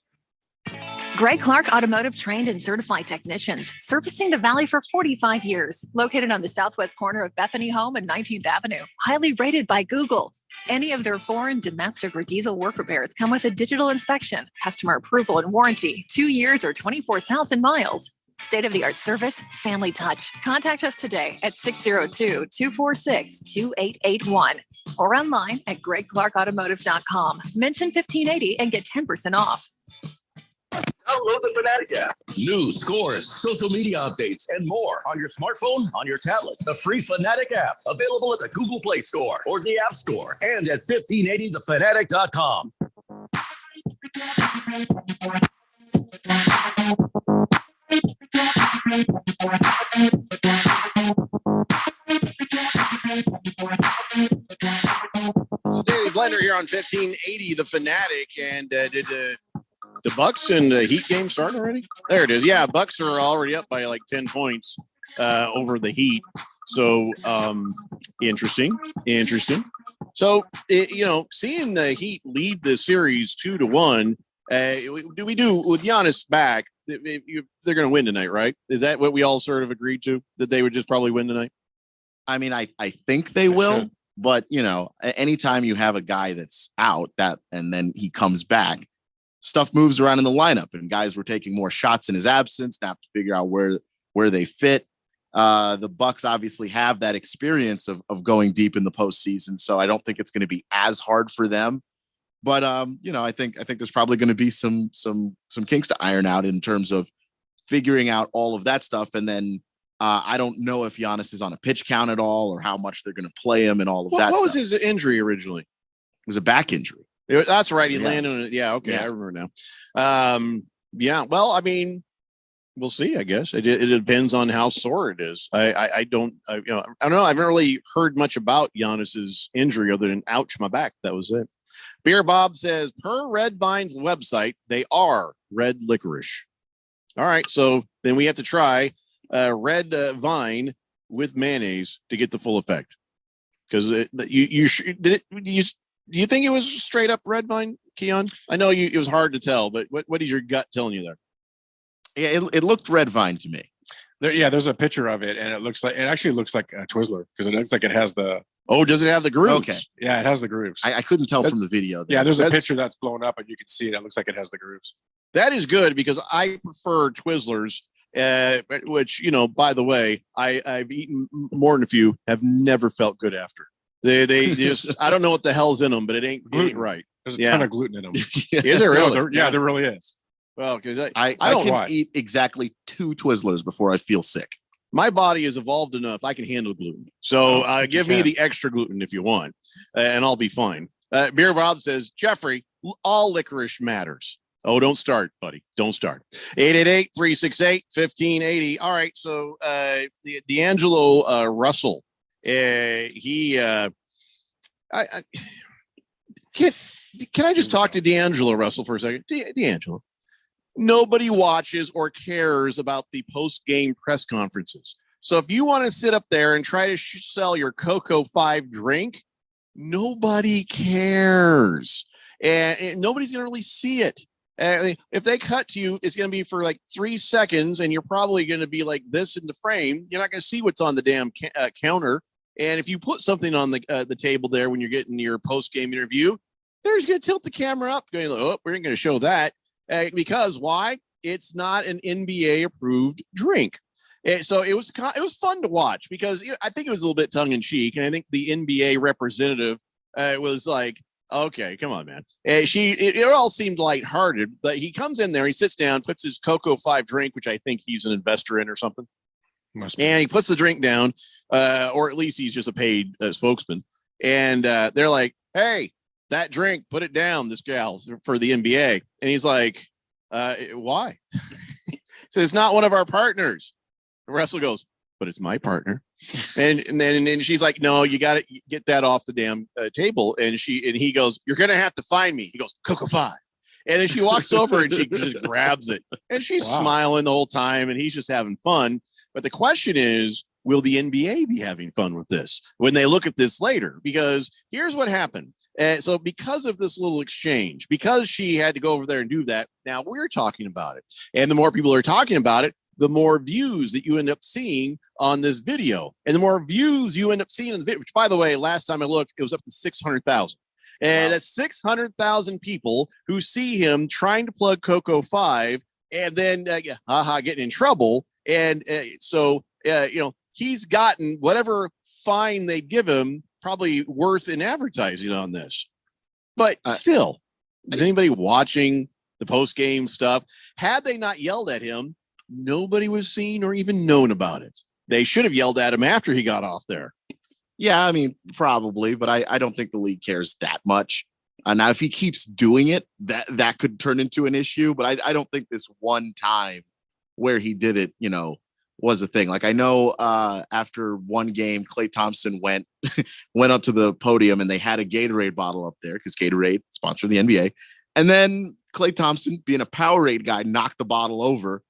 S22: Greg Clark Automotive trained and certified technicians, servicing the Valley for 45 years. Located on the southwest corner of Bethany Home and 19th Avenue. Highly rated by Google. Any of their foreign, domestic, or diesel work repairs come with a digital inspection, customer approval and warranty, 2 years or 24,000 miles. State-of-the-art service, family touch. Contact us today at 602-246-2881 or online at gregclarkautomotive.com. Mention 1580 and get 10% off.
S8: Download the Fanatic app. News, scores, social media updates, and more on your smartphone, on your tablet. The free Fanatic app, available at the Google Play Store or the App Store and at 1580thefanatic.com.
S10: Daily Blender here on 1580 The Fanatic. And did the Bucks and the Heat game start already? There it is. Yeah, Bucks are already up by like 10 points over the Heat. So interesting. So seeing the Heat lead the series 2-1, we do with Giannis back, they're going to win tonight, right? Is that what we all sort of agreed to, that they would just probably win tonight?
S12: I mean, I think they will, but anytime you have a guy that's out and then he comes back, stuff moves around in the lineup and guys were taking more shots in his absence. Now have to figure out where they fit. The Bucks obviously have that experience of going deep in the postseason. So I don't think it's going to be as hard for them. But I think there's probably going to be some kinks to iron out in terms of figuring out all of that stuff. And then I don't know if Giannis is on a pitch count at all or how much they're going to play him and all of that.
S10: What
S12: stuff.
S10: was his injury originally?
S12: It was a back injury.
S10: That's right. He landed on it. Yeah. Okay. Yeah. I remember now. Yeah. Well, I mean, we'll see, I guess. It depends on how sore it is. I don't know. I haven't really heard much about Giannis's injury other than ouch, my back. That was it. Beer Bob says, per Red Vine's website, they are red licorice. All right. So then we have to try red vine with mayonnaise to get the full effect. Because do you think it was straight up red vine, Keon? I know it was hard to tell, but what is your gut telling you there?
S12: Yeah, it looked red vine to me.
S11: There's a picture of it, and it actually looks like a Twizzler because it looks like it has the.
S10: Oh, does it have the grooves?
S12: Okay.
S11: Yeah, it has the grooves.
S12: I couldn't tell from the video.
S11: Yeah, there's a picture that's blown up, and you can see it. It looks like it has the grooves.
S10: That is good because I prefer Twizzlers, which, by the way, I've eaten more than a few, have never felt good after. They just, I don't know what the hell's in them, but it ain't right.
S11: There's a ton of gluten in them.
S10: Is there really?
S11: There really is.
S10: Well, because
S12: I can eat exactly 2 Twizzlers before I feel sick.
S10: My body has evolved enough. I can handle gluten. So give me the extra gluten if you want, and I'll be fine. Beer Bob says, Jeffrey, all licorice matters. Oh, don't start, buddy. Don't start. 888-368-1580. All right. So D'Angelo Russell, can I just talk to D'Angelo Russell for a second? D'Angelo. Nobody watches or cares about the post-game press conferences. So if you want to sit up there and try to sell your Cocoa 5 drink, nobody cares. And nobody's going to really see it. If they cut to you, it's going to be for like 3 seconds, and you're probably going to be like this in the frame. You're not going to see what's on the damn counter. And if you put something on the table there when you're getting your post-game interview, they're just going to tilt the camera up, going, oh, we're not going to show that. Because why? It's not an NBA approved drink. So it was fun to watch because I think it was a little bit tongue in cheek. And I think the NBA representative was like, okay, come on, man. It all seemed lighthearted, but he comes in there, he sits down, puts his Cocoa 5 drink, which I think he's an investor in or something. And he puts the drink down, or at least he's just a paid spokesman. And they're like, hey, that drink, put it down, this gal for the NBA. And he's like, Why? So it's not one of our partners. Russell goes, but it's my partner. And then she's like, no, you got to get that off the damn table. And he goes, you're going to have to find me. He goes, Coco 5. And then she walks over and she just grabs it. And she's smiling the whole time. And he's just having fun. But the question is, will the NBA be having fun with this when they look at this later? Because here's what happened. So because of this little exchange, because she had to go over there and do that, now we're talking about it. And the more people are talking about it, the more views that you end up seeing on this video. And the more views you end up seeing in the video, which, by the way, last time I looked, it was up to 600,000. And that's 600,000 people who see him trying to plug Coco 5 and then getting in trouble. And he's gotten whatever fine they give him, probably worth in advertising on this. But still, is anybody watching the post-game stuff? Had they not yelled at him, nobody was seen or even known about it. They should have yelled at him after he got off there.
S12: Yeah, I mean, probably, but I don't think the league cares that much. Now, if he keeps doing it, that could turn into an issue. But I don't think this one time where he did it, was a thing. Like, I know after one game, Klay Thompson went up to the podium and they had a Gatorade bottle up there because Gatorade sponsored the NBA. And then Klay Thompson, being a Powerade guy, knocked the bottle over,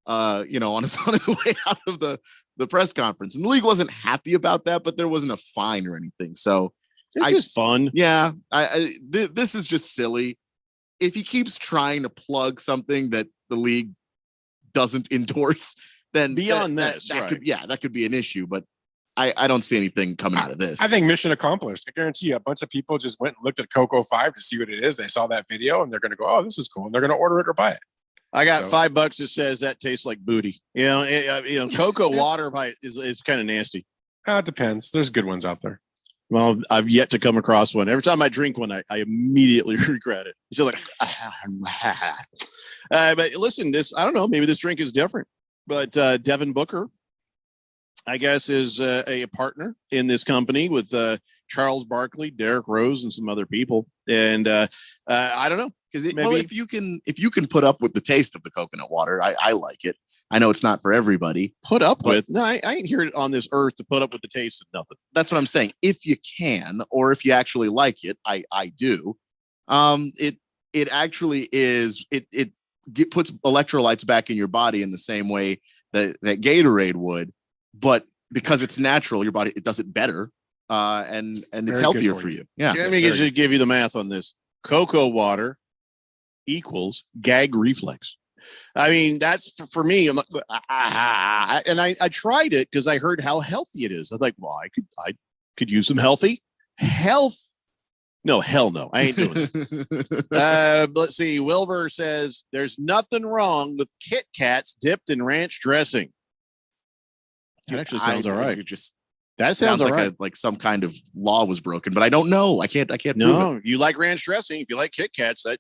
S12: on his way out of the press conference. And the league wasn't happy about that, but there wasn't a fine or anything. So
S10: it's just fun.
S12: Yeah. This is just silly. If he keeps trying to plug something that the league doesn't endorse, then
S10: beyond
S12: that could be an issue. But I don't see anything coming out of this.
S11: I think mission accomplished. I guarantee you a bunch of people just went and looked at Coco 5 to see what it is. They saw that video and they're going to go, oh, this is cool. And they're going to order it or buy it.
S10: I got $5 that says that tastes like booty. Cocoa water is kind of nasty.
S11: It depends. There's good ones out there.
S10: Well, I've yet to come across one. Every time I drink one, I immediately regret it. It's like, but listen, I don't know, maybe this drink is different. But Devin Booker, I guess, is a partner in this company with Charles Barkley, Derrick Rose, and some other people. And I don't know.
S12: Because if you can put up with the taste of the coconut water, I like it. I know it's not for everybody.
S10: Put up with? No, I ain't here on this earth to put up with the taste of nothing.
S12: That's what I'm saying. If you can, or if you actually like it, I do. It actually is. It puts electrolytes back in your body in the same way that Gatorade would, but because it's natural, your body, it does it better. And it's healthier for you. Yeah.
S10: Let me just give you the math on this. Cocoa water equals gag reflex. I mean, that's for me. I'm like, and I tried it because I heard how healthy it is. I was like, well, I could use some health. No, hell no. I ain't doing it. Let's see. Wilbur says there's nothing wrong with Kit Kats dipped in ranch dressing. That actually sounds all right. That sounds
S12: like
S10: all right.
S12: Like some kind of law was broken, but I don't know. I can't.
S10: No,
S12: prove it.
S10: You like ranch dressing. If you like Kit Kats,
S12: that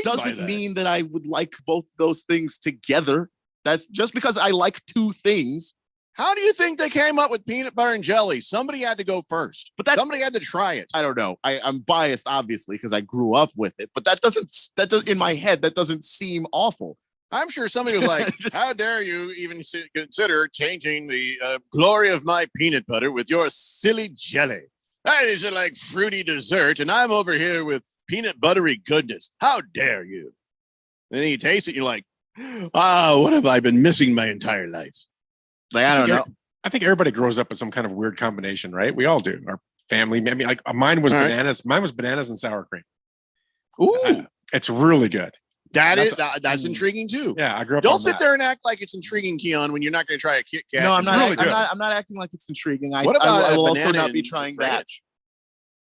S12: doesn't mean that I would like both those things together. That's just because I like two things.
S10: How do you think they came up with peanut butter and jelly? Somebody had to go first, but somebody had to try it.
S12: I don't know. I'm biased, obviously, because I grew up with it, but that doesn't in my head, that doesn't seem awful.
S10: I'm sure somebody was like, how dare you even consider changing the glory of my peanut butter with your silly jelly? That is like fruity dessert, and I'm over here with peanut buttery goodness. How dare you? And then you taste it, and you're like, what have I been missing my entire life?
S12: Like, I don't know.
S11: I think everybody grows up with some kind of weird combination, right? We all do. Our family, maybe like mine was bananas. Mine was bananas and sour cream.
S10: Ooh,
S11: it's really good.
S10: That's intriguing too.
S11: Yeah, I grew up.
S10: Don't sit there and act like it's intriguing, Keon, when you're not going to try a Kit Kat.
S12: No, I'm not.
S10: Really
S12: I'm not acting like it's intriguing.
S10: What about
S12: I will also not be trying that.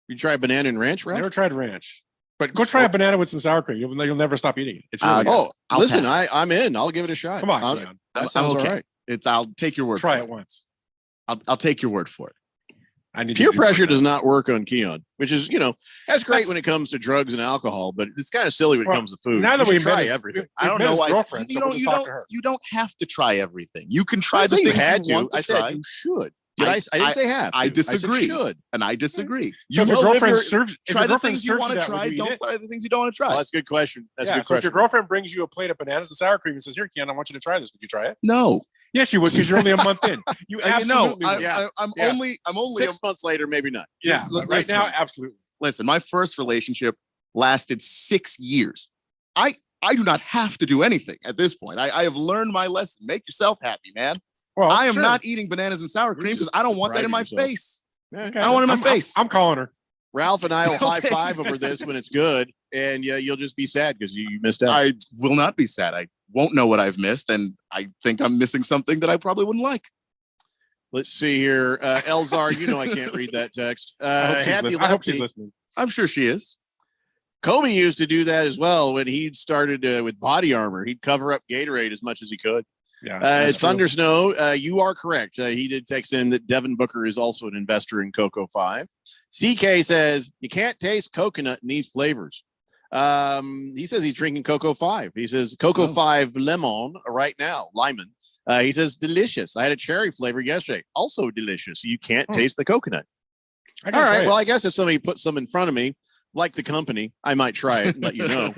S10: You try banana and ranch, right?
S11: Never tried ranch, but go try a banana with some sour cream. You'll never stop eating it. It's really good.
S10: Listen, I'm in. I'll give it a shot.
S11: Come on, Keon.
S10: That sounds
S12: okay.
S10: all right.
S12: I'll take your word.
S11: Try it once.
S12: I'll take your word for it.
S10: Peer pressure does not work on Keon, which is, that's great when it comes to drugs and alcohol, but it's kind of silly when it comes to food.
S11: Now that we
S10: try everything.
S12: I don't know why. You don't have to try everything. You can try the things you want to try.
S10: You should. I didn't say have.
S12: I
S10: to.
S12: disagree.
S10: I said should.
S12: And I disagree.
S11: So if your girlfriend serves,
S12: Try the things you want to try. Don't try the things you don't want to try.
S10: Well, that's a good question. That's a good
S11: so if
S10: question.
S11: your girlfriend brings you a plate of bananas and sour cream and says, "Here, Ken, I want you to try this," would you try it?
S12: No.
S11: Yes, you would, because you're only a month in. You absolutely would.
S12: I'm only
S10: 6 months later, maybe not.
S11: Yeah, but right now, absolutely.
S12: Listen, my first relationship lasted 6 years. I do not have to do anything at this point. I have learned my lesson. Make yourself happy, man.
S11: Well,
S12: I am not eating bananas and sour cream because I don't want that in my face.
S10: Okay.
S12: I don't want it in my face.
S11: I'm calling her.
S10: Ralph and I will high five over this when it's good, and you'll just be sad because you missed out.
S12: I will not be sad. I won't know what I've missed, and I think I'm missing something that I probably wouldn't like.
S10: Let's see here. Elzar, you know I can't read that text.
S11: I hope she's listening.
S12: I'm sure she is.
S10: Kobe used to do that as well when he started with body armor. He'd cover up Gatorade as much as he could.
S11: Yeah,
S10: Thunder Snow, you are correct. He did text in that Devin Booker is also an investor in Cocoa 5. CK says you can't taste coconut in these flavors. He says he's drinking Cocoa 5. He says Cocoa 5 lemon right now, lemon. He says delicious. I had a cherry flavor yesterday, also delicious. You can't taste the coconut. All right. Well, I guess if somebody puts some in front of me, like the company, I might try it and let you know.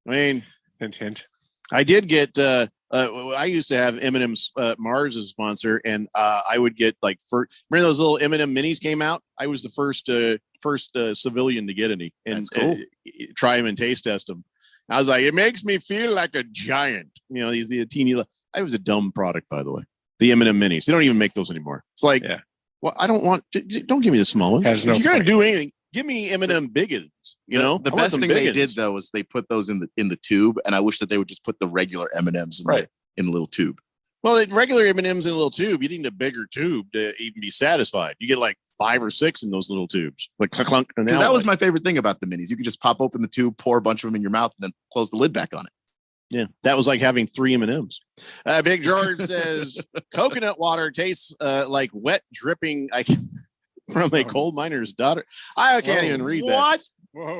S10: I mean,
S11: hint, hint.
S10: I did get. I used to have M&M's Mars as a sponsor, and I would get like remember those little M&M minis came out. I was the first civilian to get any and try them and taste test them. I was like, it makes me feel like a giant. You know, these teeny. I was a dumb product, by the way. The M&M minis. They don't even make those anymore. It's like, well, I don't want. Don't give me the small one. If you're gonna do anything, give me M&M big ones. You know,
S12: the best thing they did though was they put those in the tube, and I wish that they would just put the regular M&Ms in the little tube.
S10: Well, the regular M&Ms in a little tube, you need a bigger tube to even be satisfied. You get like 5 or 6 in those little tubes, like clunk.
S12: Because that was my favorite thing about the minis. You could just pop open the tube, pour a bunch of them in your mouth, and then close the lid back on it.
S10: Yeah, that was like having 3 M&Ms. Big George says coconut water tastes like wet dripping from a coal miner's daughter. I can't even read that.
S12: What?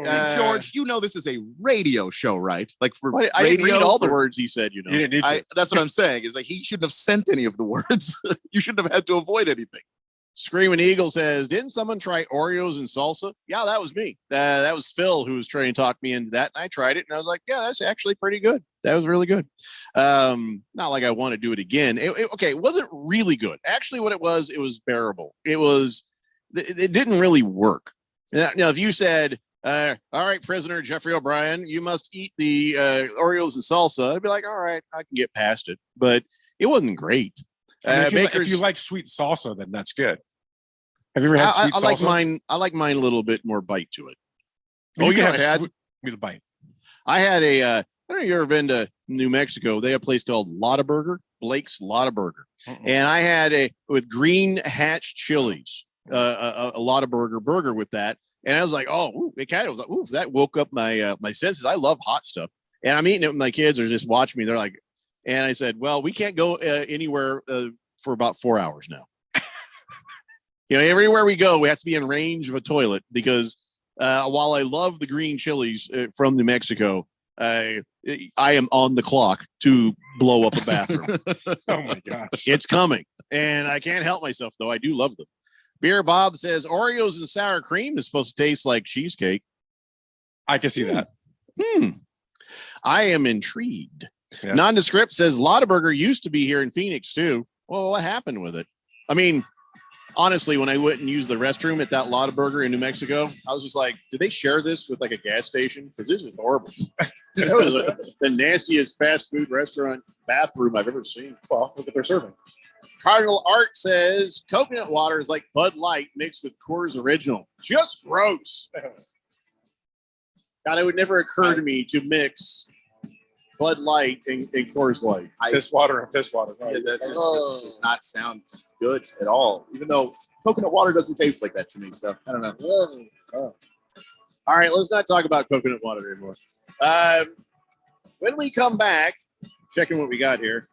S12: Big George, you know this is a radio show, right? Like for
S10: I didn't read all the words he said. You know,
S11: you didn't need to.
S12: That's what I'm saying. Is like he shouldn't have sent any of the words. You shouldn't have had to avoid anything.
S10: Screaming Eagle says, didn't someone try Oreos and salsa? Yeah, that was me. That was Phil who was trying to talk me into that. And I tried it and I was like, yeah, that's actually pretty good. That was really good. Not like I want to do it again. It wasn't really good. Actually, what it was bearable. It didn't really work. Now, if you said, all right, prisoner Jeffrey O'Brien, you must eat the Oreos and salsa, I'd be like, all right, I can get past it. But it wasn't great.
S11: If you like sweet salsa, then that's good. Have you ever had sweet salsa?
S10: I like mine a little bit more bite to it.
S11: You can have with a bite.
S10: I had a. I don't know if you've ever been to New Mexico. They have a place called Lotta Burger, Blake's Lotta Burger, and I had with green hatch chilies, a Lotta burger with that, and I was like, oh, it kind of was like, ooh, that woke up my my senses. I love hot stuff, and I'm eating it with my kids are just watching me. They're like. And I said, well, we can't go anywhere for about 4 hours now. You know, everywhere we go, we have to be in range of a toilet because while I love the green chilies from New Mexico, I am on the clock to blow up a bathroom.
S11: Oh, my gosh.
S10: It's coming. And I can't help myself, though. I do love them. Beer Bob says Oreos and sour cream is supposed to taste like cheesecake.
S11: I can see that.
S10: I am intrigued.
S11: Yeah.
S10: Nondescript says Lotta Burger used to be here in Phoenix too. Well, what happened with it? I mean, honestly, when I went and used the restroom at that Lotta Burger in New Mexico, I was just like, did they share this with like a gas station? Because this is horrible. That was the nastiest fast food restaurant bathroom I've ever seen.
S11: Well, look what they're serving.
S10: Cardinal Art says coconut water is like Bud Light mixed with Coors Original. Just gross. God, it would never occur to me to mix Bud Light and Coors Light.
S11: Piss water and piss water.
S12: Right? Yeah, that just does not sound good at all. Even though coconut water doesn't taste like that to me. So I don't know.
S10: All right, let's not talk about coconut water anymore. When we come back, checking what we got here.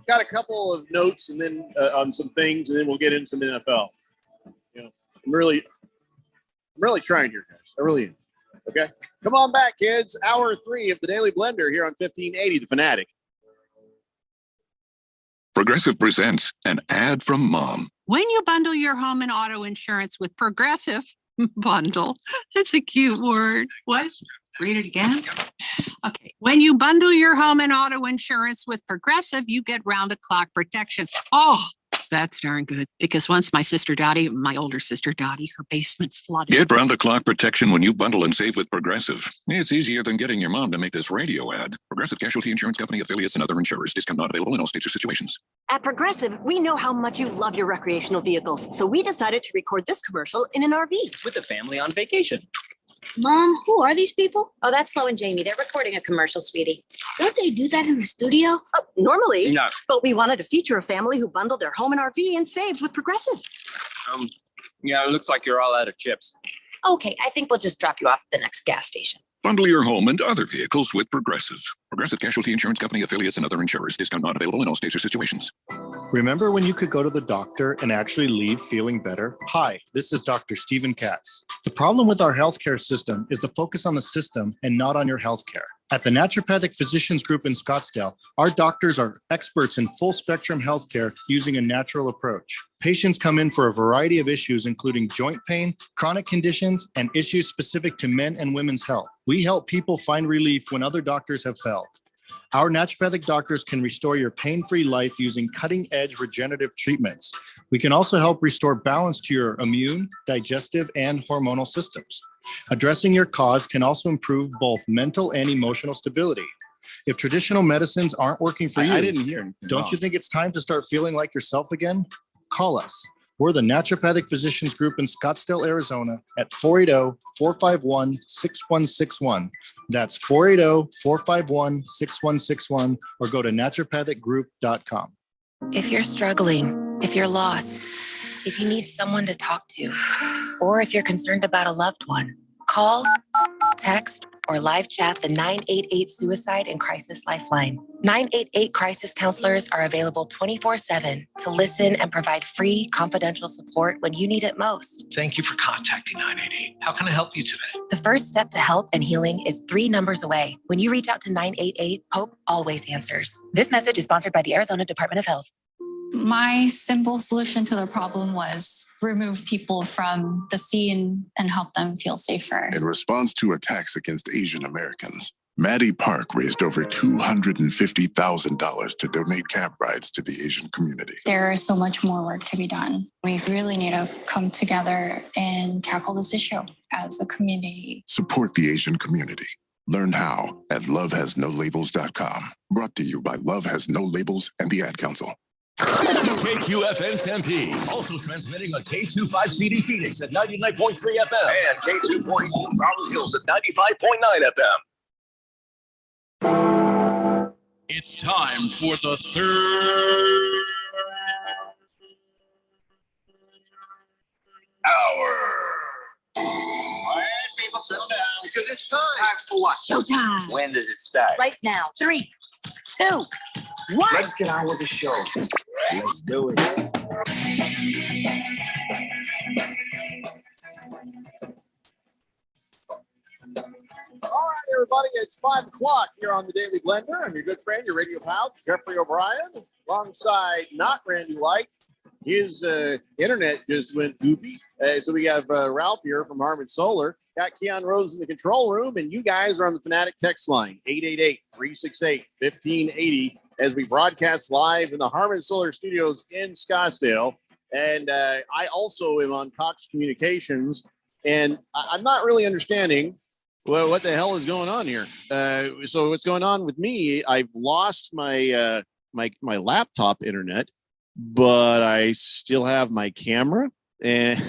S10: Got a couple of notes and then on some things, and then we'll get into some NFL. You know, I'm really trying here, guys. I really am. Okay, come on back, kids. Hour 3 of the Daily Blender here on 1580 The Fanatic.
S5: Progressive presents an ad from Mom.
S18: When you bundle your home and auto insurance with Progressive, bundle, that's a cute word. What? Read it again. Okay. When you bundle your home and auto insurance with Progressive, you get round-the-clock protection. Oh, that's darn good. Because once my older sister Dottie, her basement flooded.
S5: Get round-the-clock protection when you bundle and save with Progressive. It's easier than getting your mom to make this radio ad. Progressive Casualty Insurance Company, affiliates, and other insurers. Discount not available in all states or situations.
S23: At Progressive, we know how much you love your recreational vehicles, so we decided to record this commercial in an RV.
S15: With a family on vacation.
S24: Mom, who are these people? Oh, that's Flo and Jamie. They're recording a commercial, sweetie. Don't they do that in the studio?
S23: Oh, normally.
S15: No.
S23: But we wanted to feature a family who bundled their home and RV and saved with Progressive.
S15: Yeah, it looks like you're all out of chips.
S24: Okay, I think we'll just drop you off at the next gas station.
S5: Bundle your home and other vehicles with Progressive. Progressive Casualty Insurance Company, affiliates, and other insurers. Discount not available in all states or situations.
S25: Remember when you could go to the doctor and actually leave feeling better? Hi, this is Dr. Stephen Katz. The problem with our healthcare system is the focus on the system and not on your healthcare. At the Naturopathic Physicians Group in Scottsdale, our doctors are experts in full spectrum healthcare using a natural approach. Patients come in for a variety of issues, including joint pain, chronic conditions, and issues specific to men and women's health. We help people find relief when other doctors have failed. Our naturopathic doctors can restore your pain-free life using cutting-edge regenerative treatments. We can also help restore balance to your immune, digestive, and hormonal systems. Addressing your cause can also improve both mental and emotional stability. If traditional medicines aren't working for you,
S12: I didn't hear anything
S25: don't
S12: wrong.
S25: you think it's time to start feeling like yourself again? Call us. We're the Naturopathic Physicians Group in Scottsdale, Arizona at 480-451-6161. That's 480-451-6161, or go to naturopathicgroup.com.
S26: If you're struggling, if you're lost, if you need someone to talk to, or if you're concerned about a loved one, call, text, or live chat the 988 Suicide and Crisis Lifeline. 988 crisis counselors are available 24/7 to listen and provide free confidential support when you need it most.
S27: Thank you for contacting 988. How can I help you today?
S26: The first step to help and healing is 3 numbers away. When you reach out to 988, hope always answers. This message is sponsored by the Arizona Department of Health.
S28: My simple solution to the problem was remove people from the scene and help them feel safer.
S29: In response to attacks against Asian Americans, Maddie Park raised over $250,000 to donate cab rides to the Asian community.
S28: There is so much more work to be done. We really need to come together and tackle this issue as a community.
S29: Support the Asian community. Learn how at lovehasnolabels.com. Brought to you by Love Has No Labels and the Ad Council.
S8: KQFN Tempe. Also transmitting on K25CD Phoenix at 99.3 FM. And K2.2 Rollins Hills at 95.9 FM.
S9: It's time for the third hour.
S24: Quiet, people, settle down.
S10: Because it's time.
S15: For what?
S24: Showtime.
S15: When does it start?
S24: Right now. 3, 2, 1.
S15: Let's get on with the show. Let's do it.
S10: All right, everybody, it's 5 o'clock here on the Daily Blender. I'm your good friend, your radio pal, Jeffrey O'Brien, alongside not Randy White. His internet just went goofy. So we have Ralph here from Harmon Solar. Got Keon Rose in the control room, and you guys are on the Fanatic text line, 888-368-1580, as we broadcast live in the Harmon Solar Studios in Scottsdale. And I also am on Cox Communications, and I'm not really understanding what the hell is going on here. So what's going on with me, I've lost my my laptop internet, but I still have my camera, and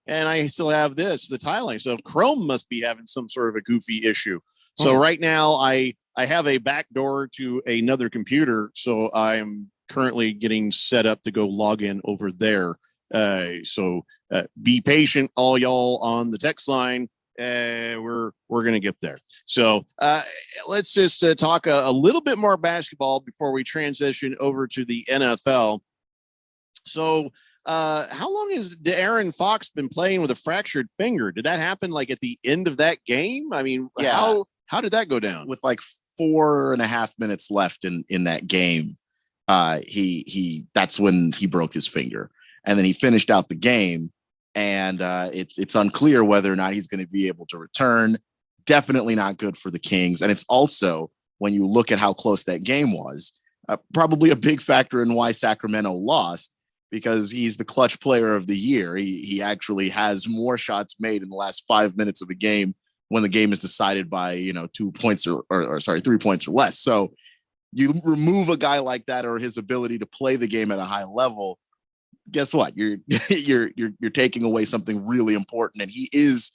S10: I still have the tie line. So Chrome must be having some sort of a goofy issue. So right now I have a back door to another computer. So I'm currently getting set up to go log in over there. So be patient, all y'all on the text line. We're going to get there. So let's just talk a little bit more basketball before we transition over to the NFL. So how long has De'Aaron Fox been playing with a fractured finger? Did that happen like at the end of that game? I mean, how did that go down?
S12: With like 4.5 minutes left in that game. that's when he broke his finger, and then he finished out the game. And it's unclear whether or not he's going to be able to return. Definitely not good for the Kings. And it's also, when you look at how close that game was, probably a big factor in why Sacramento lost, because he's the clutch player of the year. He actually has more shots made in the last 5 minutes of a game when the game is decided by 2 points or 3 points or less. So you remove a guy like that, or his ability to play the game at a high level, guess what? You're taking away something really important, and he is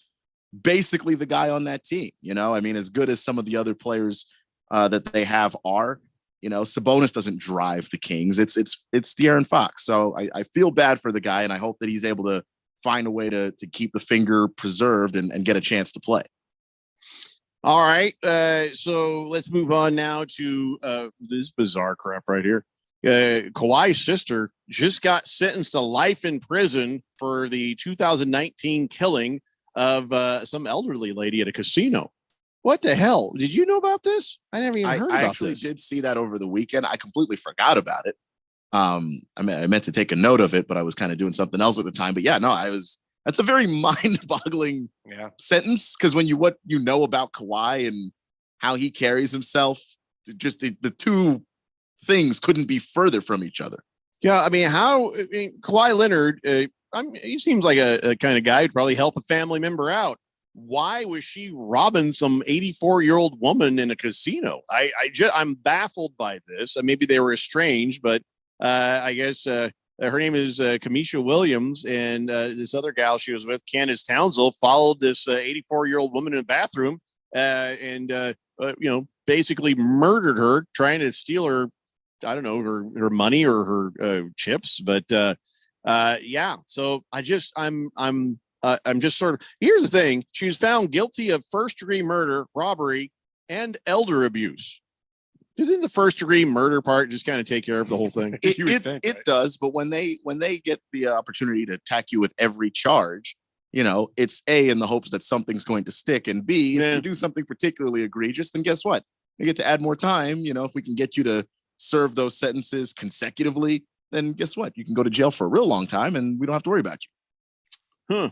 S12: basically the guy on that team. I mean, as good as some of the other players that they have are, Sabonis doesn't drive the Kings. It's De'Aaron Fox. So I feel bad for the guy, and I hope that he's able to find a way to keep the finger preserved and get a chance to play.
S10: All right. So let's move on now to this bizarre crap right here. Kawhi's sister just got sentenced to life in prison for the 2019 killing of some elderly lady at a casino. What the hell? Did you know about this? I never even heard about this.
S12: I actually did see that over the weekend. I completely forgot about it. I meant to take a note of it, but I was kind of doing something else at the time. But yeah, no, that's a very mind-boggling sentence, because when what you know about Kawhi and how he carries himself, just the two things couldn't be further from each other.
S10: Yeah, I mean, Kawhi Leonard, he seems like a kind of guy who'd probably help a family member out. Why was she robbing some 84-year-old woman in a casino? I'm baffled by this. Maybe they were estranged, but I guess her name is Kamisha Williams, and this other gal she was with, Candace Townsend, followed this 84-year-old woman in the bathroom and basically murdered her, trying to steal her, I don't know, her money or her chips. But yeah, so I'm just sort of, here's the thing. She was found guilty of first-degree murder, robbery, and elder abuse. Doesn't the first-degree murder part just kind of take care of the whole thing?
S12: It does, but when they get the opportunity to attack you with every charge, it's A, in the hopes that something's going to stick, and B, if you do something particularly egregious, then guess what? We get to add more time. If we can get you to serve those sentences consecutively, then guess what? You can go to jail for a real long time, and we don't have to worry about you.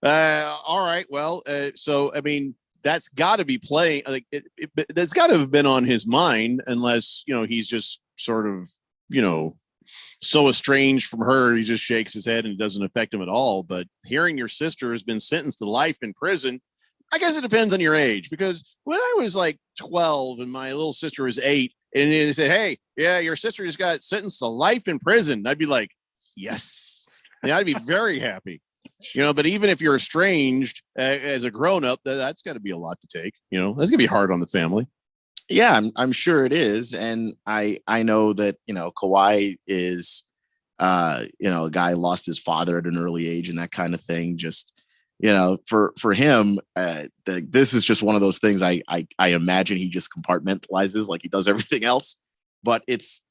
S10: All right. Well, so I mean, that's got to be playing. Like that's got to have been on his mind, unless he's just sort of so estranged from her, he just shakes his head and it doesn't affect him at all. But hearing your sister has been sentenced to life in prison, I guess it depends on your age. Because when I was like 12 and my little sister was 8, and they said, "Hey, yeah, your sister just got sentenced to life in prison," I'd be like, "Yes," I'd be very happy. But even if you're estranged as a grown-up, that's got to be a lot to take. That's gonna be hard on the family.
S12: Yeah, I'm sure it is. And I know that, Kawhi is, a guy lost his father at an early age and that kind of thing. Just, for him, this is just one of those things I imagine he just compartmentalizes like he does everything else. But it's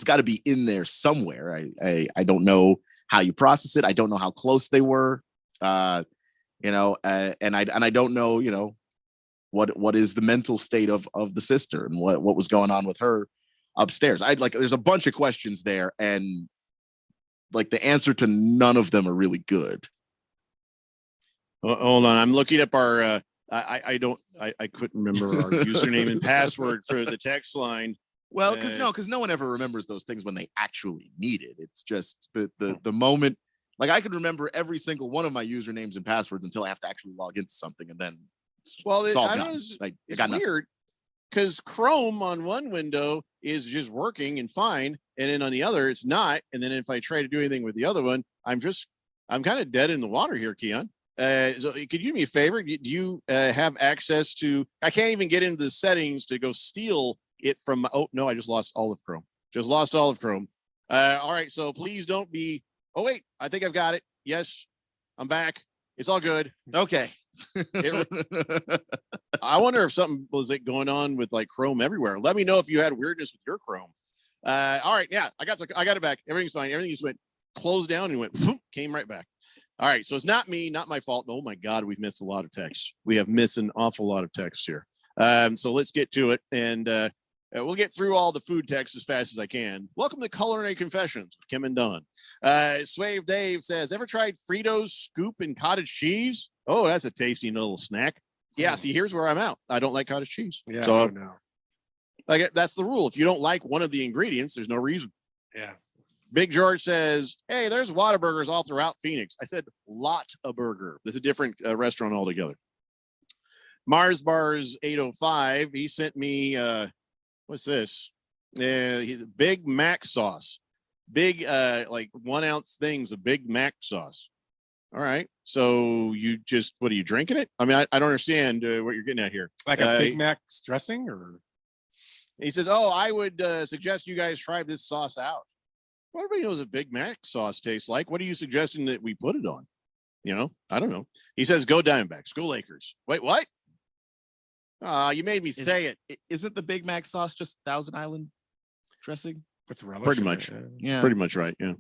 S12: got to be in there somewhere. I don't know how you process it. I don't know how close they were, and I don't know, what is the mental state of the sister and what was going on with her upstairs. There's a bunch of questions there, and like the answer to none of them are really good.
S10: Hold on, I'm looking up our. I couldn't remember our username and password for the text line.
S12: Well, because no one ever remembers those things when they actually need it. It's just the moment. Like I could remember every single one of my usernames and passwords until I have to actually log into something, and then it's all gone.
S10: It's weird because Chrome on one window is just working and fine, and then on the other it's not. And then if I try to do anything with the other one, I'm kind of dead in the water here, Keon. So could you do me a favor? Do you have access to? I can't even get into the settings to go steal it from. Oh no, I just lost all of Chrome. All right, so please don't be. Oh wait, I think I've got it. Yes, I'm back. It's all good.
S12: Okay.
S10: I wonder if something was going on with like Chrome everywhere. Let me know if you had weirdness with your Chrome. All right, yeah, I got it back. Everything's fine. Everything just went closed down and went came right back. All right, so it's not me, not my fault. Oh my God, we've missed a lot of texts. We have missed an awful lot of texts here. So let's get to it. And We'll get through all the food texts as fast as I can. Welcome to Culinary Confessions with Kim and Don. Swave Dave says, ever tried Fritos scoop and cottage cheese? Oh, that's a tasty little snack. Yeah, see, here's where I'm out. I don't like cottage cheese.
S11: Yeah,
S10: so
S11: no.
S10: like that's the rule. If you don't like one of the ingredients, there's no reason.
S11: Yeah.
S10: Big George says, hey, there's Whataburgers all throughout Phoenix. I said Lot a Burger. There's a different restaurant altogether. Mars Bars 805. He sent me what's this? Big Mac sauce. Big like 1 ounce things of Big Mac sauce. All right. So you just what are you drinking it? I mean, I don't understand what you're getting at here.
S11: Like a Big Mac dressing or
S10: he says, oh, I would suggest you guys try this sauce out. Well, everybody knows what Big Mac sauce tastes like. What are you suggesting that we put it on? You know, I don't know. He says, go Diamondbacks, go Lakers. Wait, what? You made me say it.
S12: Isn't the Big Mac sauce just Thousand Island dressing?
S11: With relish?
S10: Pretty much.
S12: Yeah.
S10: Pretty much right. Yeah.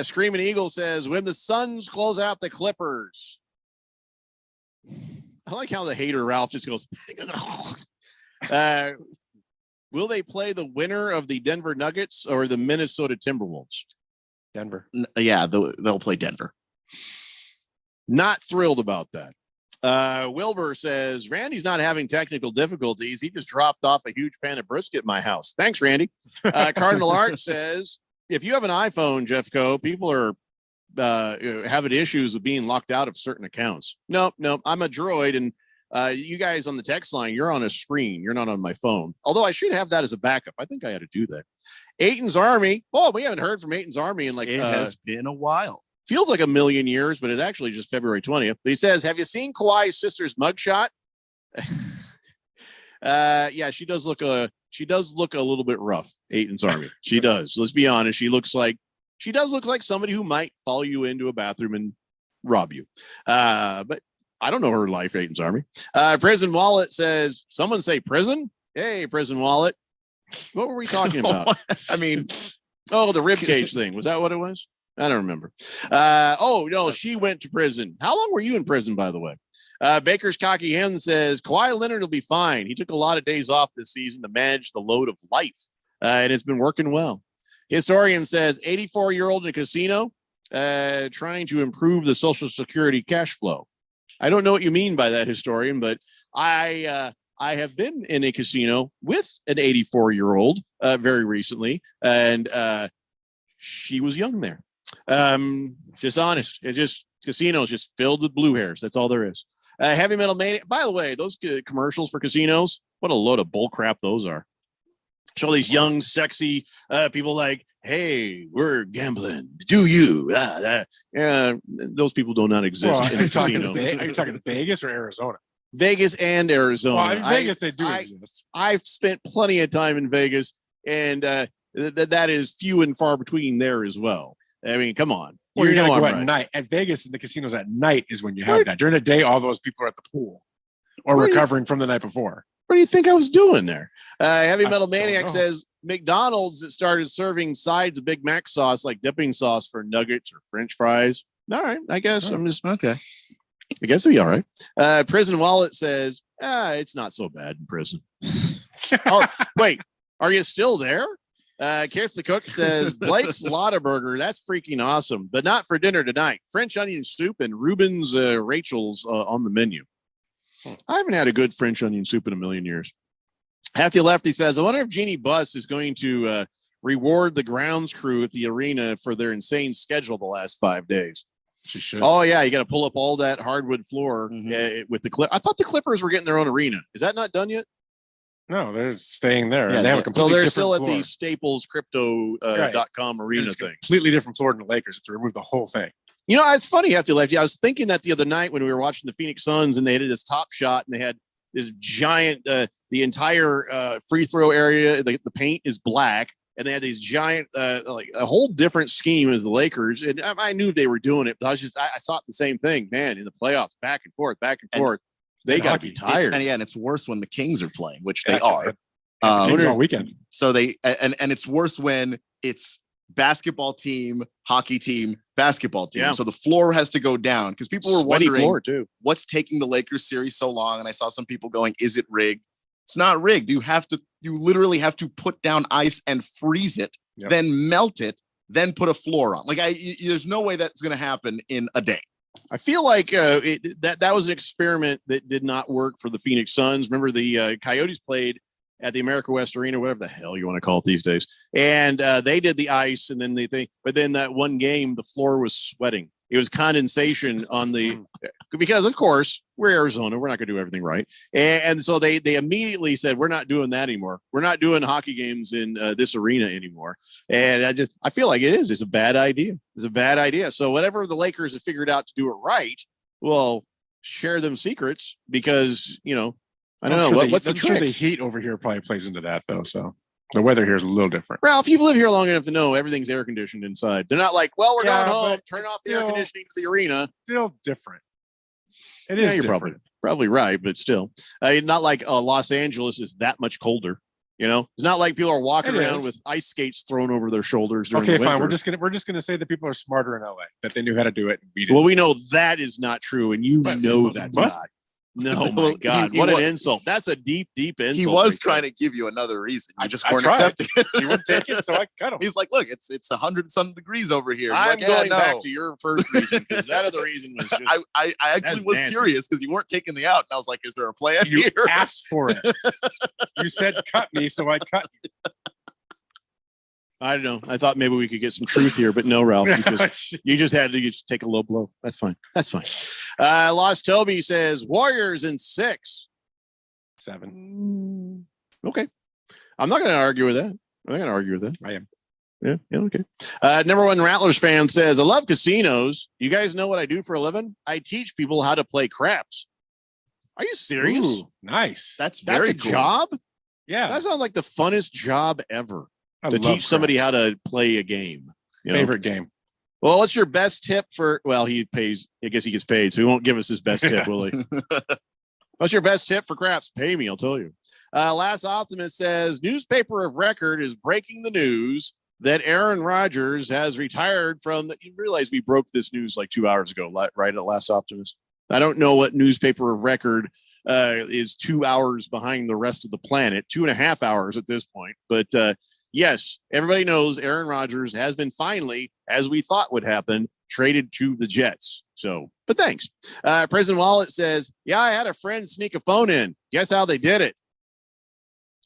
S10: Screaming Eagle says, when the Suns close out the Clippers. I like how the hater Ralph just goes, will they play the winner of the Denver Nuggets or the Minnesota Timberwolves?
S11: Denver.
S12: Yeah, they'll play Denver.
S10: Not thrilled about that. Wilbur says, Randy's not having technical difficulties. He just dropped off a huge pan of brisket at my house. Thanks, Randy. Cardinal Art says, if you have an iPhone, Jeffco, people are having issues with being locked out of certain accounts. No, I'm a droid. And you guys on the text line, you're on a screen. You're not on my phone. Although I should have that as a backup. I think I had to do that. Aiton's Army. Oh, we haven't heard from Aiton's Army in like
S12: it has been a while.
S10: Feels like a million years, but it's actually just February 20th. But he says, have you seen Kawhi's sister's mugshot? Yeah, she does look a little bit rough. Aiton's Army. She does. Let's be honest. She does look like somebody who might follow you into a bathroom and rob you. But I don't know her life, Aiton's Army. Prison Wallet says, someone say prison? Hey, Prison Wallet. What were we talking about?
S12: I mean,
S10: the ribcage thing. Was that what it was? I don't remember. Oh, no, she went to prison. How long were you in prison, by the way? Baker's Cocky Hen says, Kawhi Leonard will be fine. He took a lot of days off this season to manage the load of life, and it's been working well. Historian says, 84-year-old in a casino trying to improve the Social Security cash flow. I don't know what you mean by that, historian, but I have been in a casino with an 84-year-old very recently, and she was young there. Just honest. It's just casinos just filled with blue hairs. That's all there is. Heavy Metal Mania. By the way, those commercials for casinos, what a load of bull crap those are. Show these young, sexy people like, hey, we're gambling. Do you? Those people do not exist.
S11: Well,
S10: in a casino.
S11: Are you talking Vegas or Arizona?
S10: Vegas and Arizona.
S11: Well, in Vegas, they do exist.
S10: I've spent plenty of time in Vegas, and that is few and far between there as well. I mean, come on.
S11: Well, you're going to go
S10: I'm
S11: at
S10: right.
S11: night. At Vegas, in the casinos at night is when you have that. During the day, all those people are at the pool or recovering from the night before.
S10: What do you think I was doing there? Heavy Metal
S11: don't
S10: Maniac
S11: know.
S10: says McDonald's started serving sides of Big Mac sauce like dipping sauce for nuggets or French fries. All right, I guess I'm just
S12: okay.
S10: I guess it'll be all right. Prison Wallet says, it's not so bad in prison. Oh, wait, are you still there? Kiss the Cook says, Blake's Lotta Burger. That's freaking awesome, but not for dinner tonight. French onion soup and Reuben's Rachel's on the menu. I haven't had a good French onion soup in a million years. Hefty Lefty says, I wonder if Jeannie Buss is going to reward the grounds crew at the arena for their insane schedule the last 5 days.
S11: She should.
S10: Oh, yeah. You got to pull up all that hardwood floor with the clip. I thought the Clippers were getting their own arena. Is that not done yet?
S11: No, they're staying there.
S10: Yeah,
S11: They have a
S10: so
S11: completely
S10: they're
S11: different
S10: still at
S11: floor.
S10: the Staples Crypto.com arena
S11: It's a
S10: thing.
S11: completely different floor than the Lakers to remove the whole thing.
S10: You know, it's funny, Hefty Lefty. I was thinking that the other night when we were watching the Phoenix Suns and they had this top shot and they had this giant, the entire free throw area, the paint is black. And they had these giant, like a whole different scheme as the Lakers. And I knew they were doing it, but I thought the same thing, man, in the playoffs, back and forth. They got to be tired.
S12: And it's worse when the Kings are playing, which they are.
S11: Kings all weekend.
S12: So and it's worse when it's basketball team, hockey team, basketball team.
S10: Yeah.
S12: So the floor has to go down because people were
S10: Sweaty
S12: wondering
S10: floor, too.
S12: what's taking the Lakers series so long. And I saw some people going, is it rigged? It's not rigged. You literally have to put down ice and freeze it, then melt it, then put a floor on. Like there's no way that's going to happen in a day.
S10: I feel like that was an experiment that did not work for the Phoenix Suns. Remember the Coyotes played at the America West Arena, whatever the hell you want to call it these days. And they did the ice, and then but then that one game, the floor was sweating. It was condensation on because of course we're Arizona. We're not going to do everything right. And so they immediately said, we're not doing that anymore. We're not doing hockey games in this arena anymore. And I feel like it's a bad idea. It's a bad idea. So whatever the Lakers have figured out to do it right, well, share them secrets because, I don't know. What's the trick?
S11: Sure the heat over here probably plays into that though. So the weather here is a little different.
S10: Ralph, you've lived here long enough to know everything's air conditioned inside. They're not like, well, we're going home. Turn off the air conditioning to the arena.
S11: Still different. It is.
S10: You're
S11: different.
S10: probably right, but still, not like Los Angeles is that much colder. It's not like people are walking around with ice skates thrown over their shoulders. During the
S11: fine.
S10: winter.
S11: We're just gonna say that people are smarter in LA, that they knew how to do it. And we didn't.
S10: Well, we know that is not true, and know that's not. No, my God. What an insult. That's a deep, deep insult.
S12: He was trying to give you another reason. You just weren't accepting it.
S11: You wouldn't take it, so I cut him.
S12: He's like, look, it's 100-some degrees over here.
S10: I'm going back to your first reason because that other reason was just.
S12: I actually was curious because you weren't taking the out. And I was like, is there a plan
S11: You
S12: here?
S11: asked for it. You said cut me, so I cut you.
S10: I don't know. I thought maybe we could get some truth here, but no, Ralph. You just had to take a low blow. That's fine. That's fine. Lost Toby says Warriors in 6.
S11: 7.
S10: Okay. I'm not going to argue with that.
S11: I am.
S10: Yeah, okay. Number one Rattlers fan says, I love casinos. You guys know what I do for a living? I teach people how to play craps. Are you serious?
S11: Ooh, nice.
S12: That's very cool.
S10: Job?
S11: Yeah.
S10: That sounds like the funnest job ever.
S11: I
S10: To
S11: love
S10: teach somebody
S11: craps.
S10: how to play a game.
S11: Favorite game.
S10: Well, what's your best tip for? Well, he pays. I guess he gets paid, so he won't give us his best tip, will he? What's your best tip for craps? Pay me, I'll tell you. Last Optimist says newspaper of record is breaking the news that Aaron Rodgers has retired from. You realize we broke this news like 2 hours ago, right? At Last Optimist. I don't know what newspaper of record is 2 hours behind the rest of the planet, 2.5 hours at this point, but. Yes, everybody knows Aaron Rodgers has been finally, as we thought would happen, traded to the Jets. So, but thanks. President Wallet says, yeah, I had a friend sneak a phone in. Guess how they did it?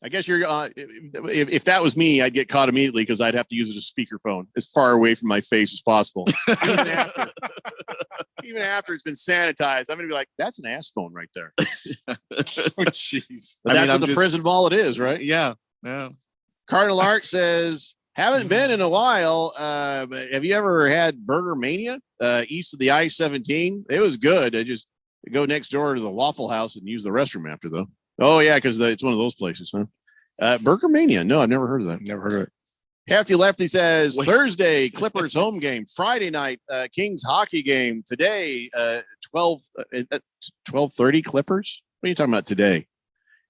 S10: I guess you're, if that was me, I'd get caught immediately because I'd have to use it as speakerphone as far away from my face as possible. Even after it's been sanitized, I'm going to be like, that's an ass phone right there.
S11: Oh, jeez.
S10: That's what the prison wallet is, right?
S12: Yeah. Yeah.
S10: Cardinal Art says, haven't been in a while. But have you ever had Burger Mania east of the I-17? It was good. I just go next door to the Waffle House and use the restroom after, though. Oh, yeah, because it's one of those places, huh? Burger Mania. No, I've never heard of that.
S11: Never heard of it.
S10: Hefty Lefty says, Thursday, Clippers home game. Friday night, Kings hockey game. Today, 12:30 Clippers? What are you talking about today?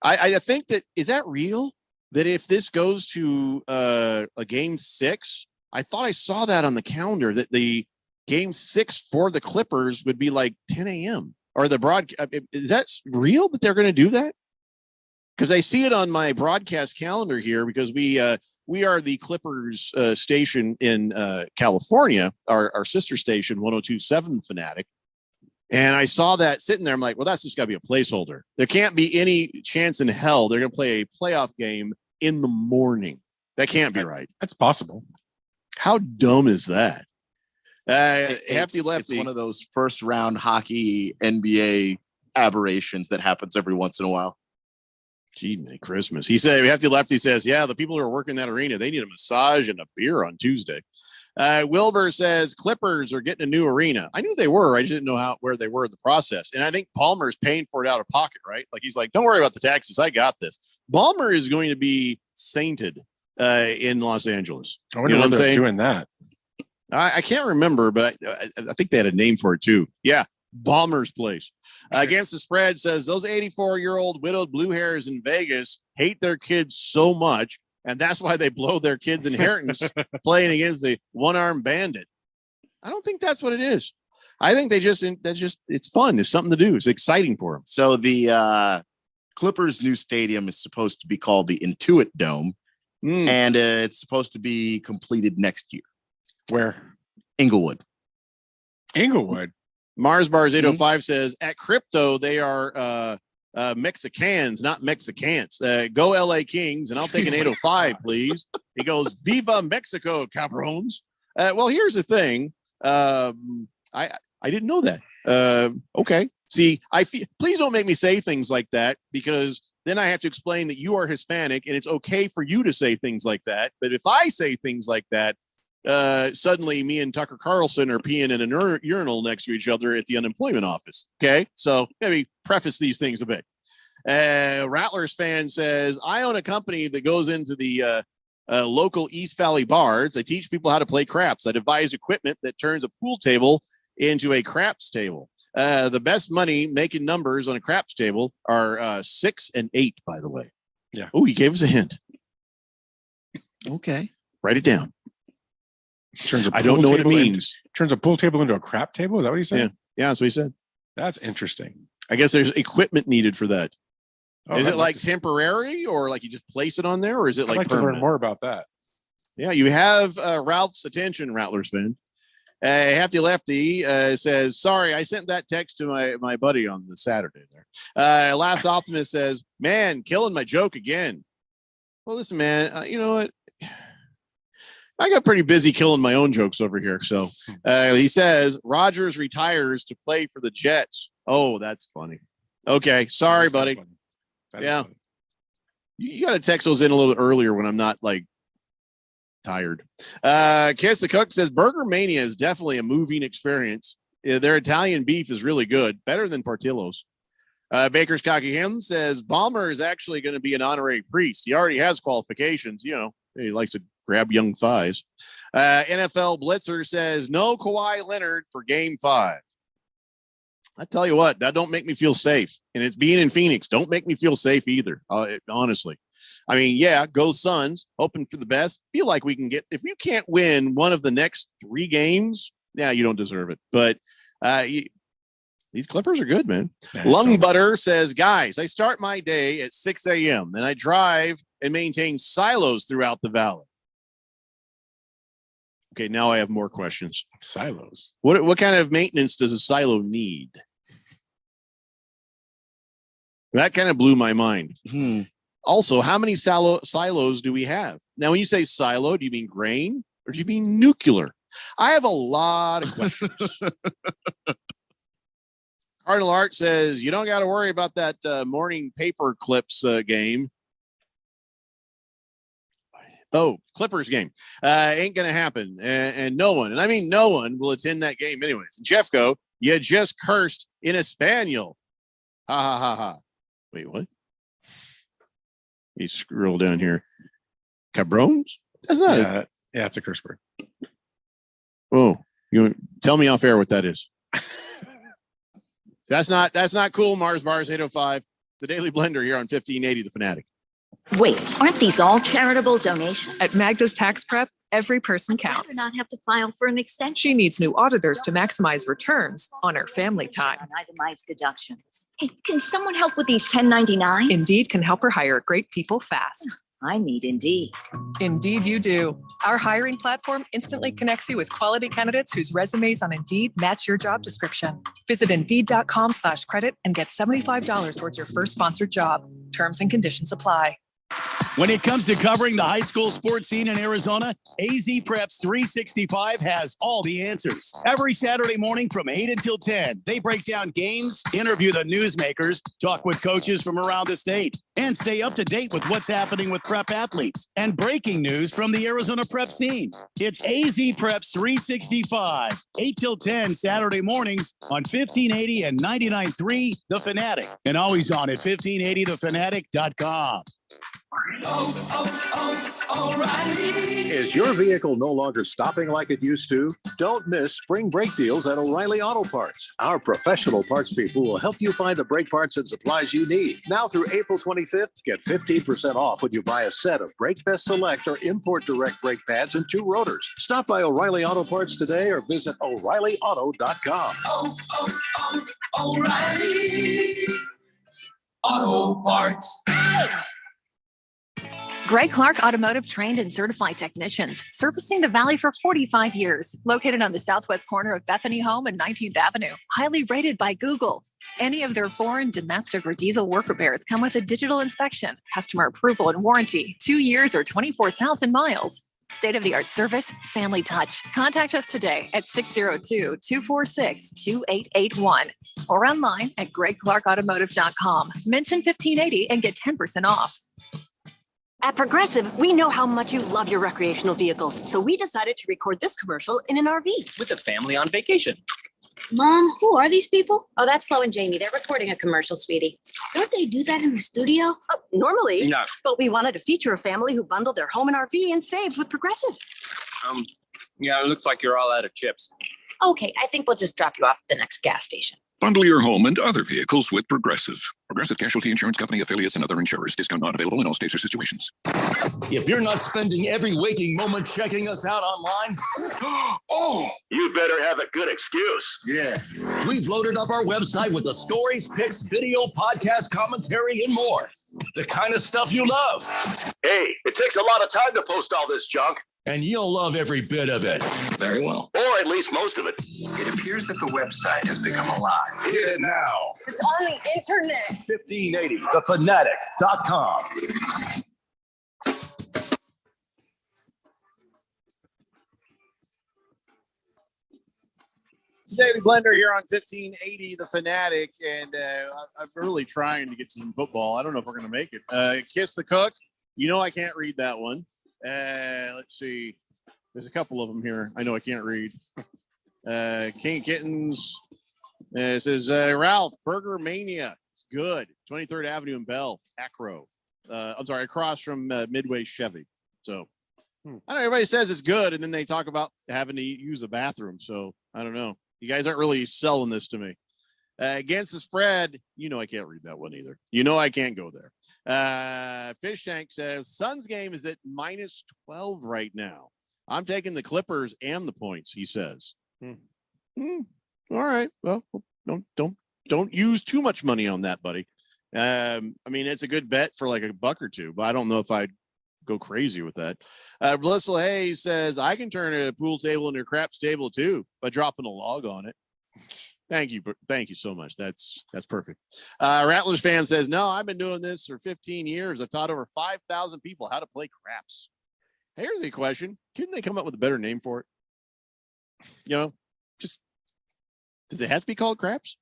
S10: I think is that real? That if this goes to a game 6, I thought I saw that on the calendar that the game 6 for the Clippers would be like 10 a.m. or the is that real that they're going to do that? Because I see it on my broadcast calendar here because we are the Clippers station in California, our sister station, 102.7 Fanatic. And I saw that sitting there. I'm like, well, that's just got to be a placeholder. There can't be any chance in hell they're going to play a playoff game in the morning. That can't be right.
S11: That's possible.
S10: How dumb is that? Hefty Lefty.
S12: It's one of those first round hockey NBA aberrations that happens every once in a while.
S10: Gee, Christmas. He said, Hefty Lefty says, yeah, the people who are working that arena, they need a massage and a beer on Tuesday. Wilbur says Clippers are getting a new arena. I knew they were. I just didn't know where they were in the process. And I think Palmer's paying for it out of pocket, right? Like he's like, don't worry about the taxes. I got this. Palmer is going to be sainted in Los Angeles.
S11: I wonder
S10: what
S11: they're
S10: saying?
S11: doing that.
S10: I can't remember, but I think they had a name for it too. Yeah. Balmer's place. Against the Spread says those 84-year-old widowed blue hairs in Vegas hate their kids so much. And that's why they blow their kids' inheritance playing against the one-armed bandit. I don't think that's what it is. I think it's fun. It's something to do. It's exciting for them.
S12: So the Clippers' new stadium is supposed to be called the Intuit Dome, and it's supposed to be completed next year.
S11: Where?
S12: Inglewood.
S10: Mars Bars 805 says at Crypto they are Mexicans, not Mexicans. Go LA Kings, and I'll take an 805, please. He goes, Viva Mexico, cabrones. Well, here's the thing. I didn't know that. Okay. See, please don't make me say things like that, because then I have to explain that you are Hispanic and it's okay for you to say things like that. But if I say things like that, suddenly me and Tucker Carlson are peeing in a urinal next to each other at the unemployment office. Okay. So maybe preface these things a bit. Rattlers fan says, I own a company that goes into the local East Valley bars. I teach people how to play craps. I devise equipment that turns a pool table into a craps table. The best money making numbers on a craps table are 6 and 8, by the way.
S11: Yeah.
S10: Oh, he gave us a hint.
S12: Okay.
S10: Write it down.
S11: Turns a
S10: I don't know what it
S11: pool table
S10: means.
S11: Turns a pool table into a crap table. Is that what he said?
S10: Yeah, that's what he said.
S11: That's interesting.
S10: I guess there's equipment needed for that.
S11: Oh,
S10: Is
S11: I'd
S10: it
S11: like
S10: like
S11: to
S10: temporary, or like you just place it on there, or is it
S11: I'd
S10: like
S11: like to learn
S10: permanent?
S11: more about that.
S10: Yeah, you have Ralph's attention, Rattlers fan. Hefty Lefty says, sorry, I sent that text to my buddy on the Saturday there. Last Optimist says, man, killing my joke again. Well, listen, man, you know what? I got pretty busy killing my own jokes over here. So he says, Rodgers retires to play for the Jets. Oh, that's funny. Okay, sorry, buddy. Yeah. You got to text those in a little earlier when I'm not like tired. Kiss the Cook says Burger Mania is definitely a moving experience. Their Italian beef is really good, better than Portillo's. Baker's Cocky Him says Balmer is actually going to be an honorary priest. He already has qualifications. You know, he likes to grab young thighs. NFL Blitzer says no Kawhi Leonard for Game 5. I tell you what, that don't make me feel safe. And it's being in Phoenix. Don't make me feel safe either. Honestly. I mean, yeah, go Suns, hoping for the best. Feel like we can get, if you can't win one of the next 3 games, yeah, you don't deserve it. But these Clippers are good, man. Lung Butter says, guys, I start my day at 6 a.m. and I drive and maintain silos throughout the valley. Okay, now I have more questions.
S11: Silos.
S10: What kind of maintenance does a silo need? That kind of blew my mind. Also, how many silos do we have? Now, when you say silo, do you mean grain or do you mean nuclear? I have a lot of questions. Cardinal Art says, you don't got to worry about that morning paper clips game. Oh, Clippers game. Ain't going to happen. And no one, and I mean no one, will attend that game anyways. And Jeffco, you just cursed in Espanol. Ha, ha, ha, ha. Wait, what? You scroll down here. Cabrones? That's not it.
S11: Yeah, it's a curse word.
S10: Oh, you tell me off air what that is. That's not cool, Mars Bars 805. The Daily Blender here on 1580 The Fanatic.
S1: Wait, aren't these all charitable donations?
S2: At Magda's Tax Prep, every person counts.
S23: Not have to file for an extension.
S2: She needs new auditors to maximize returns on her family time.
S23: On itemized deductions. Hey, can someone help with these 1099?
S2: Indeed can help her hire great people fast.
S23: I need Indeed.
S2: Indeed you do. Our hiring platform instantly connects you with quality candidates whose resumes on Indeed match your job description. Visit Indeed.com/credit and get $75 towards your first sponsored job. Terms and conditions apply.
S8: When it comes to covering the high school sports scene in Arizona, AZ Preps 365 has all the answers. Every Saturday morning from 8 until 10, they break down games, interview the newsmakers, talk with coaches from around the state, and stay up to date with what's happening with prep athletes and breaking news from the Arizona prep scene. It's AZ Preps 365, 8 till 10 Saturday mornings on 1580 and 99.3 The Fanatic, and always on at 1580thefanatic.com.
S27: Is your vehicle no longer stopping like it used to? Don't miss spring brake deals at O'Reilly Auto Parts. Our professional parts people will help you find the brake parts and supplies you need. Now through April 25th, get 15% off when you buy a set of Brake Best Select or Import Direct brake pads and 2 rotors. Stop by O'Reilly Auto Parts today or visit O'ReillyAuto.com.
S3: O'Reilly.
S8: Auto Parts.
S22: Greg Clark Automotive trained and certified technicians, servicing the Valley for 45 years. Located on the southwest corner of Bethany Home and 19th Avenue. Highly rated by Google. Any of their foreign, domestic, or diesel work repairs come with a digital inspection, customer approval, and warranty. 2 years or 24,000 miles. State-of-the-art service, family touch. Contact us today at 602-246-2881 or online at gregclarkautomotive.com. Mention 1580 and get 10% off.
S23: At Progressive, we know how much you love your recreational vehicles, so we decided to record this commercial in an RV.
S3: With a family on vacation.
S24: Mom, who are these people? Oh, that's Flo and Jamie. They're recording a commercial, sweetie. Don't they do that in the studio?
S23: Normally.
S3: No.
S23: But we wanted to feature a family who bundled their home and RV and saved with Progressive.
S3: Yeah, it looks like you're all out of chips.
S24: Okay, I think we'll just drop you off at the next gas station.
S5: Bundle your home and other vehicles with Progressive. Progressive Casualty Insurance Company, affiliates, and other insurers. Discount not available in all states or situations.
S8: If you're not spending every waking moment checking us out online, you better have a good excuse. Yeah. We've loaded up our website with the stories, pics, video, podcast, commentary, and more. The kind of stuff you love. Hey, it takes a lot of time to post all this junk. And you'll love every bit of it. Very well. Or at least most of it. It appears that the website has become alive. Hit it now.
S24: It's on the internet.
S8: 1580, thefanatic.com.
S10: Daily Blender here on 1580 The Fanatic, and I'm really trying to get to some football. I don't know if we're going to make it. Kiss the Cook. You know I can't read that one. Let's see. There's a couple of them here. I know I can't read. King Kittens. It says Ralph Burger Mania. It's good. 23rd Avenue in Bell, Acro. I'm sorry, across from Midway Chevy. So I don't know. Everybody says it's good, and then they talk about having to use a bathroom. So I don't know. You guys aren't really selling this to me. Against the spread, you know I can't read that one either. You know I can't go there. Fish Tank says Suns game is at -12 right now. I'm taking the Clippers and the points, he says. All right. Well, don't use too much money on that, buddy. I mean, it's a good bet for like $1 or $2, but I don't know if I'd go crazy with that. Blissful Hayes says I can turn a pool table into a craps table too by dropping a log on it. Thank you so much. That's perfect. Rattlers fan says no. I've been doing this for 15 years. I've taught over 5,000 people how to play craps. Here's a question: couldn't they come up with a better name for it? You know, just does it have to be called craps?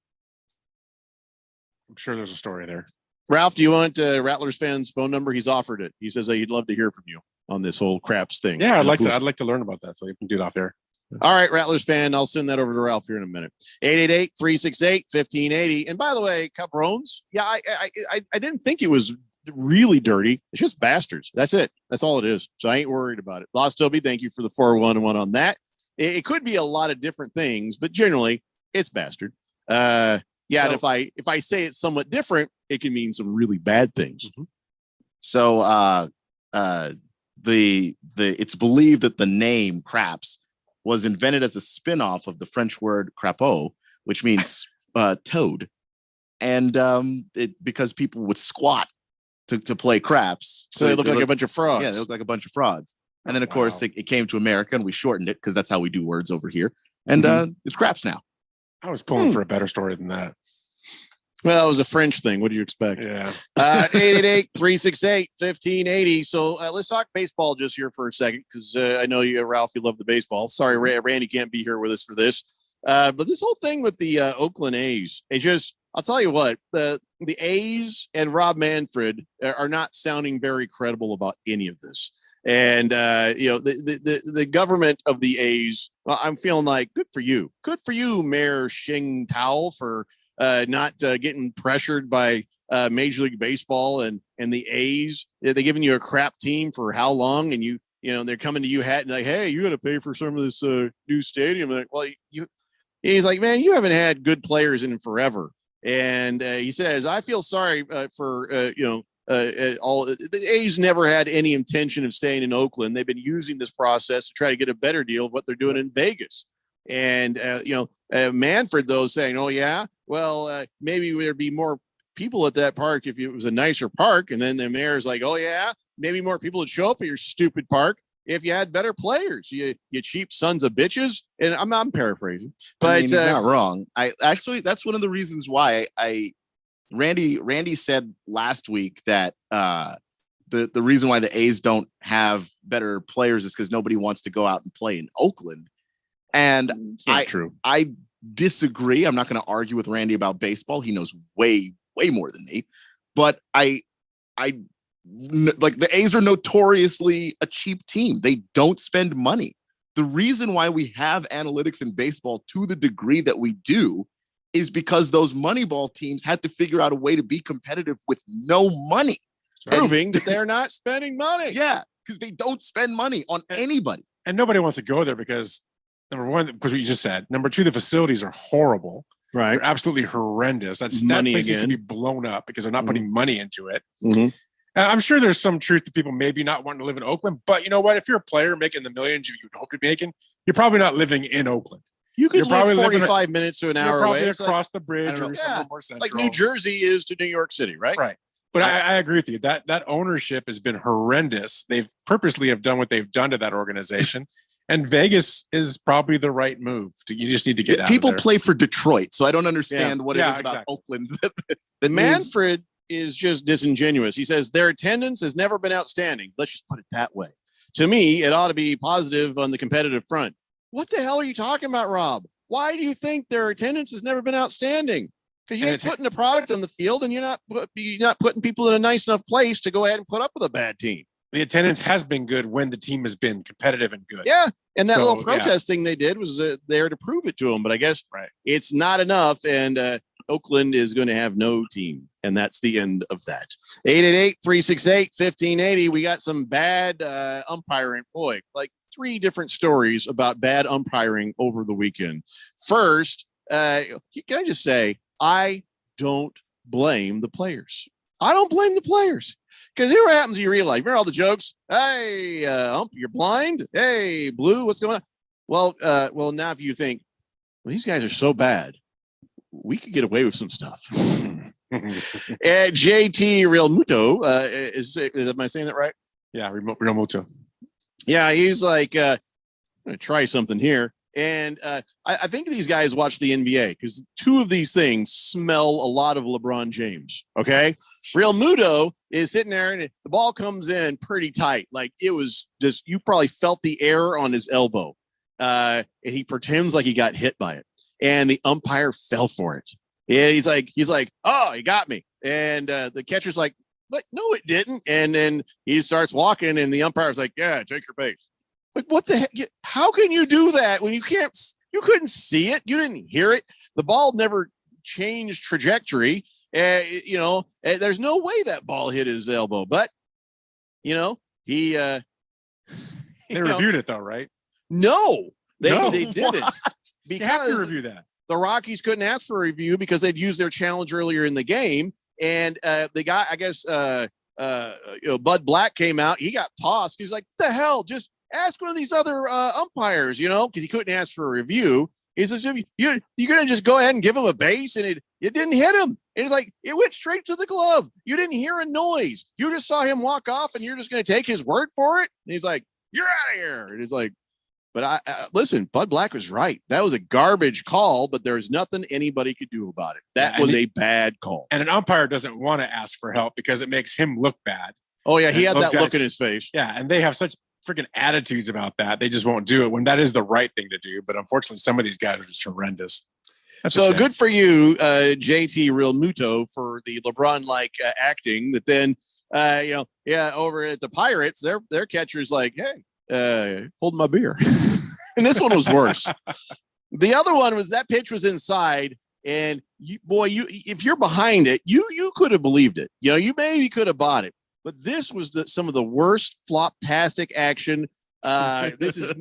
S11: I'm sure there's a story there.
S10: Ralph, do you want Rattlers fan's phone number? He's offered it. He says he'd love to hear from you on this whole craps thing.
S11: Yeah, I'd like to learn about that, so you can do it off there.
S10: All right, Rattlers fan, I'll send that over to Ralph here in a minute. 888-368-1580. And by the way, Cabrones, yeah, I didn't think it was really dirty. It's just bastards. That's it. That's all it is. So I ain't worried about it. Lost Toby, thank you for the 411 on that. It could be a lot of different things, but generally it's bastard. And if I say it's somewhat different, it can mean some really bad things.
S12: Mm-hmm. So it's believed that the name craps was invented as a spin-off of the French word crapaud, which means toad. And because people would squat to play craps.
S10: So they look like a bunch of frogs.
S12: Yeah, they look like a bunch of frogs. And then, of course, it came to America and we shortened it because that's how we do words over here. And it's craps now.
S11: I was pulling for a better story than that.
S10: Well, it was a French thing. What do you expect?
S11: Yeah.
S10: 888-368-1580. So let's talk baseball just here for a second because I know you, Ralph, you love the baseball. Sorry, Randy can't be here with us for this. But this whole thing with the Oakland A's, I'll tell you what, the A's and Rob Manfred are not sounding very credible about any of this. And, the government of the A's, well, I'm feeling like good for you. Good for you, Mayor Shing Tao, for not getting pressured by Major League Baseball and the A's. They're giving you a crap team for how long? And they're coming to you and like, hey, you got to pay for some of this new stadium. Like, well, he's like, man, you haven't had good players in forever. And he says, I feel sorry for all the A's never had any intention of staying in Oakland. They've been using this process to try to get a better deal of what they're doing in Vegas. And Manfred, though, saying, oh yeah, well, maybe there'd be more people at that park if it was a nicer park. And then the mayor's like, oh yeah, maybe more people would show up at your stupid park if you had better players. You cheap sons of bitches. And I'm paraphrasing, but
S12: I mean, he's not wrong. I actually, that's one of the reasons why Randy said last week that the reason why the A's don't have better players is because nobody wants to go out and play in Oakland. And
S10: true.
S12: I disagree. I'm not going to argue with Randy about baseball. He knows way more than me. But I like the A's are notoriously a cheap team. They don't spend money. The reason why we have analytics in baseball to the degree that we do is because those Moneyball teams had to figure out a way to be competitive with no money.
S10: Proving that they're not spending money.
S12: Yeah, because they don't spend money on anybody.
S11: And nobody wants to go there because, number one, because what you just said. Number two, the facilities are horrible.
S10: Right.
S11: They're absolutely horrendous. That place needs to be blown up because they're not putting money into it. I'm sure there's some truth to people maybe not wanting to live in Oakland, but you know what? If you're a player making the millions you would hope to be making, you're probably not living in Oakland.
S10: You could
S11: you're
S10: live 45 minutes to an hour
S11: probably
S10: away.
S11: Across the bridge or somewhere more central.
S10: Like New Jersey is to New York City, right?
S11: Right. But I agree with you. That ownership has been horrendous. They've purposely have done what they've done to that organization. And Vegas is probably the right move. You just need to get out
S12: People
S11: of there.
S12: play for Detroit, so I don't understand what it is about Oakland. that
S10: Manfred is just disingenuous. He says their attendance has never been outstanding. Let's just put it that way. To me, it ought to be positive on the competitive front. What the hell are you talking about, Rob? Why do you think their attendance has never been outstanding? Because you ain't putting a product on the field and you're not putting people in a nice enough place to go ahead and put up with a bad team.
S11: The attendance has been good when the team has been competitive and good.
S10: Yeah. And that little protest thing they did was there to prove it to them. But I guess it's not enough. And Oakland is going to have no team. And that's the end of that. 888-368-1580. We got some bad umpiring. Boy, like 3 different stories about bad umpiring over the weekend. First, can I just say, I don't blame the players. I don't blame the players. Because here what happens in real life. Remember all the jokes? Hey, ump, you're blind. Hey, Blue, what's going on? Well, now if you think, well, these guys are so bad, we could get away with some stuff. JT Realmuto, am I saying that right?
S11: Yeah, Realmuto.
S10: Yeah, he's like, I'm going to try something here. And I think these guys watch the NBA because 2 of these things smell a lot of LeBron James. Okay. Realmuto is sitting there and the ball comes in pretty tight. Like it was just, you probably felt the air on his elbow. And he pretends like he got hit by it. And the umpire fell for it. And he's like, oh, he got me. And the catcher's like, but no, it didn't. And then he starts walking and the umpire's like, yeah, take your base. Like, what the heck? How can you do that when you couldn't see it? You didn't hear it. The ball never changed trajectory. There's no way that ball hit his elbow, but he,
S11: they reviewed it though, right?
S10: No, they didn't
S11: because you have to
S10: because
S11: review that.
S10: The Rockies couldn't ask for a review because they'd used their challenge earlier in the game. And the guy, I guess, Bud Black came out. He got tossed. He's like, what the hell? Just ask one of these other umpires, because he couldn't ask for a review. He says, you're going to just go ahead and give him a base, and it didn't hit him. And it's like, it went straight to the glove. You didn't hear a noise. You just saw him walk off, and you're just going to take his word for it? And he's like, you're out of here. And it's like, but I listen, Bud Black was right. That was a garbage call, but there's nothing anybody could do about it. That was a bad call.
S11: And an umpire doesn't want to ask for help because it makes him look bad.
S10: Oh, yeah, he had that look in his face.
S11: Yeah, and they have such freaking attitudes about that. They just won't do it when that is the right thing to do. But unfortunately, some of these guys are just horrendous.
S10: So good for you, JT Realmuto, for the LeBron-like acting. That then, over at the Pirates, their catcher's like, hey, hold my beer. And this one was worse. The other one was that pitch was inside, and if you're behind it, you could have believed it. You maybe could have bought it. But this was some of the worst flop-tastic action. This is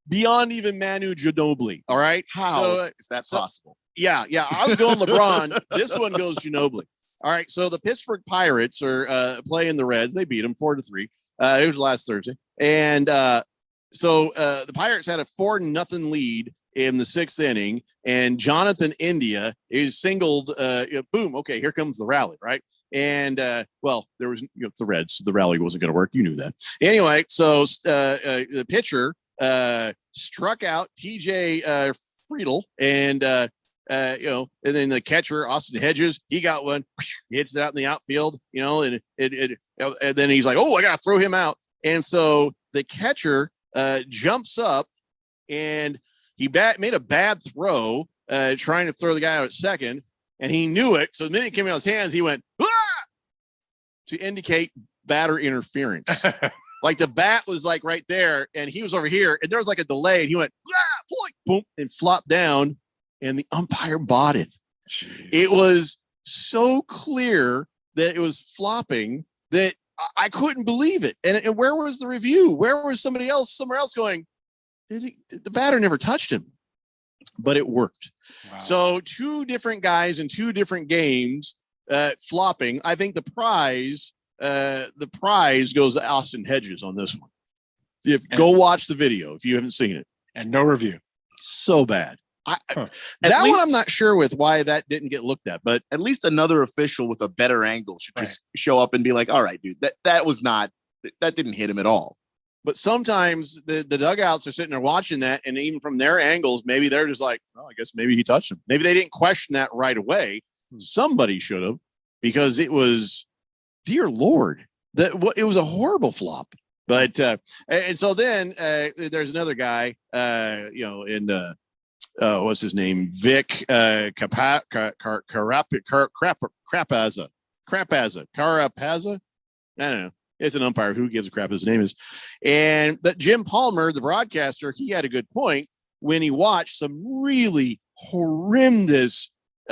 S10: beyond even Manu Ginobili. All right.
S12: How is that possible?
S10: Yeah. I was going LeBron. This one goes Ginobili. All right. So the Pittsburgh Pirates are playing the Reds. They beat them 4-3. It was last Thursday. And so the Pirates had a 4-0 lead in the 6th inning, and Jonathan India is singled. Boom. Okay, here comes the rally, right? And well, there was it's the Reds. So the rally wasn't going to work. You knew that. Anyway, so the pitcher struck out TJ Friedel, and and then the catcher Austin Hedges, he got one, hits it out in the outfield, and and then he's like, oh, I got to throw him out, and so the catcher jumps up and he made a bad throw, trying to throw the guy out at second, and he knew it. So the minute it came out of his hands, he went to indicate batter interference. Like the bat was like right there, and he was over here, and there was like a delay, and he went boom, and flopped down, and the umpire bought it. Jeez. It was so clear that it was flopping that I couldn't believe it. And where was the review? Where was somewhere else going, the batter never touched him, but it worked. Wow. So 2 different guys in 2 different games flopping. I think the prize goes to Austin Hedges on this one. Go watch the video if you haven't seen it.
S11: And no review.
S10: So bad. That one I'm not sure with why that didn't get looked at, but
S12: at least another official with a better angle should just show up and be like, all right, dude, that didn't hit him at all.
S10: But sometimes the dugouts are sitting there watching that, and even from their angles, maybe they're just like, oh, I guess maybe he touched him. Maybe they didn't question that right away. Somebody should have, because it was, dear Lord, it was a horrible flop. But and so then there's another guy, what's his name? Vic Carapaza. I don't know. It's an umpire. Who gives a crap his name is? But Jim Palmer, the broadcaster, he had a good point when he watched some really horrendous.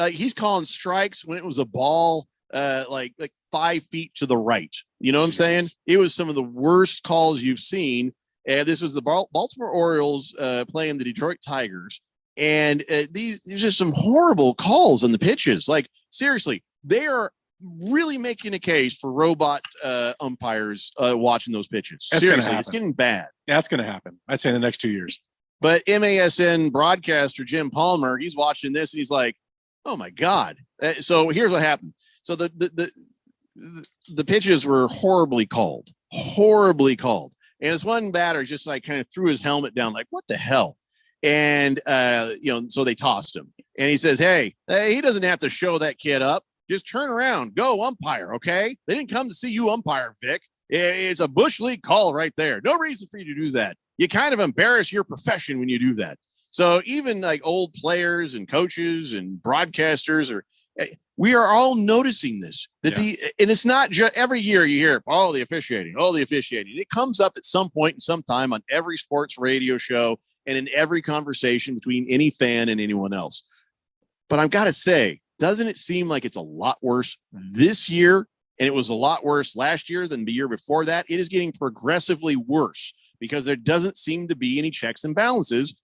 S10: He's calling strikes when it was a ball, like 5 feet to the right. You know what I'm saying? It was some of the worst calls you've seen. And this was the Baltimore Orioles playing the Detroit Tigers. And there's just some horrible calls on the pitches. Like, seriously, they are really making a case for robot umpires watching those pitches. Seriously, it's getting bad.
S11: That's going to happen. I'd say in the next 2 years.
S10: But MASN broadcaster Jim Palmer, he's watching this and he's like, oh my God. So here's what happened. So the pitches were horribly called. And this one batter just like kind of threw his helmet down, like, what the hell? And, so they tossed him. And he says, hey, he doesn't have to show that kid up. Just turn around, go umpire, okay? They didn't come to see you umpire, Vic. It's a Bush League call right there. No reason for you to do that. You kind of embarrass your profession when you do that. So even like old players and coaches and broadcasters we are all noticing this. And it's not just every year you hear, the officiating. It comes up at some point in some time on every sports radio show and in every conversation between any fan and anyone else. But I've got to say, doesn't it seem like it's a lot worse this year? And it was a lot worse last year than the year before that. It is getting progressively worse because there doesn't seem to be any checks and balances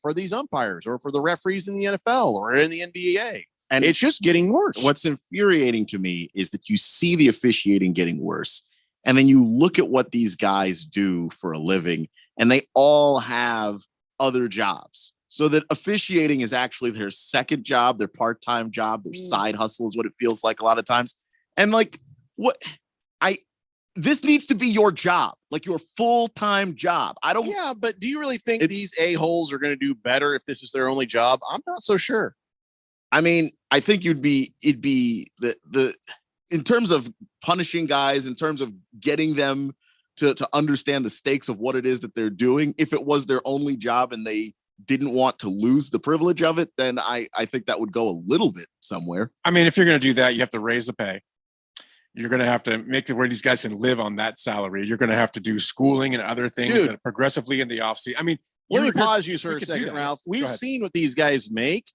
S10: for these umpires or for the referees in the NFL or in the NBA. And it's just getting worse.
S12: What's infuriating to me is that you see the officiating getting worse. And then you look at what these guys do for a living, and they all have other jobs. So that officiating is actually their second job, their part-time job, their side hustle is what it feels like a lot of times. And like, this needs to be your job, like your full-time job.
S10: Yeah, but do you really think these a-holes are going to do better if this is their only job? I'm not so sure.
S12: I mean, I think it'd be the in terms of punishing guys, in terms of getting them to understand the stakes of what it is that they're doing. If it was their only job and they didn't want to lose the privilege of it, then I think that would go a little bit somewhere.
S11: I mean, if you're going to do that, you have to raise the pay. You're going to have to make it where these guys can live on that salary. You're going to have to do schooling and other things that progressively in the offseason. I mean,
S10: let me pause you for a second, Ralph. We've seen what these guys make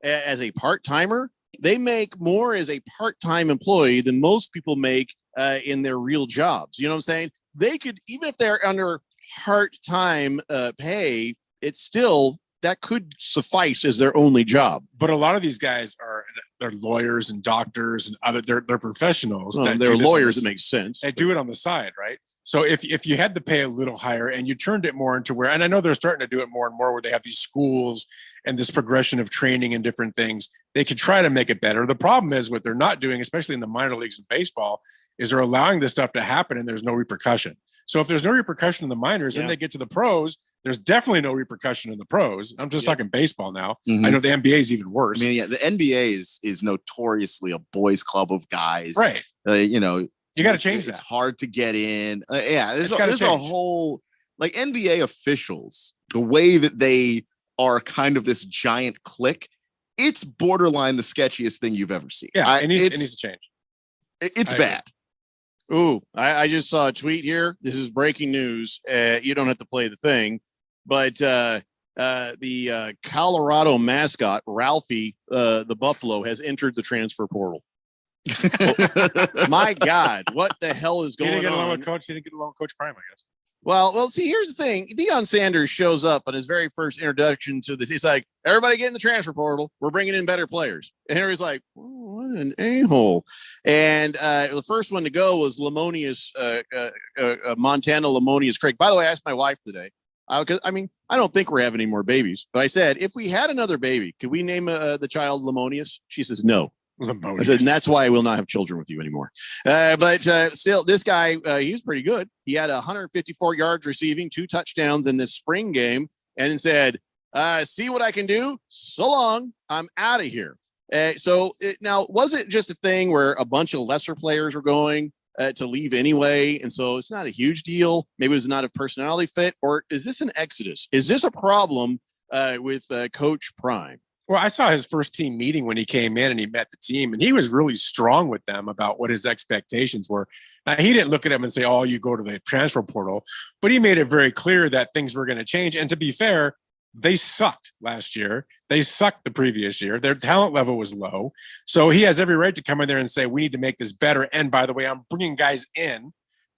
S10: as a part-timer. They make more as a part-time employee than most people make in their real jobs. You know what I'm saying? They could, even if they're under part-time pay, it's still, that could suffice as their only job.
S11: But a lot of these guys are they're lawyers and doctors and other they're professionals.
S10: Well, they're lawyers. It makes sense.
S11: They do it on the side, right? So if you had to pay a little higher and you turned it more into where, and I know they're starting to do it more and more where they have these schools and this progression of training and different things, they could try to make it better. The problem is what they're not doing, especially in the minor leagues in baseball, is they're allowing this stuff to happen and there's no repercussion. So if there's no repercussion in the minors and they get to the pros, there's definitely no repercussion in the pros. I'm just talking baseball now. I know the NBA is even worse.
S12: I mean, the NBA is notoriously a boys club of guys.
S11: Right. You got to change that.
S12: It's hard to get in. There's a whole, like, NBA officials, the way that they are kind of this giant clique, it's borderline the sketchiest thing you've ever seen.
S11: Yeah, it needs to change.
S12: It's bad.
S10: Ooh, I just saw a tweet here. This is breaking news. You don't have to play the thing, but the Colorado mascot, Ralphie, the Buffalo, has entered the transfer portal. My God, what the hell is going on?
S11: He didn't get along with Coach Prime, I guess.
S10: Well, see, here's the thing. Deion Sanders shows up on his very first introduction to this. He's like, everybody get in the transfer portal. We're bringing in better players. And Henry's like, oh, what an a-hole. And the first one to go was Lemonious, Montana Lemonious Creek. By the way, I asked my wife today, because I don't think we're having any more babies. But I said, if we had another baby, could we name the child Lemonious? She says, no. I said, and that's why I will not have children with you anymore. But still, this guy, he's pretty good. He had 154 yards receiving, 2 touchdowns in this spring game, and then said, see what I can do? So long. I'm out of here. Now, was it just a thing where a bunch of lesser players were going to leave anyway? And so it's not a huge deal. Maybe it was not a personality fit, or is this an exodus? Is this a problem with Coach Prime?
S11: Well, I saw his first team meeting when he came in and he met the team, and he was really strong with them about what his expectations were. Now, he didn't look at them and say, oh, you go to the transfer portal, but he made it very clear that things were going to change. And to be fair, they sucked last year. They sucked the previous year. Their talent level was low. So he has every right to come in there and say, we need to make this better. And by the way, I'm bringing guys in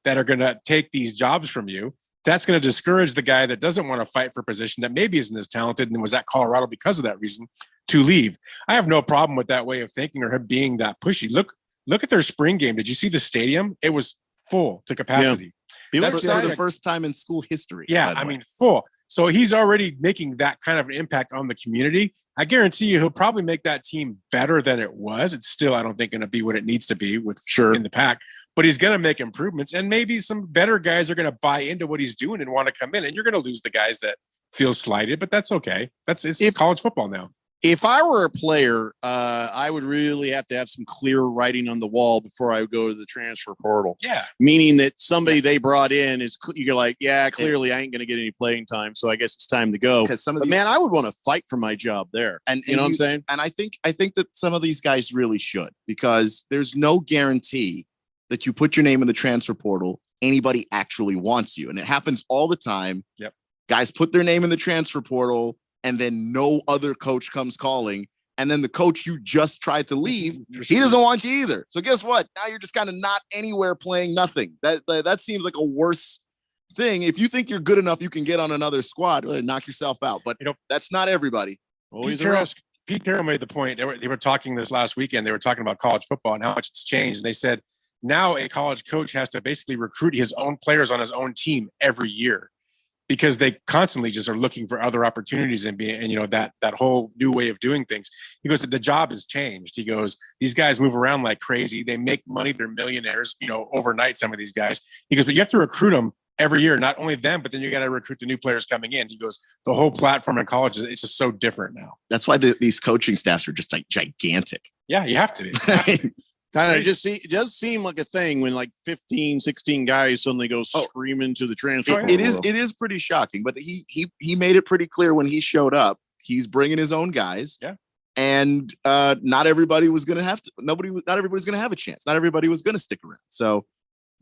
S11: that are going to take these jobs from you. That's going to discourage the guy that doesn't want to fight for a position that maybe isn't as talented and was at Colorado because of that reason to leave. I have no problem with that way of thinking or him being that pushy. Look at their spring game. Did you see the stadium? It was full to capacity.
S12: Yeah. That's for the first time in school history.
S11: Yeah, full. So he's already making that kind of an impact on the community. I guarantee you he'll probably make that team better than it was. It's still, I don't think, going to be what it needs to be with in the pack, but he's going to make improvements, and maybe some better guys are going to buy into what he's doing and want to come in, and you're going to lose the guys that feel slighted, but that's okay. It's college football now.
S10: If I were a player, I would really have to have some clear writing on the wall before I would go to the transfer portal.
S11: Yeah.
S10: Meaning that somebody they brought in you're like, yeah, clearly I ain't going to get any playing time. So I guess it's time to go. Man, I would want to fight for my job there. And you know what I'm saying?
S12: And I think that some of these guys really should, because there's no guarantee that you put your name in the transfer portal, anybody actually wants you. And it happens all the time.
S11: Yep.
S12: Guys put their name in the transfer portal, and then no other coach comes calling. And then the coach you just tried to leave, he doesn't want you either. So guess what? Now you're just kind of not anywhere playing nothing. That seems like a worse thing. If you think you're good enough, you can get on another squad, knock yourself out. But that's not everybody.
S10: Always a risk.
S11: Pete Carroll made the point. They were talking this last weekend. They were talking about college football and how much it's changed. And they said now a college coach has to basically recruit his own players on his own team every year, because they constantly just are looking for other opportunities and that whole new way of doing things. He goes, the job has changed. He goes, these guys move around like crazy. They make money. They're millionaires, overnight, some of these guys. He goes, but you have to recruit them every year, not only them, but then you got to recruit the new players coming in. He goes, the whole platform in college, it's just so different now.
S12: That's why these coaching staffs are just like gigantic.
S11: Yeah, you have to be.
S10: It does seem like a thing when like 15, 16 guys suddenly go screaming to the transfer.
S12: It is pretty shocking, but he made it pretty clear when he showed up. He's bringing his own guys.
S11: Yeah.
S12: And not everybody was going to have to. Not everybody's going to have a chance. Not everybody was going to stick around. So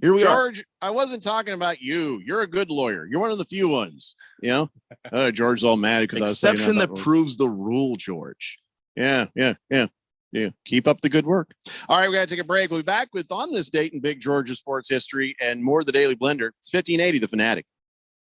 S12: here we are.
S10: George, I wasn't talking about you. You're a good lawyer. You're one of the few ones. George's all mad because I was saying
S12: exception that proves the rule, George.
S10: Yeah. Keep up the good work. All right, we got to take a break. We'll be back with On This Date in Big Georgia sports history and more of the Daily Blender. It's 1580, The Fanatic.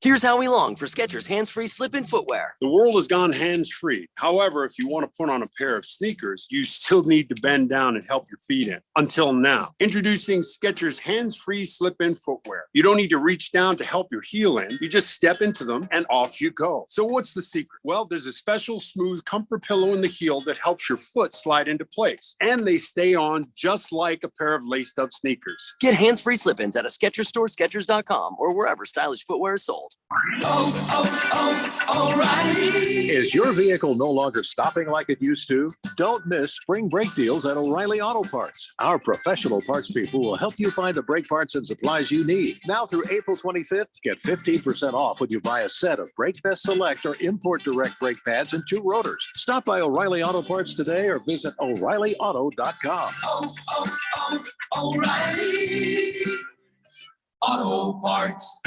S15: Here's Howie Long for Skechers hands-free slip-in footwear.
S4: The world has gone hands-free. However, if you want to put on a pair of sneakers, you still need to bend down and help your feet in. Until now, introducing Skechers hands-free slip-in footwear. You don't need to reach down to help your heel in. You just step into them and off you go. So what's the secret? Well, there's a special smooth comfort pillow in the heel that helps your foot slide into place. And they stay on just like a pair of laced-up sneakers.
S15: Get hands-free slip-ins at a Skechers store, Skechers.com, or wherever stylish footwear is sold.
S27: Is your vehicle no longer stopping like it used to? Don't miss spring brake deals at O'Reilly Auto Parts. Our professional parts people will help you find the brake parts and supplies you need. Now through April 25th, get 15% off when you buy a set of Brake Best Select or Import Direct brake pads and 2 rotors. Stop by O'Reilly Auto Parts today or visit O'ReillyAuto.com.
S6: O'Reilly Auto Parts.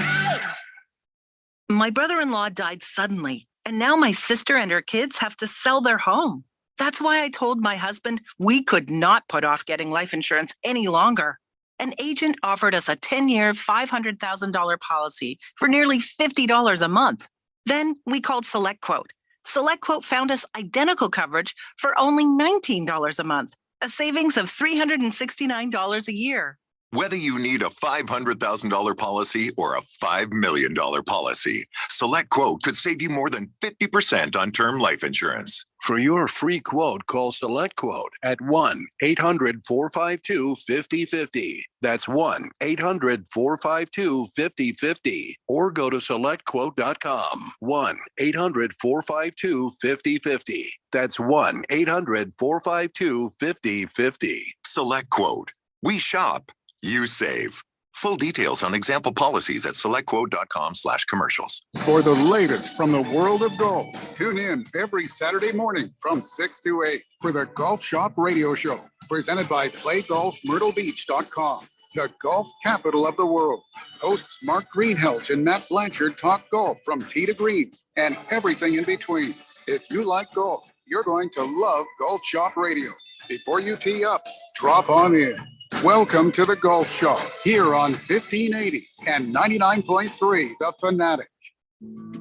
S7: My brother-in-law died suddenly, and now my sister and her kids have to sell their home. That's why I told my husband we could not put off getting life insurance any longer. An agent offered us a 10-year, $500,000 policy for nearly $50 a month. Then we called SelectQuote. SelectQuote found us identical coverage for only $19 a month, a savings of $369 a year.
S13: Whether you need a $500,000 policy or a $5 million policy, SelectQuote could save you more than 50% on term life insurance.
S27: For your free quote, call SelectQuote at 1-800-452-5050. That's 1-800-452-5050. Or go to SelectQuote.com. 1-800-452-5050. That's 1-800-452-5050.
S13: SelectQuote. We shop. You save. Full details on example policies at selectquote.com/commercials.
S16: For the latest from the world of golf, tune in every Saturday morning from 6 to 8 for the Golf Shop Radio Show, presented by PlayGolfMyrtleBeach.com, the golf capital of the world. Hosts Mark Greenhelch and Matt Blanchard talk golf from tee to green and everything in between. If you like golf, you're going to love Golf Shop Radio. Before you tee up, drop on in. Welcome to the Golf Shop here on 1580 and 99.3 The Fanatic.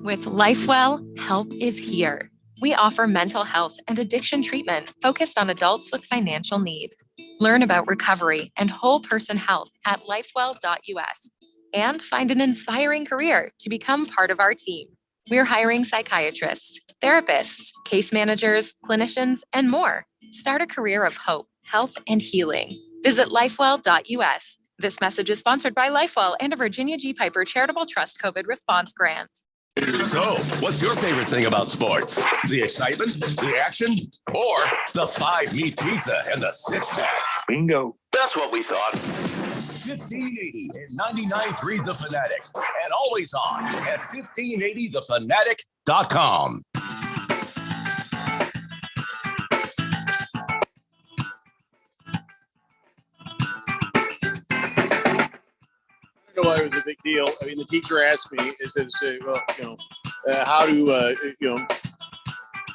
S26: With LifeWell, help is here. We offer mental health and addiction treatment focused on adults with financial need. Learn about recovery and whole person health at lifewell.us and find an inspiring career to become part of our team. We're hiring psychiatrists, therapists, case managers, clinicians, and more. Start a career of hope, health, and healing. Visit lifewell.us. This message is sponsored by LifeWell and a Virginia G. Piper Charitable Trust COVID Response Grant.
S8: So, what's your favorite thing about sports? The excitement, the action, or the 5-meat pizza and the six-pack?
S13: Bingo.
S8: That's what we thought. 1580 and 99.3 The Fanatic, and always on at 1580thefanatic.com.
S10: Why it was a big deal. I mean, the teacher asked me, how do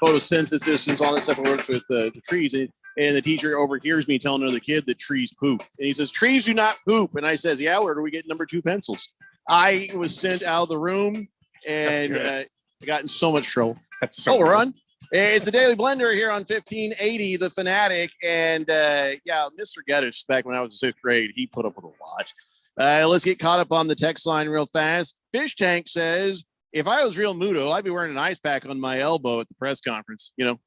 S10: photosynthesis and all that stuff works with the trees. And the teacher overhears me telling another kid that trees poop. And he says, trees do not poop. And I says, yeah, where do we get number 2 pencils? I was sent out of the room and I got in so much trouble.
S11: That's so
S10: we're on. It's the Daily Blender here on 1580 The Fanatic. And Mr. Geddes, back when I was in 6th grade, he put up with a lot. Let's get caught up on the text line real fast. Fish Tank says, if I was real Muto, I'd be wearing an ice pack on my elbow at the press conference. I'd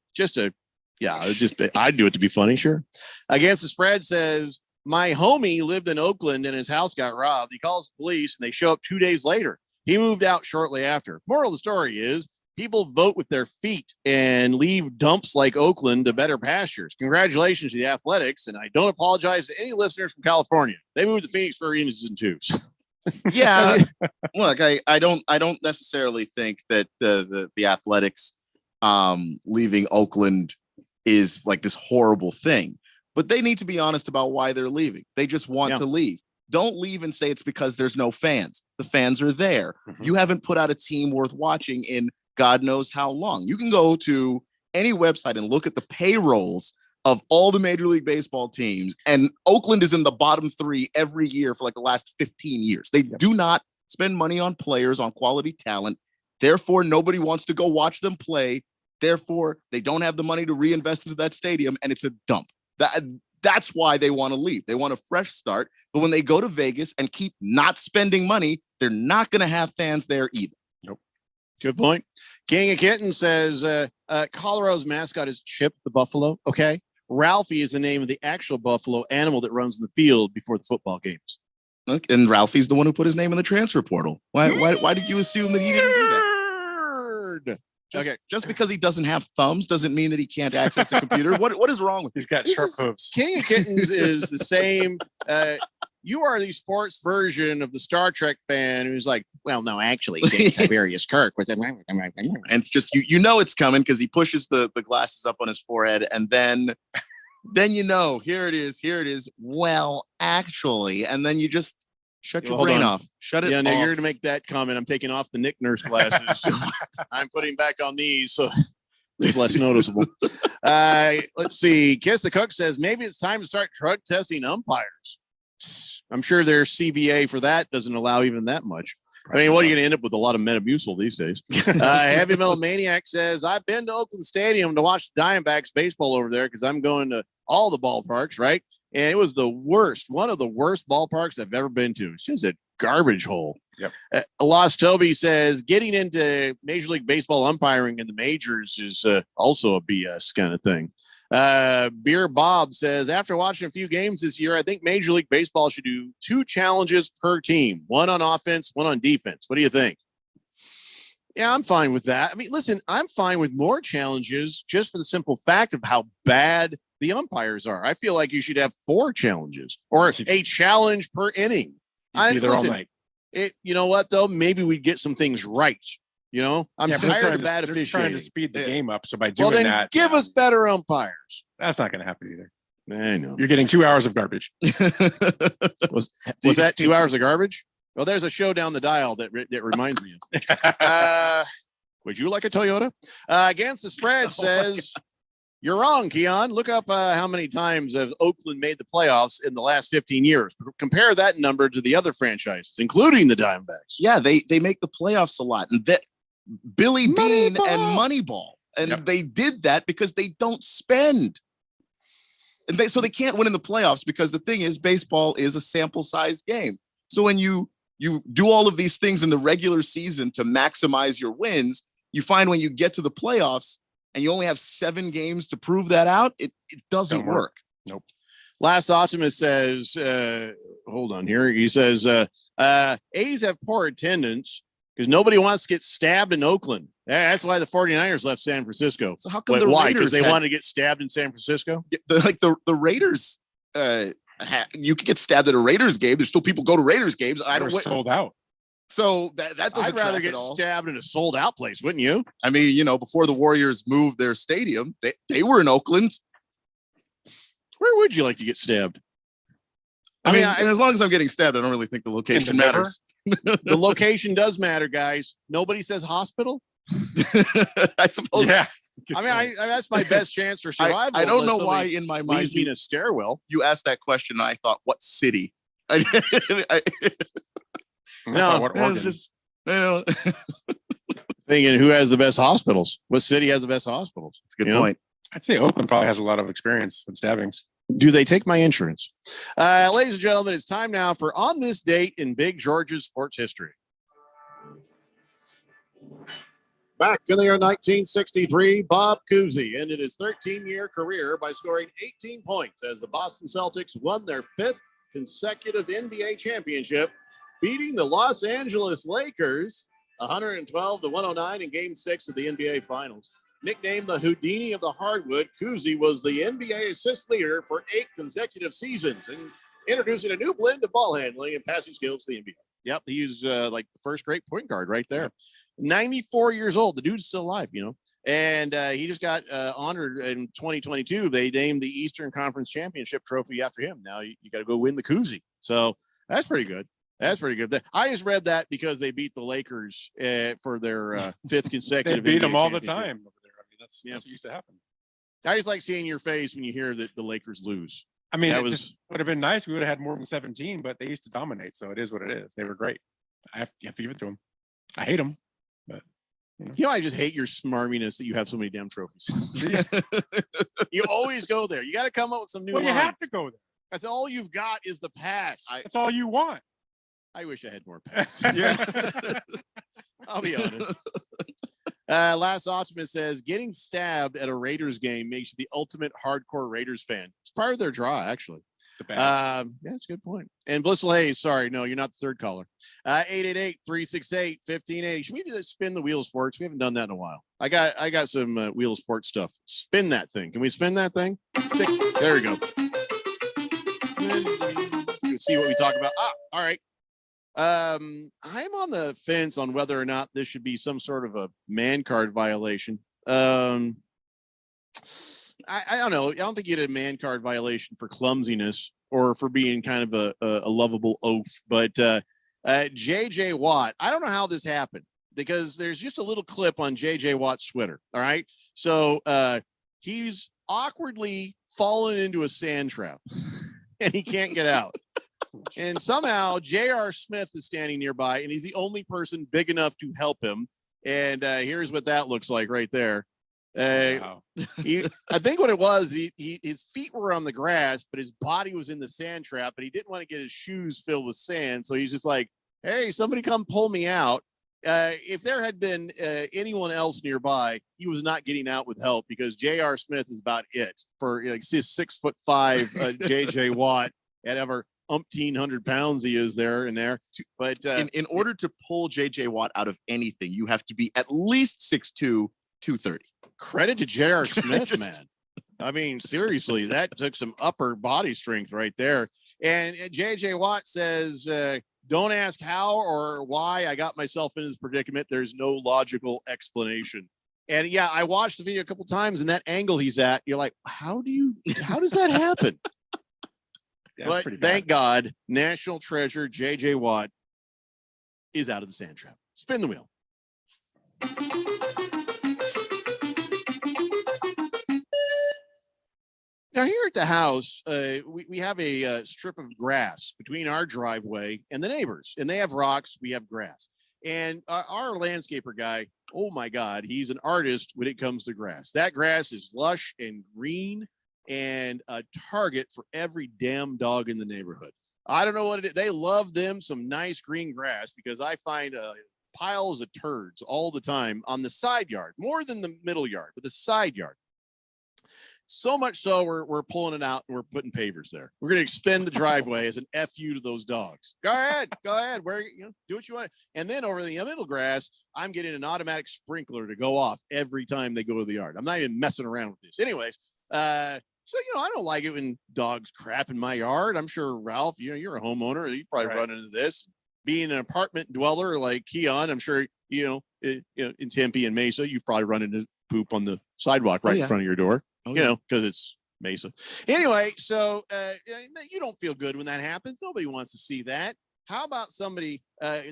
S10: do it to be funny, sure. Against the Spread says, my homie lived in Oakland and his house got robbed. He calls the police and they show up 2 days later. He moved out shortly after. Moral of the story is, people vote with their feet and leave dumps like Oakland to better pastures. Congratulations to the Athletics, and I don't apologize to any listeners from California. They moved to Phoenix for reasons too.
S12: Yeah, look, I don't necessarily think that the Athletics leaving Oakland is like this horrible thing, but they need to be honest about why they're leaving. They just want to leave. Don't leave and say it's because there's no fans. The fans are there. Mm-hmm. You haven't put out a team worth watching in God knows how long. You can go to any website and look at the payrolls of all the Major League Baseball teams, and Oakland is in the bottom 3 every year for like the last 15 years. They do not spend money on players, on quality talent. Therefore, nobody wants to go watch them play. Therefore, they don't have the money to reinvest into that stadium, and it's a dump. That's why they want to leave. They want a fresh start. But when they go to Vegas and keep not spending money, they're not going to have fans there either.
S11: Nope.
S10: Good point. King of Kitten says Colorado's mascot is Chip the buffalo. Okay. Ralphie is the name of the actual buffalo animal that runs in the field before the football games.
S12: And Ralphie's the one who put his name in the transfer portal. Why did you assume that he didn't do that? Just because he doesn't have thumbs doesn't mean that he can't access a computer. What is wrong with
S11: He's got sharp hooves.
S10: King of Kittens is the same. You are the sports version of the Star Trek fan who's like, well, no, actually, Tiberius Kirk was. And
S12: it's just you know it's coming because he pushes the glasses up on his forehead, and then here it is. Well, actually, and then you just shut your brain off. Shut it off.
S10: Yeah, no, you're going to make that comment. I'm taking off the Nick Nurse glasses. I'm putting back on these, so it's less noticeable. Let's see. Kiss the Cook says maybe it's time to start drug testing umpires. I'm sure their CBA for that doesn't allow even that much. I mean, what are you going to end up with? A lot of Metamucil these days. Heavy Metal Maniac says, I've been to Oakland Stadium to watch the Diamondbacks baseball over there because I'm going to all the ballparks, right? And it was one of the worst ballparks I've ever been to. It's just a garbage hole.
S11: Yep.
S10: Lost Toby says, getting into Major League Baseball umpiring in the majors is also a BS kind of thing. Beer Bob says, after watching a few games this year, I think Major League Baseball should do 2 challenges per team, one on offense, one on defense. What do you think? Yeah, I'm fine with that. I mean, listen, I'm fine with more challenges just for the simple fact of how bad the umpires are. I feel like you should have 4 challenges or a challenge per inning.
S11: Be there all night.
S10: You know what, though? Maybe we'd get some things right. You know, I'm tired of bad
S11: officiating.
S10: officiating.
S11: Trying to speed the game up. So by doing that,
S10: give us better umpires.
S11: That's not going to happen either.
S10: I know.
S11: You're getting 2 hours of garbage.
S10: Was that 2 hours of garbage? Well, there's a show down the dial that reminds me of. Would you like a Toyota? Against the Spread says, you're wrong, Keon. Look up how many times have Oakland made the playoffs in the last 15 years. Compare that number to the other franchises, including the Diamondbacks.
S12: Yeah, they make the playoffs a lot. And that Billy Bean and Moneyball. And they did that because they don't spend. And so they can't win in the playoffs because the thing is, baseball is a sample size game. So when you do all of these things in the regular season to maximize your wins, you find when you get to the playoffs and you only have 7 games to prove that out, it doesn't work.
S11: Nope.
S10: Last Optimist says, hold on here. He says, A's have poor attendance because nobody wants to get stabbed in Oakland. That's why the 49ers left San Francisco.
S12: So how come
S10: why? Because they wanted to get stabbed in San Francisco?
S12: The Raiders, you could get stabbed at a Raiders game. There's still people go to Raiders games.
S11: They're sold out.
S12: So that doesn't.
S10: I'd rather get stabbed in a sold out place, wouldn't you?
S12: I mean, before the Warriors moved their stadium, they were in Oakland.
S10: Where would you like to get stabbed?
S12: I mean, as long as I'm getting stabbed, I don't really think the location matters.
S10: The location does matter, guys. Nobody says hospital.
S12: I suppose.
S10: Yeah. I mean, that's my best chance for survival.
S12: I don't know why in my mind
S10: you in a stairwell.
S12: You asked that question, and I thought, what city?
S10: No,
S12: it's just
S10: thinking who has the best hospitals. What city has the best hospitals?
S12: That's a good point.
S11: I'd say Oakland probably has a lot of experience with stabbings.
S10: Do they take my insurance? Ladies and gentlemen, it's time now for On This Date in Big George's Sports History. Back in the year 1963, Bob Cousy ended his 13-year career by scoring 18 points as the Boston Celtics won their 5th consecutive NBA championship, beating the Los Angeles Lakers 112-109 in Game 6 of the NBA Finals. Nicknamed the Houdini of the hardwood, Cousy was the NBA assist leader for 8 consecutive seasons and introducing a new blend of ball handling and passing skills to the NBA. Yep, he's like the first great point guard right there. 94 years old. The dude's still alive, And he just got honored in 2022. They named the Eastern Conference Championship trophy after him. Now you got to go win the Cousy. So that's pretty good. That's pretty good. I just read that because they beat the Lakers for their 5th consecutive.
S11: They beat
S10: NBA
S11: them all the
S10: championship.
S11: time over there. I mean, that's what used to happen.
S10: I just like seeing your face when you hear that the Lakers lose.
S11: I mean, just would have been nice. We would have had more than 17, but they used to dominate. So it is what it is. They were great. You have to give it to him. I hate him, but
S10: I just hate your smarminess that you have so many damn trophies. You always go there. You got to come up with some new.
S11: Well, you
S10: line.
S11: have to go there.
S10: That's all you've got is the past.
S11: That's all you want.
S10: I wish I had more past. I'll be honest. Last Optimist says getting stabbed at a Raiders game makes you the ultimate hardcore Raiders fan. It's part of their draw, actually. Yeah, that's a good point. And Blissful Hayes, sorry, no, you're not the third caller. 888-368-1580. Should we do that spin the wheel of sports? We haven't done that in a while. I got some wheel of sports stuff. Spin that thing. Can we spin that thing? There we go. Let's see what we talk about. All right. I'm on the fence on whether or not this should be some sort of a man card violation. I don't know. I don't think you get a man card violation for clumsiness or for being kind of a lovable oaf. But JJ Watt, I don't know how this happened because there's just a little clip on JJ Watt's Twitter. All right. So he's awkwardly fallen into a sand trap and he can't get out. And somehow J.R. Smith is standing nearby and he's the only person big enough to help him. And here's what that looks like right there. Wow. I think what it was, his feet were on the grass, but his body was in the sand trap, but he didn't want to get his shoes filled with sand. So he's just like, hey, somebody come pull me out. If there had been anyone else nearby, he was not getting out with help because J.R. Smith is about it for like 6'5" JJ Watt at ever 1,800 pounds he is there and there. But
S12: in order to pull JJ Watt out of anything, you have to be at least 6'2", 230.
S10: Credit to J.R. Smith, man. I mean, seriously, that took some upper body strength right there. And JJ Watt says, don't ask how or why I got myself in this predicament. There's no logical explanation. And yeah, I watched the video a couple times and that angle he's at, you're like, how does that happen? But thank God, national treasure JJ Watt is out of the sand trap. Spin the wheel. Now here at the house, we have a strip of grass between our driveway and the neighbors, and they have rocks, we have grass. And our landscaper guy, oh my God, he's an artist when it comes to grass. That grass is lush and green and a target for every damn dog in the neighborhood. I don't know what it is. They love them some nice green grass because I find piles of turds all the time on the side yard, more than the middle yard, but the side yard. So much so we're pulling it out and we're putting pavers there. We're going to extend the driveway as an FU to those dogs. Go ahead. Where do what you want. And then over the middle grass, I'm getting an automatic sprinkler to go off every time they go to the yard. I'm not even messing around with this. Anyways, so I don't like it when dogs crap in my yard. I'm sure Ralph, you're a homeowner. You probably run into this. Being an apartment dweller like Keon, I'm sure in Tempe and Mesa, you've probably run into poop on the sidewalk right in front of your door. Because it's Mesa. Anyway, so you don't feel good when that happens. Nobody wants to see that. How about somebody,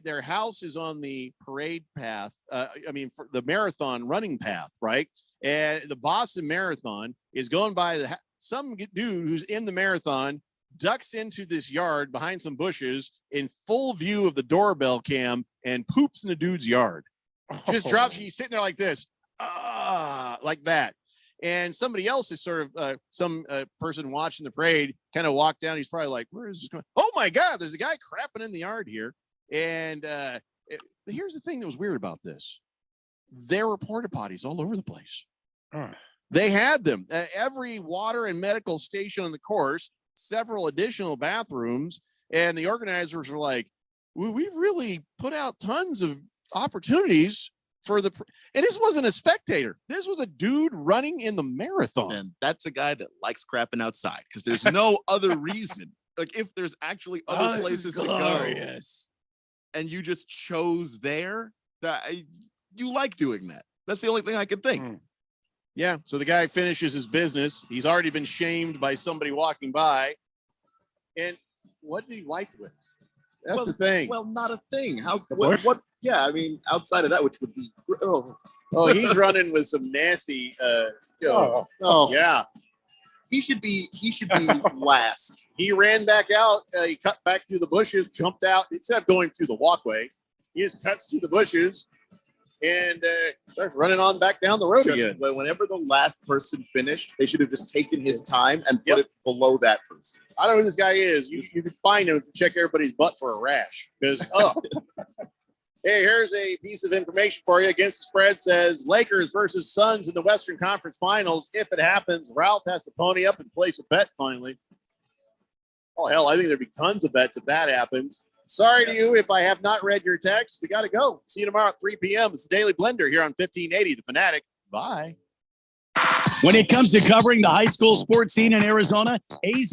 S10: their house is on the parade path, for the marathon running path, right? And the Boston Marathon is going by some dude who's in the marathon ducks into this yard behind some bushes in full view of the doorbell cam and poops in the dude's yard. Just drops, he's sitting there like this, like that. And somebody else is sort of some person watching the parade kind of walked down. He's probably like, where is this going? Oh my God, there's a guy crapping in the yard here. And here's the thing that was weird about this. There were porta potties all over the place. They had them. Every water and medical station on the course, several additional bathrooms. And the organizers were like, we've really put out tons of opportunities and this wasn't a spectator. This was a dude running in the marathon.
S12: And that's a guy that likes crapping outside because there's no other reason. Like if there's actually other places to go, and you just chose there, you like doing that. That's the only thing I could think.
S10: Yeah. So the guy finishes his business. He's already been shamed by somebody walking by. And what did he wipe with? That's the thing.
S12: Well, not a thing. What? Yeah, I mean, outside of that, which would be
S10: he's running with some nasty. Yeah.
S12: He should be last.
S10: He ran back out. He cut back through the bushes, jumped out. Instead of going through the walkway, he just cuts through the bushes and starts running on back down the road again.
S12: But whenever the last person finished, they should have just taken his time and put it below that person.
S10: I don't know who this guy is. You can find him to check everybody's butt for a rash. Because, hey, here's a piece of information for you. Against the spread says Lakers versus Suns in the Western Conference Finals. If it happens, Ralph has to pony up and place a bet finally. Oh, hell, I think there'd be tons of bets if that happens. Sorry to you if I have not read your text. We got to go. See you tomorrow at 3 p.m. It's the Daily Blender here on 1580 The Fanatic. Bye.
S14: When it comes to covering the high school sports scene in Arizona, AZ